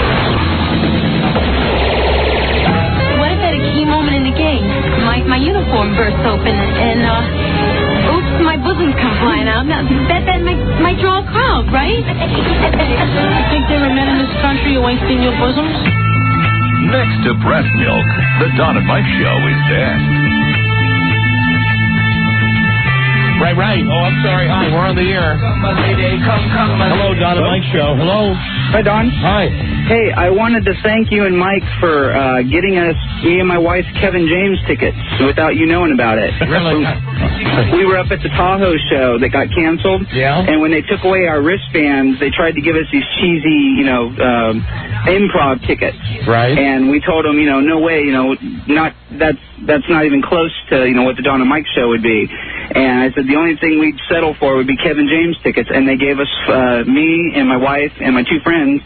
What if at a key moment in the game, my uniform bursts open and oops, my bosoms come flying out. Now, that might draw a crowd, right? You think there are men in this country who ain't seen your bosoms? Next to breast milk, the Don and Mike Show is best. Right. Oh, I'm sorry. Hi, we're on the air. Hello, Don and Mike Show. Hello. Hi, Don. Hi. Hey, I wanted to thank you and Mike for getting me and my wife Kevin James tickets without you knowing about it. Really? We were up at the Tahoe show that got canceled. Yeah. And when they took away our wristbands, they tried to give us these cheesy, improv tickets. Right. And we told them, no way, that's not even close to, what the Don and Mike show would be. And I said the only thing we'd settle for would be Kevin James tickets. And they gave us, me and my wife and my two friends,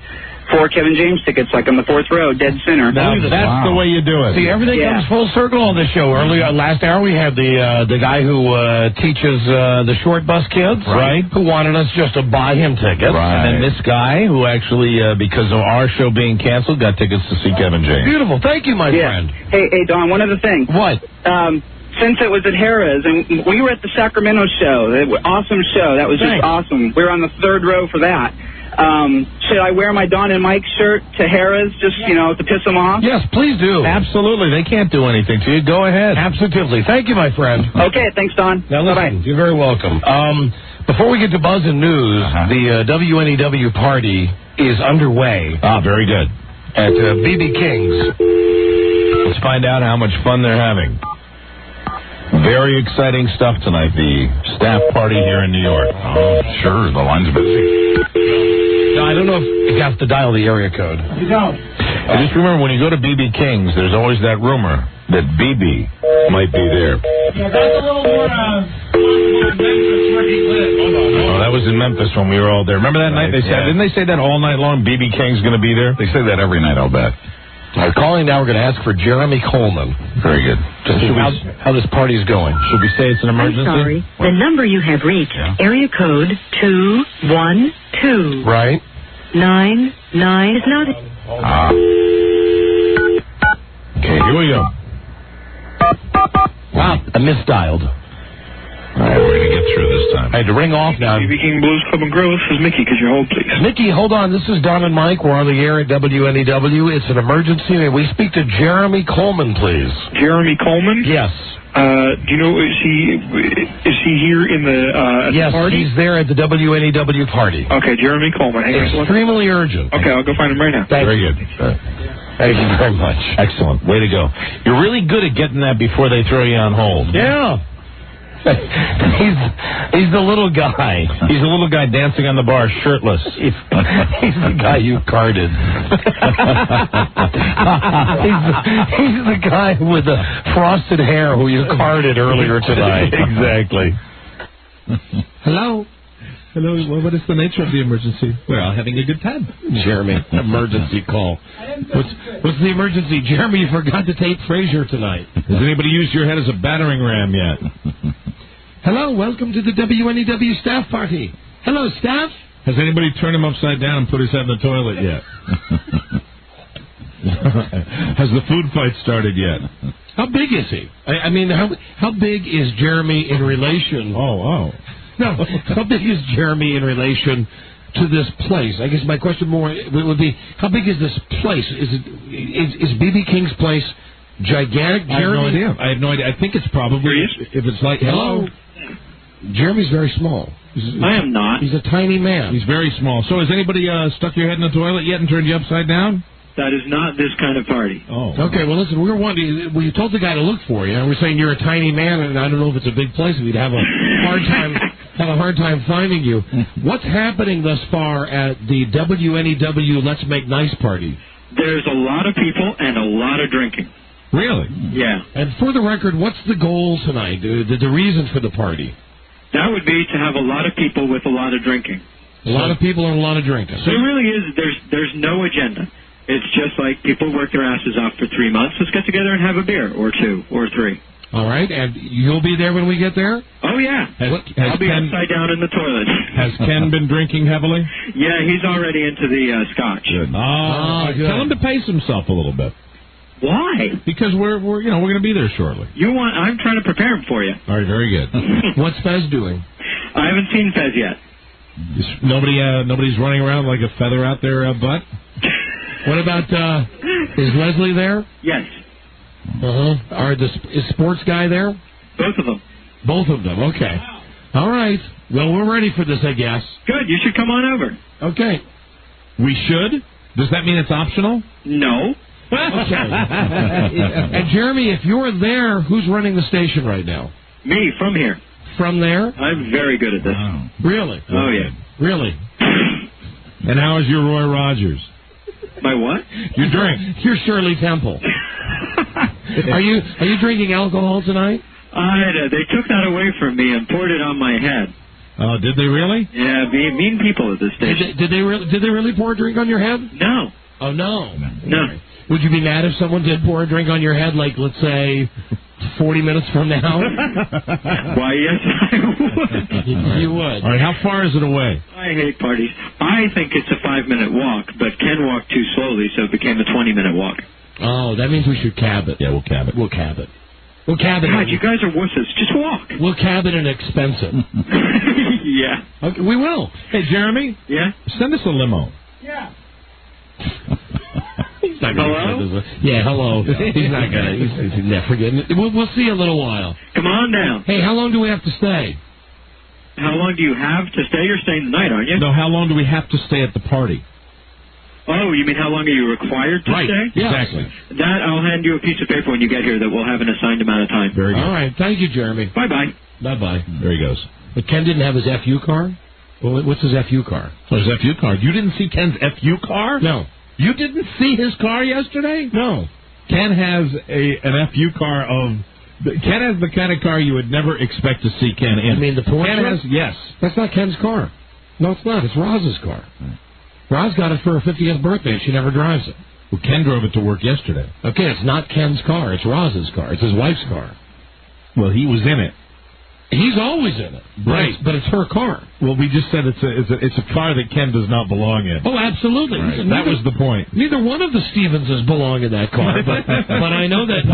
4 Kevin James tickets, like on the 4th row, dead center. That's the way you do it. See, everything comes full circle on this show. Earlier, last hour, we had the guy who teaches the short bus kids, right? Who wanted us just to buy him tickets. Right. And then this guy who actually, because of our show being canceled, got tickets to see Kevin James. Beautiful. Thank you, my friend. Hey, Don, one other thing. What? Since it was at Harrah's, and we were at the Sacramento show, awesome show. That was just awesome. We were on the 3rd row for that. Should I wear my Don and Mike shirt to Harrah's just, to piss them off? Yes, please do. Absolutely. They can't do anything to you. Go ahead. Absolutely. Thank you, my friend. Okay, thanks, Don. Now, listen, you're very welcome. Before we get to Buzz and News, the WNEW party is underway. Ah, very good. At BB King's. Let's find out how much fun they're having. Very exciting stuff tonight, the staff party here in New York. Oh, sure, the line's busy. No, I don't know if you have to dial the area code. You don't. I just remember when you go to BB King's, there's always that rumor that BB might be there. Yeah, that's a little more Memphis where he lives. Oh, that was in Memphis when we were all there. Remember that night? Didn't they say that all night long? BB King's going to be there. They say that every night, I'll bet. We're calling now. We're going to ask for Jeremy Coleman. Very good. Just how this party is going. Should we say it's an emergency? I'm sorry. The number you have reached, area code 212. Right. 99 is not. Okay, here we go. Wow, I misdialed. All right, we're going to get through this time. I had to ring off now. BB King Blues Club and Grill, this is Mickey. Could you hold, please? Mickey, hold on. This is Don and Mike. We're on the air at WNEW. It's an emergency. May we speak to Jeremy Coleman, please? Jeremy Coleman? Yes. Do you know, is he here in the at yes, the party? He's there at the WNEW party. Okay, Jeremy Coleman. Extremely urgent. Okay, I'll go find him right now. Very good. Thank you very much. Excellent. Way to go. You're really good at getting that before they throw you on hold. Yeah. He's the little guy. He's the little guy dancing on the bar shirtless. He's the guy you carded. he's the guy with the frosted hair who you carded earlier tonight. Exactly. Hello, what is the nature of the emergency? We're all having a good time. Jeremy, emergency call. What's the emergency? Jeremy, you forgot to tape Frazier tonight. Has anybody used your head as a battering ram yet? Hello, welcome to the WNEW staff party. Hello, staff. Has anybody turned him upside down and put his head in the toilet yet? Has the food fight started yet? How big is he? I mean, how big is Jeremy in relation? Oh. No, how big is Jeremy in relation to this place? I guess my question more would be, how big is this place? Is BB King's place gigantic, Jeremy? I have no idea. I think it's probably, if it's like, hello. Jeremy's very small. I am not. He's a tiny man. He's very small. So has anybody stuck your head in the toilet yet and turned you upside down? That is not this kind of party. Oh. Okay, well, listen, we were wondering, you told the guy to look for you, and we're saying you're a tiny man, and I don't know if it's a big place, we'd have a hard time finding you. What's happening thus far at the WNEW Let's Make Nice party? There's a lot of people and a lot of drinking. Really? Yeah. And for the record, what's the goal tonight, the reason for the party? That would be to have a lot of people with a lot of drinking. A lot of people and a lot of drinking. So it really is, there's no agenda. It's just like people work their asses off for 3 months. Let's get together and have a beer, or 2, or 3. All right, and you'll be there when we get there? Oh, yeah. I'll be upside down in the toilet. Has Ken been drinking heavily? Yeah, he's already into the scotch. Good. Good. Tell him to pace himself a little bit. Why? Because we're going to be there shortly. I'm trying to prepare him for you. All right, very good. What's Fez doing? I haven't seen Fez yet. Nobody's running around like a feather out their butt? What about, is Leslie there? Yes. Is Sports Guy there? Both of them. Both of them, okay. All right. Well, we're ready for this, I guess. Good. You should come on over. Okay. We should? Does that mean it's optional? No. Okay. And Jeremy, if you're there, who's running the station right now? Me, from here. From there? I'm very good at this. Wow. Really? Oh, yeah. Really? And how is your Roy Rogers? My what? Your drink. You're Shirley Temple. Are you drinking alcohol tonight? They took that away from me and poured it on my head. Oh, did they really? Yeah, mean people at this station. Did they really pour a drink on your head? No. Oh, no. No. Would you be mad if someone did pour a drink on your head, like, let's say, 40 minutes from now? Why, yes, I would. You would. All right, how far is it away? I hate parties. I think it's a 5-minute walk, but Ken walked too slowly, so it became a 20-minute walk. Oh, that means we should cab it. Yeah, we'll cab it. We'll cab it. We'll cab it. God, you guys are wusses. Just walk. We'll cab it and expensive. Yeah. Okay, we will. Hey, Jeremy? Yeah? Send us a limo. Yeah. He's not hello? Yeah, hello. He's not going to. He's never getting it. We'll see you in a little while. Come on down. Hey, how long do we have to stay? How long do you have to stay? You're staying the night, aren't you? No, how long do we have to stay at the party? Oh, you mean how long are you required to stay? Yes. Exactly. That, I'll hand you a piece of paper when you get here that we'll have an assigned amount of time. Very good. All right. Thank you, Jeremy. Bye-bye. Bye-bye. There he goes. But Ken didn't have his FU car? Well, what's his FU car? His FU car. You didn't see Ken's FU car? No. You didn't see his car yesterday? No. Ken has an FU car of... Ken has the kind of car you would never expect to see Ken in. You mean the Porsche? Ken has, yes. That's not Ken's car. No, it's not. It's Roz's car. Roz got it for her 50th birthday, and she never drives it. Well, Ken drove it to work yesterday. Okay, it's not Ken's car. It's Roz's car. It's his wife's car. Well, he was in it. He's always in it. Right. But it's her car. Well, we just said it's a car that Ken does not belong in. Oh, absolutely. Right. That was the point. Neither one of the Stevenses belong in that car. But I know that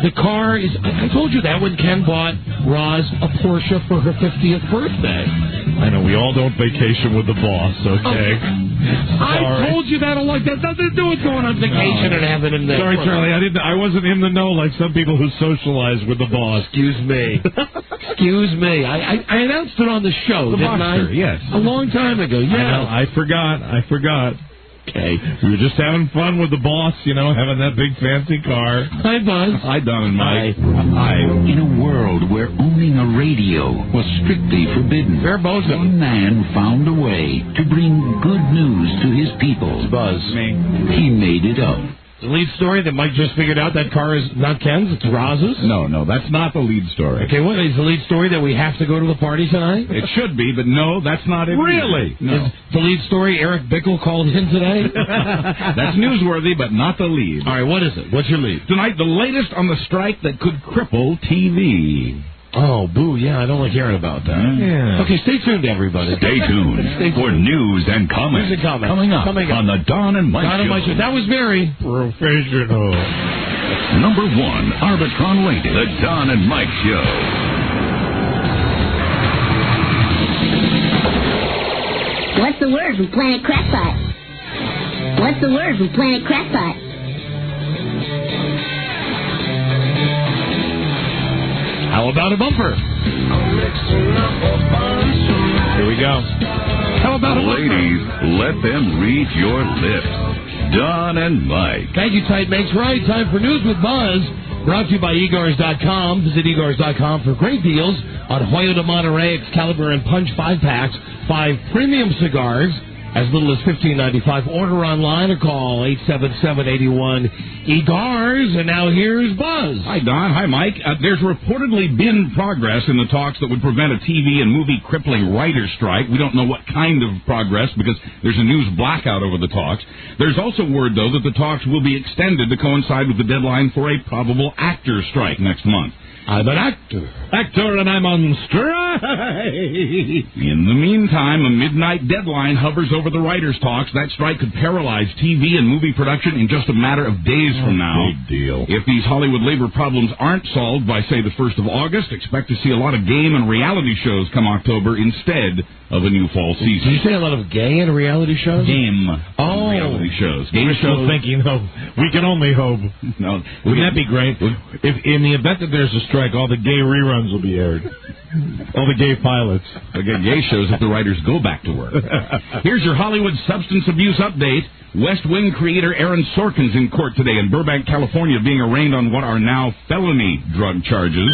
the car is... I told you that when Ken bought Roz a Porsche for her 50th birthday. I know, we all don't vacation with the boss, okay? I told you that a lot. That nothing to do with going on vacation and having him there. Sorry, Charlie, I wasn't in the know like some people who socialize with the boss. Excuse me. Excuse me. I announced it on the show, didn't I? Yes. A long time ago, yeah. I forgot. Okay. We were just having fun with the boss, having that big fancy car. Hi, Buzz. Hi, Don and Mike. Hi. In a world where owning a radio was strictly forbidden, one man found a way to bring good news to his people. Buzz. He made it up. The lead story that Mike just figured out, that car is not Ken's, it's Roz's? No, that's not the lead story. Okay, what is the lead story, that we have to go to the party tonight? It should be, but no, that's not it. Really? No. Is the lead story Eric Bickel called in today? That's newsworthy, but not the lead. All right, what is it? What's your lead? Tonight, the latest on the strike that could cripple TV. Oh, boo, yeah, I don't like hearing about that. Yeah. Okay, stay tuned, everybody. Stay tuned for news and comments. News and comments. Coming up on the Don and Mike Show. That was very professional. Number 1, Arbitron rated. The Don and Mike Show. What's the word from Planet Crackpot? What's the word from Planet Crackpot? How about a bumper? Here we go. How about a bumper? Ladies, let them read your lips. Don and Mike. Thank you, Tight Makes Right. Time for News with Buzz. Brought to you by Egars.com. Visit Egars.com for great deals on Hoyo de Monterey, Excalibur, and Punch 5-packs. 5 premium cigars, as little as $15.95. Order online or call 877-81-EGARS. And now here's Buzz. Hi, Don. Hi, Mike. There's reportedly been progress in the talks that would prevent a TV and movie crippling writer's strike. We don't know what kind of progress because there's a news blackout over the talks. There's also word, though, that the talks will be extended to coincide with the deadline for a probable actor's strike next month. I'm an actor, and I'm on strike. In the meantime, a midnight deadline hovers over the writers' talks. That strike could paralyze TV and movie production in just a matter of days from now. Big deal. If these Hollywood labor problems aren't solved by, say, the 1st of August, expect to see a lot of game and reality shows come October instead of a new fall season. Did you say a lot of gay and reality shows? Game reality shows. We're still thinking, we can only hope. No, wouldn't that be great? If in the event that there's a strike, all the gay reruns will be aired. All the gay pilots. Again, gay shows if the writers go back to work. Here's your Hollywood substance abuse update. West Wing creator Aaron Sorkin's in court today in Burbank, California, being arraigned on what are now felony drug charges.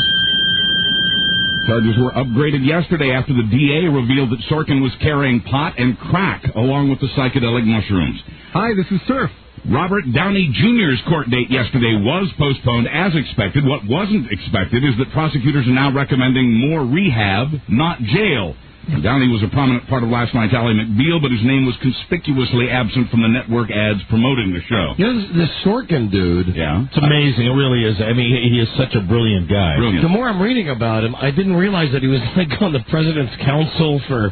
Charges were upgraded yesterday after the DA revealed that Sorkin was carrying pot and crack along with the psychedelic mushrooms. Hi, this is Surf. Robert Downey Jr.'s court date yesterday was postponed as expected. What wasn't expected is that prosecutors are now recommending more rehab, not jail. Downey was a prominent part of last night's Ally McBeal, but his name was conspicuously absent from the network ads promoting the show. You know, this Sorkin dude. Yeah. It's amazing. It really is. I mean, he is such a brilliant guy. The more I'm reading about him, I didn't realize that he was like on the president's council to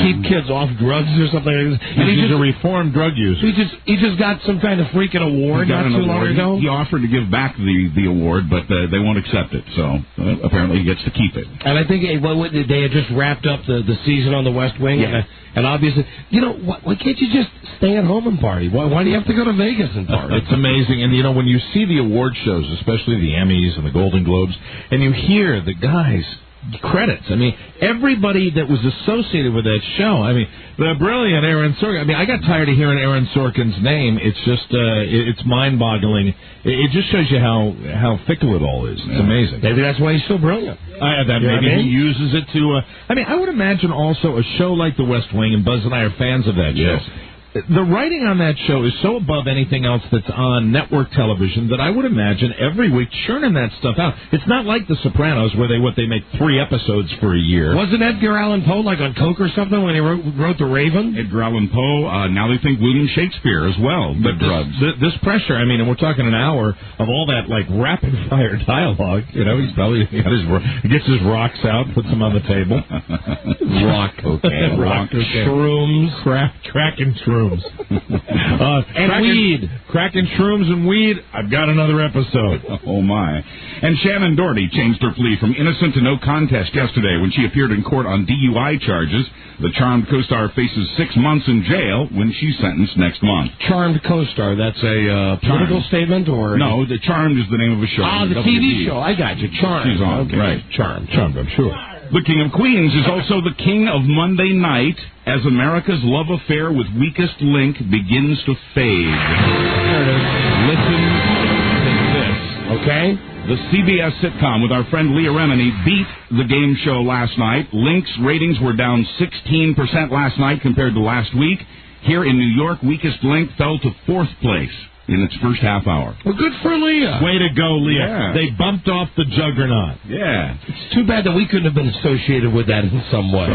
keep kids off drugs or something. And he's a reformed drug user. He just got some kind of freaking award not too long ago. He offered to give back the award, but they won't accept it. So apparently he gets to keep it. And I think they had just wrapped up the season on the West Wing, and obviously, why can't you just stay at home and party? Why do you have to go to Vegas and party? It's amazing, and when you see the award shows, especially the Emmys and the Golden Globes, and you hear the guys' credits. I mean, everybody that was associated with that show. I mean, the brilliant Aaron Sorkin. I mean, I got tired of hearing Aaron Sorkin's name. It's just, it's mind-boggling. It just shows you how fickle it all is. It's amazing. Maybe that's why he's so brilliant. Maybe he uses it to. I would imagine also a show like The West Wing, and Buzz and I are fans of that show. The writing on that show is so above anything else that's on network television that I would imagine every week churning that stuff out. It's not like The Sopranos where they make 3 episodes for a year. Wasn't Edgar Allan Poe like on coke or something when he wrote The Raven? Edgar Allan Poe. Now they think William Shakespeare as well. But this pressure. I mean, and we're talking an hour of all that like rapid fire dialogue. He's probably he gets his rocks out, puts them on the table. Rock cocaine, rock shrooms, crack and shrooms. And weed. Cracking shrooms and weed. I've got another episode. Oh, my. And Shannon Doherty changed her plea from innocent to no contest yesterday when she appeared in court on DUI charges. The Charmed co-star faces 6 months in jail when she's sentenced next month. Charmed co-star, that's a political statement? Or No, the Charmed is the name of a show. The TV show. I got you. Charmed. She's on, okay. right. Charmed, I'm sure. The King of Queens is also the king of Monday night as America's love affair with Weakest Link begins to fade. There it is. Listen to this. Okay? The CBS sitcom with our friend Leah Remini beat the game show last night. Link's ratings were down 16% last night compared to last week. Here in New York, Weakest Link fell to 4th place in its first half hour. Well, good for Leah. Way to go, Leah. Yeah. They bumped off the juggernaut. Yeah. It's too bad that we couldn't have been associated with that in some way.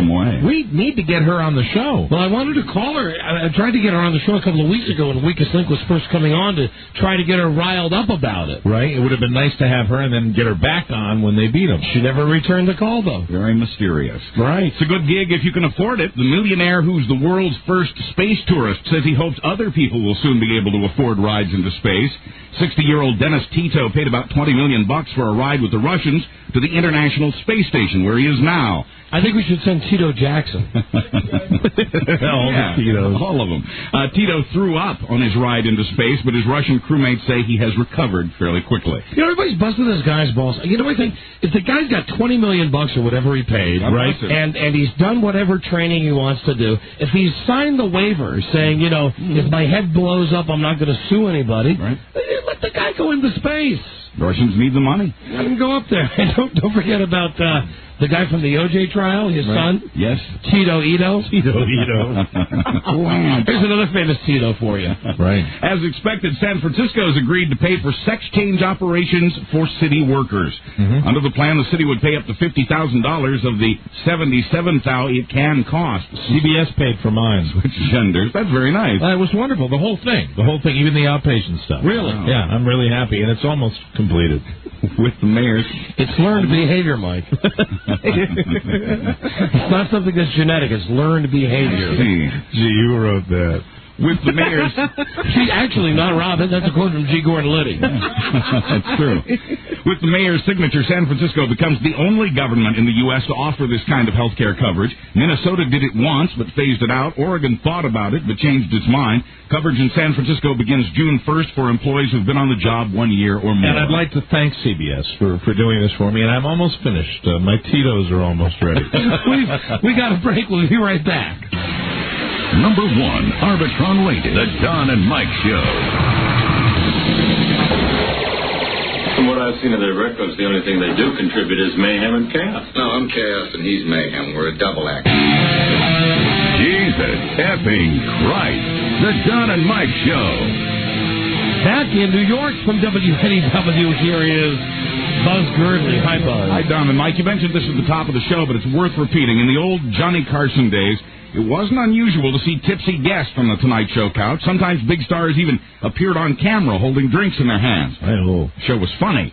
We need to get her on the show. Well, I wanted to call her. I tried to get her on the show a couple of weeks ago when Weakest Link was first coming on to try to get her riled up about it. Right. It would have been nice to have her and then get her back on when they beat them. She never returned the call, though. Very mysterious. Right. It's a good gig if you can afford it. The millionaire who's the world's first space tourist says he hopes other people will soon be able to afford rides into space. 60-year-old Dennis Tito paid about $20 million for a ride with the Russians to the International Space Station, where he is now. I think we should send Tito Jackson. All of them. Tito threw up on his ride into space, but his Russian crewmates say he has recovered fairly quickly. Everybody's busting this guy's balls. I think if the guy's got $20 million or whatever he paid, right, and he's done whatever training he wants to do, if he's signed the waiver saying, if my head blows up, I'm not going to sue anybody, let the guy go into space. Russians need the money. Let him go up there. And don't forget about the guy from the OJ trial, his son. Yes. Tito Ito. Tito Ito. Here's another famous Tito for you. Right. As expected, San Francisco has agreed to pay for sex change operations for city workers. Mm-hmm. Under the plan, the city would pay up to $50,000 of the $77,000 it can cost. CBS paid for mine. Switch genders. That's very nice. It was wonderful. The whole thing, even the outpatient stuff. Really? Wow. Yeah, I'm really happy, and it's almost completed. With the mayor's. It's learned behavior, Mike. It's not something that's genetic. It's learned behavior. Gee, you wrote that. with the mayor's... She's actually not Robin. That's a quote from G. Gordon Liddy. That's true. With the mayor's signature, San Francisco becomes the only government in the U.S. to offer this kind of health care coverage. Minnesota did it once, but phased it out. Oregon thought about it, but changed its mind. Coverage in San Francisco begins June 1st for employees who've been on the job 1 year or more. And I'd like to thank CBS for doing this for me, and I'm almost finished. My Tito's are almost ready. We got a break. We'll be right back. Number 1, Arbitron rated, The Don and Mike Show. From what I've seen of their records, the only thing they do contribute is mayhem and chaos. No, I'm chaos and he's mayhem. We're a double act. Jesus effing Christ. The Don and Mike Show. Back in New York from WNEW, here is Buzz Girdley. Hi, Buzz. Hi, Don and Mike. You mentioned this at the top of the show, but it's worth repeating. In the old Johnny Carson days, it wasn't unusual to see tipsy guests from the Tonight Show couch. Sometimes big stars even appeared on camera holding drinks in their hands. The show was funny.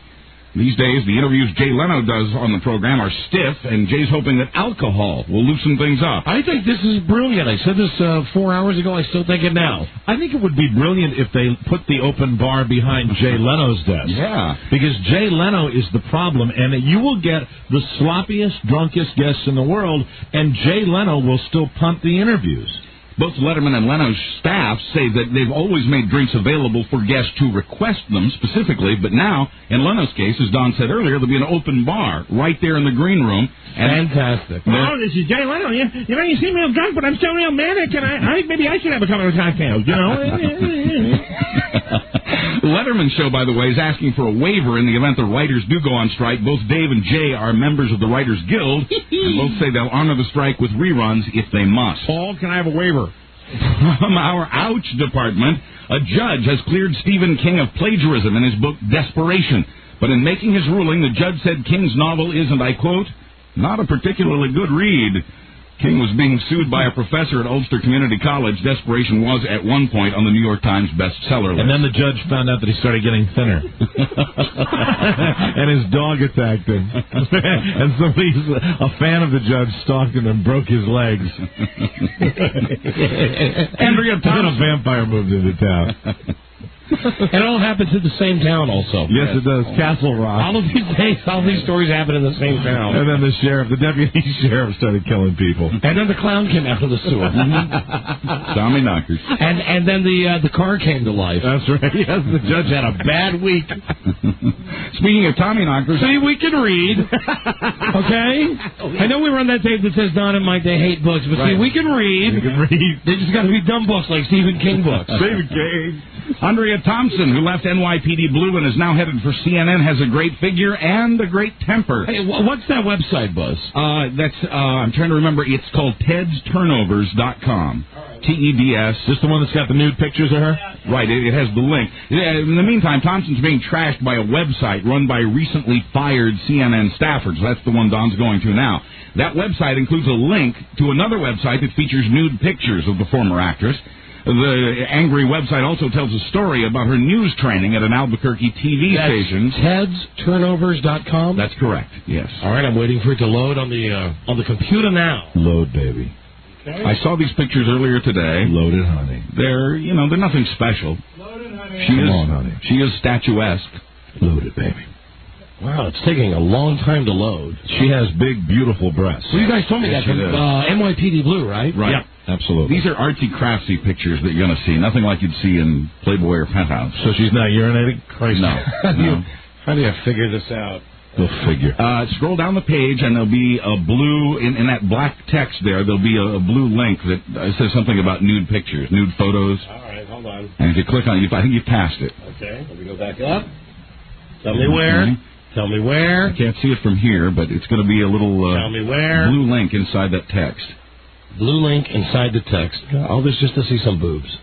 These days, the interviews Jay Leno does on the program are stiff, and Jay's hoping that alcohol will loosen things up. I think this is brilliant. I said this 4 hours ago. I still think it now. I think it would be brilliant if they put the open bar behind Jay Leno's desk. Yeah. Because Jay Leno is the problem, and you will get the sloppiest, drunkest guests in the world, and Jay Leno will still punt the interviews. Both Letterman and Leno's staff say that they've always made drinks available for guests who request them specifically, but now, in Leno's case, as Don said earlier, there'll be an open bar right there in the green room. Fantastic. Oh, this is Jay Leno. You know, you seem real drunk, but I'm still real manic, and I think maybe I should have a couple of cocktails, you know? Letterman's show, by the way, is asking for a waiver in the event the writers do go on strike. Both Dave and Jay are members of the Writers Guild, and both say they'll honor the strike with reruns if they must. Paul, can I have a waiver? From our Ouch department, a judge has cleared Stephen King of plagiarism in his book Desperation. But in making his ruling, the judge said King's novel is, and I quote, not a particularly good read. King was being sued by a professor at Ulster Community College. Desperation was, at one point, on the New York Times bestseller list. And then the judge found out that he started getting thinner. And his dog attacked him. And a fan of the judge stalked him and broke his legs. Andrea Thompson. Then a vampire moved into town. It all happens in the same town also. Yes, it does. Castle Rock. All of these stories happen in the same town. And then the deputy sheriff started killing people. And then the clown came out of the sewer. Tommy Knockers. And then the car came to life. That's right. Yes, the judge had a bad week. Speaking of Tommy Knockers. See, we can read. Okay? I know we run that tape that says Don and Mike, they hate books, but see, we can read. We can read. They just got to be dumb books like Stephen King books. Stephen King. Andrea Thompson, who left NYPD Blue and is now headed for CNN, has a great figure and a great temper. Hey, what's that website, Buzz? I'm trying to remember. It's called TedsTurnovers.com. TEDS. Is this the one that's got the nude pictures of her? Right, it has the link. In the meantime, Thompson's being trashed by a website run by recently fired CNN staffers. That's the one Don's going to now. That website includes a link to another website that features nude pictures of the former actress. The angry website also tells a story about her news training at an Albuquerque TV station. TedsTurnovers.com? That's correct, yes. All right, I'm waiting for it to load on the computer now. Load, baby. Okay. I saw these pictures earlier today. Loaded, honey. They're nothing special. Loaded, honey. Come on, honey. She is statuesque. Loaded, baby. Wow, it's taking a long time to load. She has big, beautiful breasts. Well, you guys told me that from NYPD Blue, right? Right. Yep. Absolutely. These are artsy-craftsy pictures that you're going to see. Nothing like you'd see in Playboy or Penthouse. So she's not urinating? Christ. No. How do you figure this out? We'll figure. Scroll down the page, and there'll be a blue, in that black text there'll be a blue link that says something about nude pictures, nude photos. All right, hold on. And if you click on it, I think you've passed it. Okay, let me go back up. Tell me where. Mm-hmm. Tell me where. I can't see it from here, but it's going to be a little Tell me where. blue link inside that text. Blue link inside the text. All this just to see some boobs.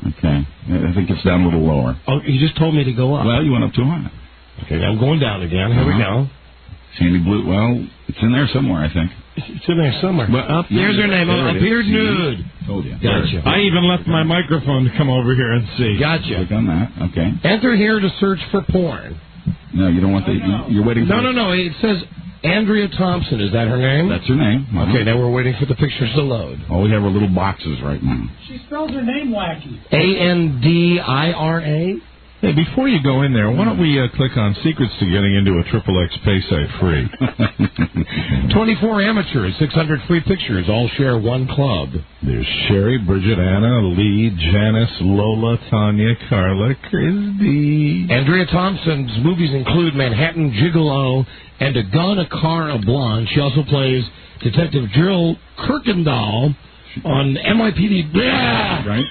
Okay. I think it's down a little lower. Oh, you just told me to go up. Well, you went up too high. Okay, I'm going down again. Here we go. See any blue? Well, it's in there somewhere, I think. It's in there somewhere. Well, there's her name. Appeared nude. Told you. Gotcha. I even left my microphone to come over here and see. Gotcha. Click on that. Okay. Enter here to search for porn. No, you don't want the... You're waiting for... No. It says Andrea Thompson, is that her name? That's her name. Okay, now we're waiting for the pictures to load. Oh, we have our little boxes right now. She spells her name wacky. Andira. Hey, before you go in there, why don't we click on Secrets to Getting into a XXX Pay Site free? 24 amateurs, 600 free pictures, all share one club. There's Sherry, Bridget, Anna, Lee, Janice, Lola, Tanya, Carla, Christy. Andrea Thompson's movies include Manhattan Gigolo and A Gun, a Car, a Blonde. She also plays Detective Jill Kirkendall on NYPD. Right?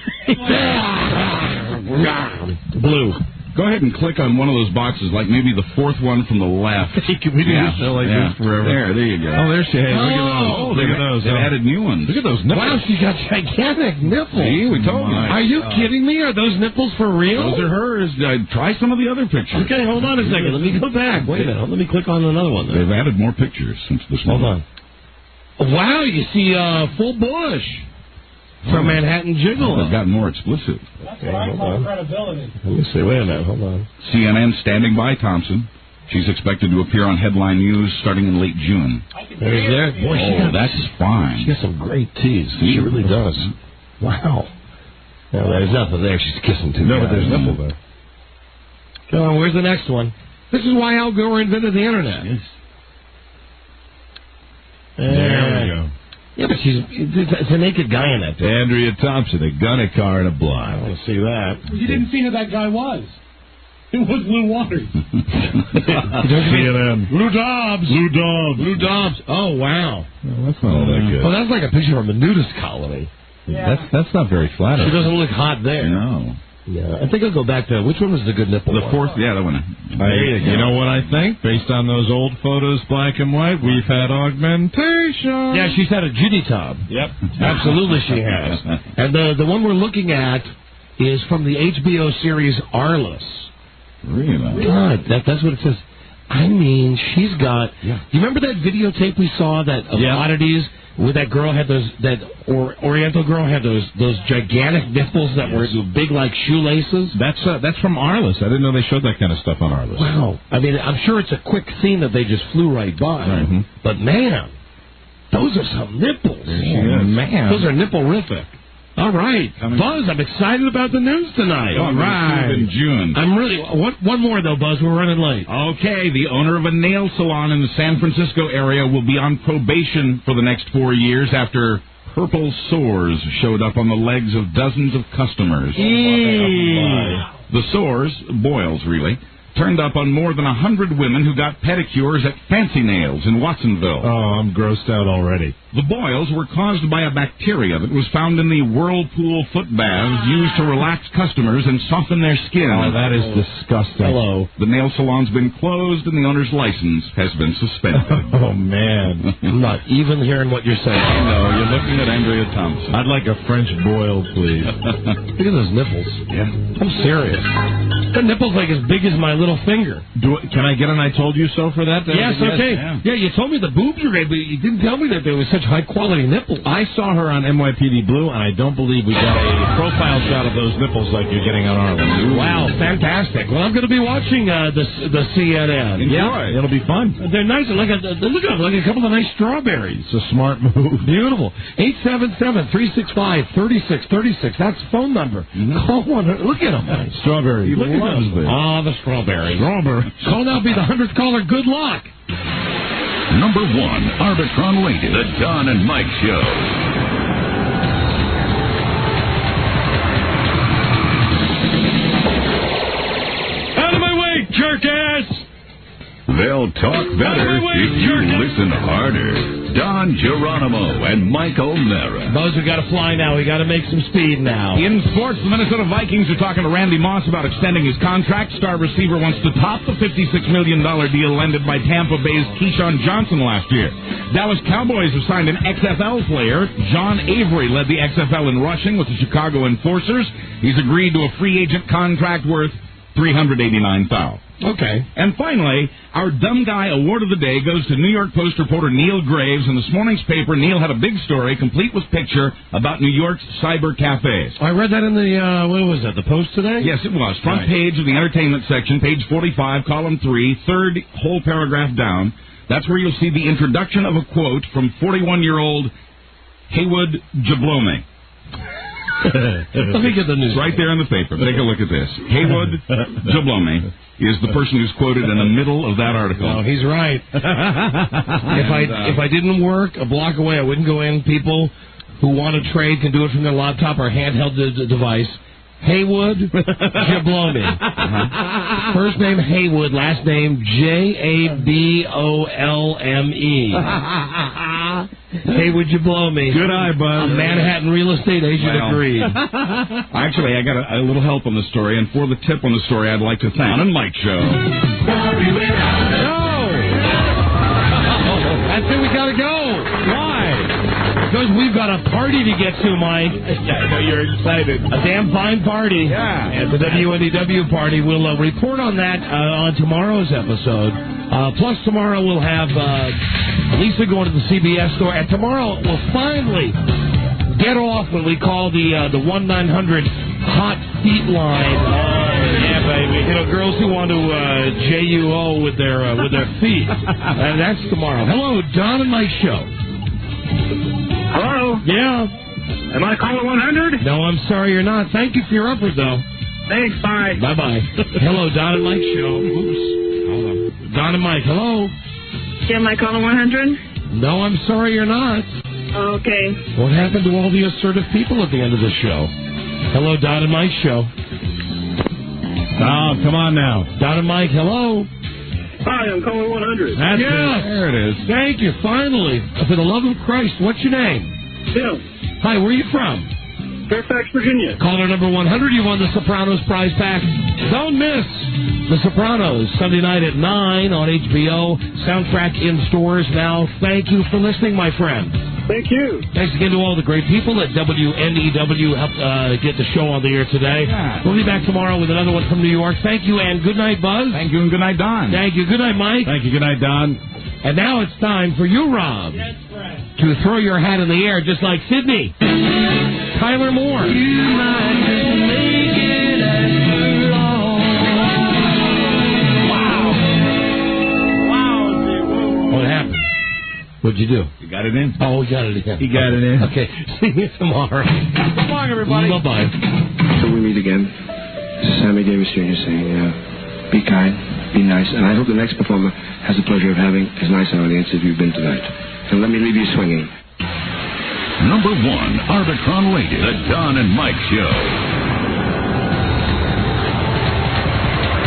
Blue. Go ahead and click on one of those boxes, like maybe the fourth one from the left. We do this like this forever. There you go. Oh, there she is. Look at those. Oh, Look at those. They've added new ones. Look at those nipples. Wow, she got gigantic nipples. See, we told you. Are you kidding me? Are those nipples for real? Those are hers. Try some of the other pictures. Okay, hold on a second. Let me go back. Wait a minute. Let me click on another one. They've added more pictures since this Hold morning. on. Wow, you see full bush from Manhattan Gigolo. They've gotten more explicit. That's what I call credibility. Let me see. Wait a minute. Hold on. CNN standing by Thompson. She's expected to appear on headline news starting in late June. There's that. Boy, that's fine. She got some great teeth. She really does. Wow. No, there's nothing there. She's kissing too. No, but there's nipple there. Come on, where's the next one? This is why Al Gore invented the internet. Yes. There we go. Yeah, but it's a naked guy in that thing. Andrea Thompson, A Gun, a Car, and a Blonde. I want to see that. You didn't see who that guy was. It was Lou Waters. CNN. Lou Dobbs. Lou Dobbs. Lou Dobbs. Oh, wow. Well, that's not all that good. Oh, that's like a picture from a nudist colony. Yeah. That's not very flattering. She doesn't look hot there. No. Yeah, I think I'll go back to, which one was the good nipple The one? fourth, yeah, that one. You know what I think? Based on those old photos, black and white, we've had augmentation. Yeah, she's had a Judy tub. Yep. Absolutely she has. And the one we're looking at is from the HBO series Arliss. Really? God, that's what it says. I mean, she's got... Yeah. You remember that videotape we saw of oddities where that girl had Oriental girl had those gigantic nipples that were big like shoelaces? That's from Arliss. I didn't know they showed that kind of stuff on Arliss. Wow. I mean, I'm sure it's a quick scene that they just flew right by. Mm-hmm. But man, those are some nipples. Man. Those are nipple-rific. All right, Buzz, I'm excited about the news tonight. All right. In June. I'm really... One more, though, Buzz. We're running late. Okay, the owner of a nail salon in the San Francisco area will be on probation for the next 4 years after purple sores showed up on the legs of dozens of customers. The sores, boils really, turned up on more than 100 women who got pedicures at Fancy Nails in Watsonville. Oh, I'm grossed out already. The boils were caused by a bacteria that was found in the Whirlpool foot baths used to relax customers and soften their skin. Oh, that is disgusting. Hello. The nail salon's been closed and the owner's license has been suspended. Oh, man. I'm not even hearing what you're saying. I know, you're looking at Andrea Thompson. I'd like a French boil, please. Look at those nipples. Yeah. I'm serious. The nipple's like as big as my little finger. Can I get an I told you so for that? Yes, okay. Yeah, you told me the boobs were great, but you didn't tell me that there was such high-quality nipples. I saw her on NYPD Blue, and I don't believe we got a profile shot of those nipples like you're getting on Arnold. Wow, fantastic. Well, I'm going to be watching the CNN. Enjoy. Yeah, it'll be fun. They're nice. Look at them, like a couple of nice strawberries. It's a smart move. Beautiful. 877-365-3636. That's the phone number. Call one. Look at them. Strawberry. Look at them. Oh, the strawberries. Strawberry. Call now, be the 100th caller. Good luck. Number 1, Arbitron rated, The Don and Mike Show. Out of my way, jerk-ass! They'll talk better if you listen harder. Don Geronimo and Mike O'Mara. Buzz, we got to fly now. We got to make some speed now. In sports, the Minnesota Vikings are talking to Randy Moss about extending his contract. Star receiver wants to top the $56 million deal landed by Tampa Bay's Keyshawn Johnson last year. Dallas Cowboys have signed an XFL player. John Avery led the XFL in rushing with the Chicago Enforcers. He's agreed to a free agent contract worth $389,000. Okay. And finally, our Dumb Guy Award of the Day goes to New York Post reporter Neil Graves. In this morning's paper, Neil had a big story, complete with picture, about New York's cyber cafes. I read that in the, what was that, the Post today? Yes, it was. Front page of the entertainment section, page 45, column 3, third whole paragraph down. That's where you'll see the introduction of a quote from 41-year-old Haywood Jablome. Let me get the news. Right there in the paper. Take a look at this. Haywood Jablome is the person who's quoted in the middle of that article. No, he's right. If I didn't work a block away, I wouldn't go in. People who want to trade can do it from their laptop or handheld device. Haywood Jablome. First name Haywood, last name Jabolme. Haywood Jablome. Good eye, bud. A Manhattan real estate agent agreed. Actually, I got a little help on the story, and for the tip on the story, I'd like to thank Don and Mike Show. That's it, we gotta go. Why? Because we've got a party to get to, Mike. I know you're excited. A damn fine party. Yeah. At the WNEW party. We'll report on that on tomorrow's episode. Plus, tomorrow we'll have Lisa going to the CBS store. And tomorrow we'll finally get off when we call the 1-900 hot feet line. Yeah, baby. You know, girls who want to JUO with their feet. And that's tomorrow. Hello, Don and Mike Show. Hello? Yeah. Am I caller 100? No, I'm sorry you're not. Thank you for your effort, though. Thanks, bye. Bye-bye. Hello, Don and Mike Show. Oops. Hold on. Don and Mike, hello. Yeah, am I caller 100? No, I'm sorry you're not. Okay. What happened to all the assertive people at the end of the show? Hello, Don and Mike Show. Oh, come on now. Don and Mike, hello. Hi, I'm caller 100. That's it. There it is. Thank you, finally. For the love of Christ, what's your name? Tim. Hi, where are you from? Fairfax, Virginia. Caller number 100, you won the Sopranos prize pack. Don't miss The Sopranos, Sunday night at 9 on HBO. Soundtrack in stores now. Thank you for listening, my friend. Thank you. Thanks again to all the great people at WNEW helped get the show on the air today. Yeah. We'll be back tomorrow with another one from New York. Thank you, and good night, Buzz. Thank you, and good night, Don. Thank you. Good night, Mike. Thank you. Good night, Don. And now it's time for you, Rob, to throw your hat in the air just like Sydney. Tyler Moore. You might just make it after all. Wow. What happened? What'd you do? You got it in? Oh, we got it in. He got it in. Okay. See you tomorrow. So long, everybody. Bye-bye. Till we meet again, this is Sammy Davis Jr. saying, be kind, be nice, and I hope the next performer has the pleasure of having as nice an audience as you've been tonight. So let me leave you swinging. Number 1 Arbitron rated, The Don and Mike Show.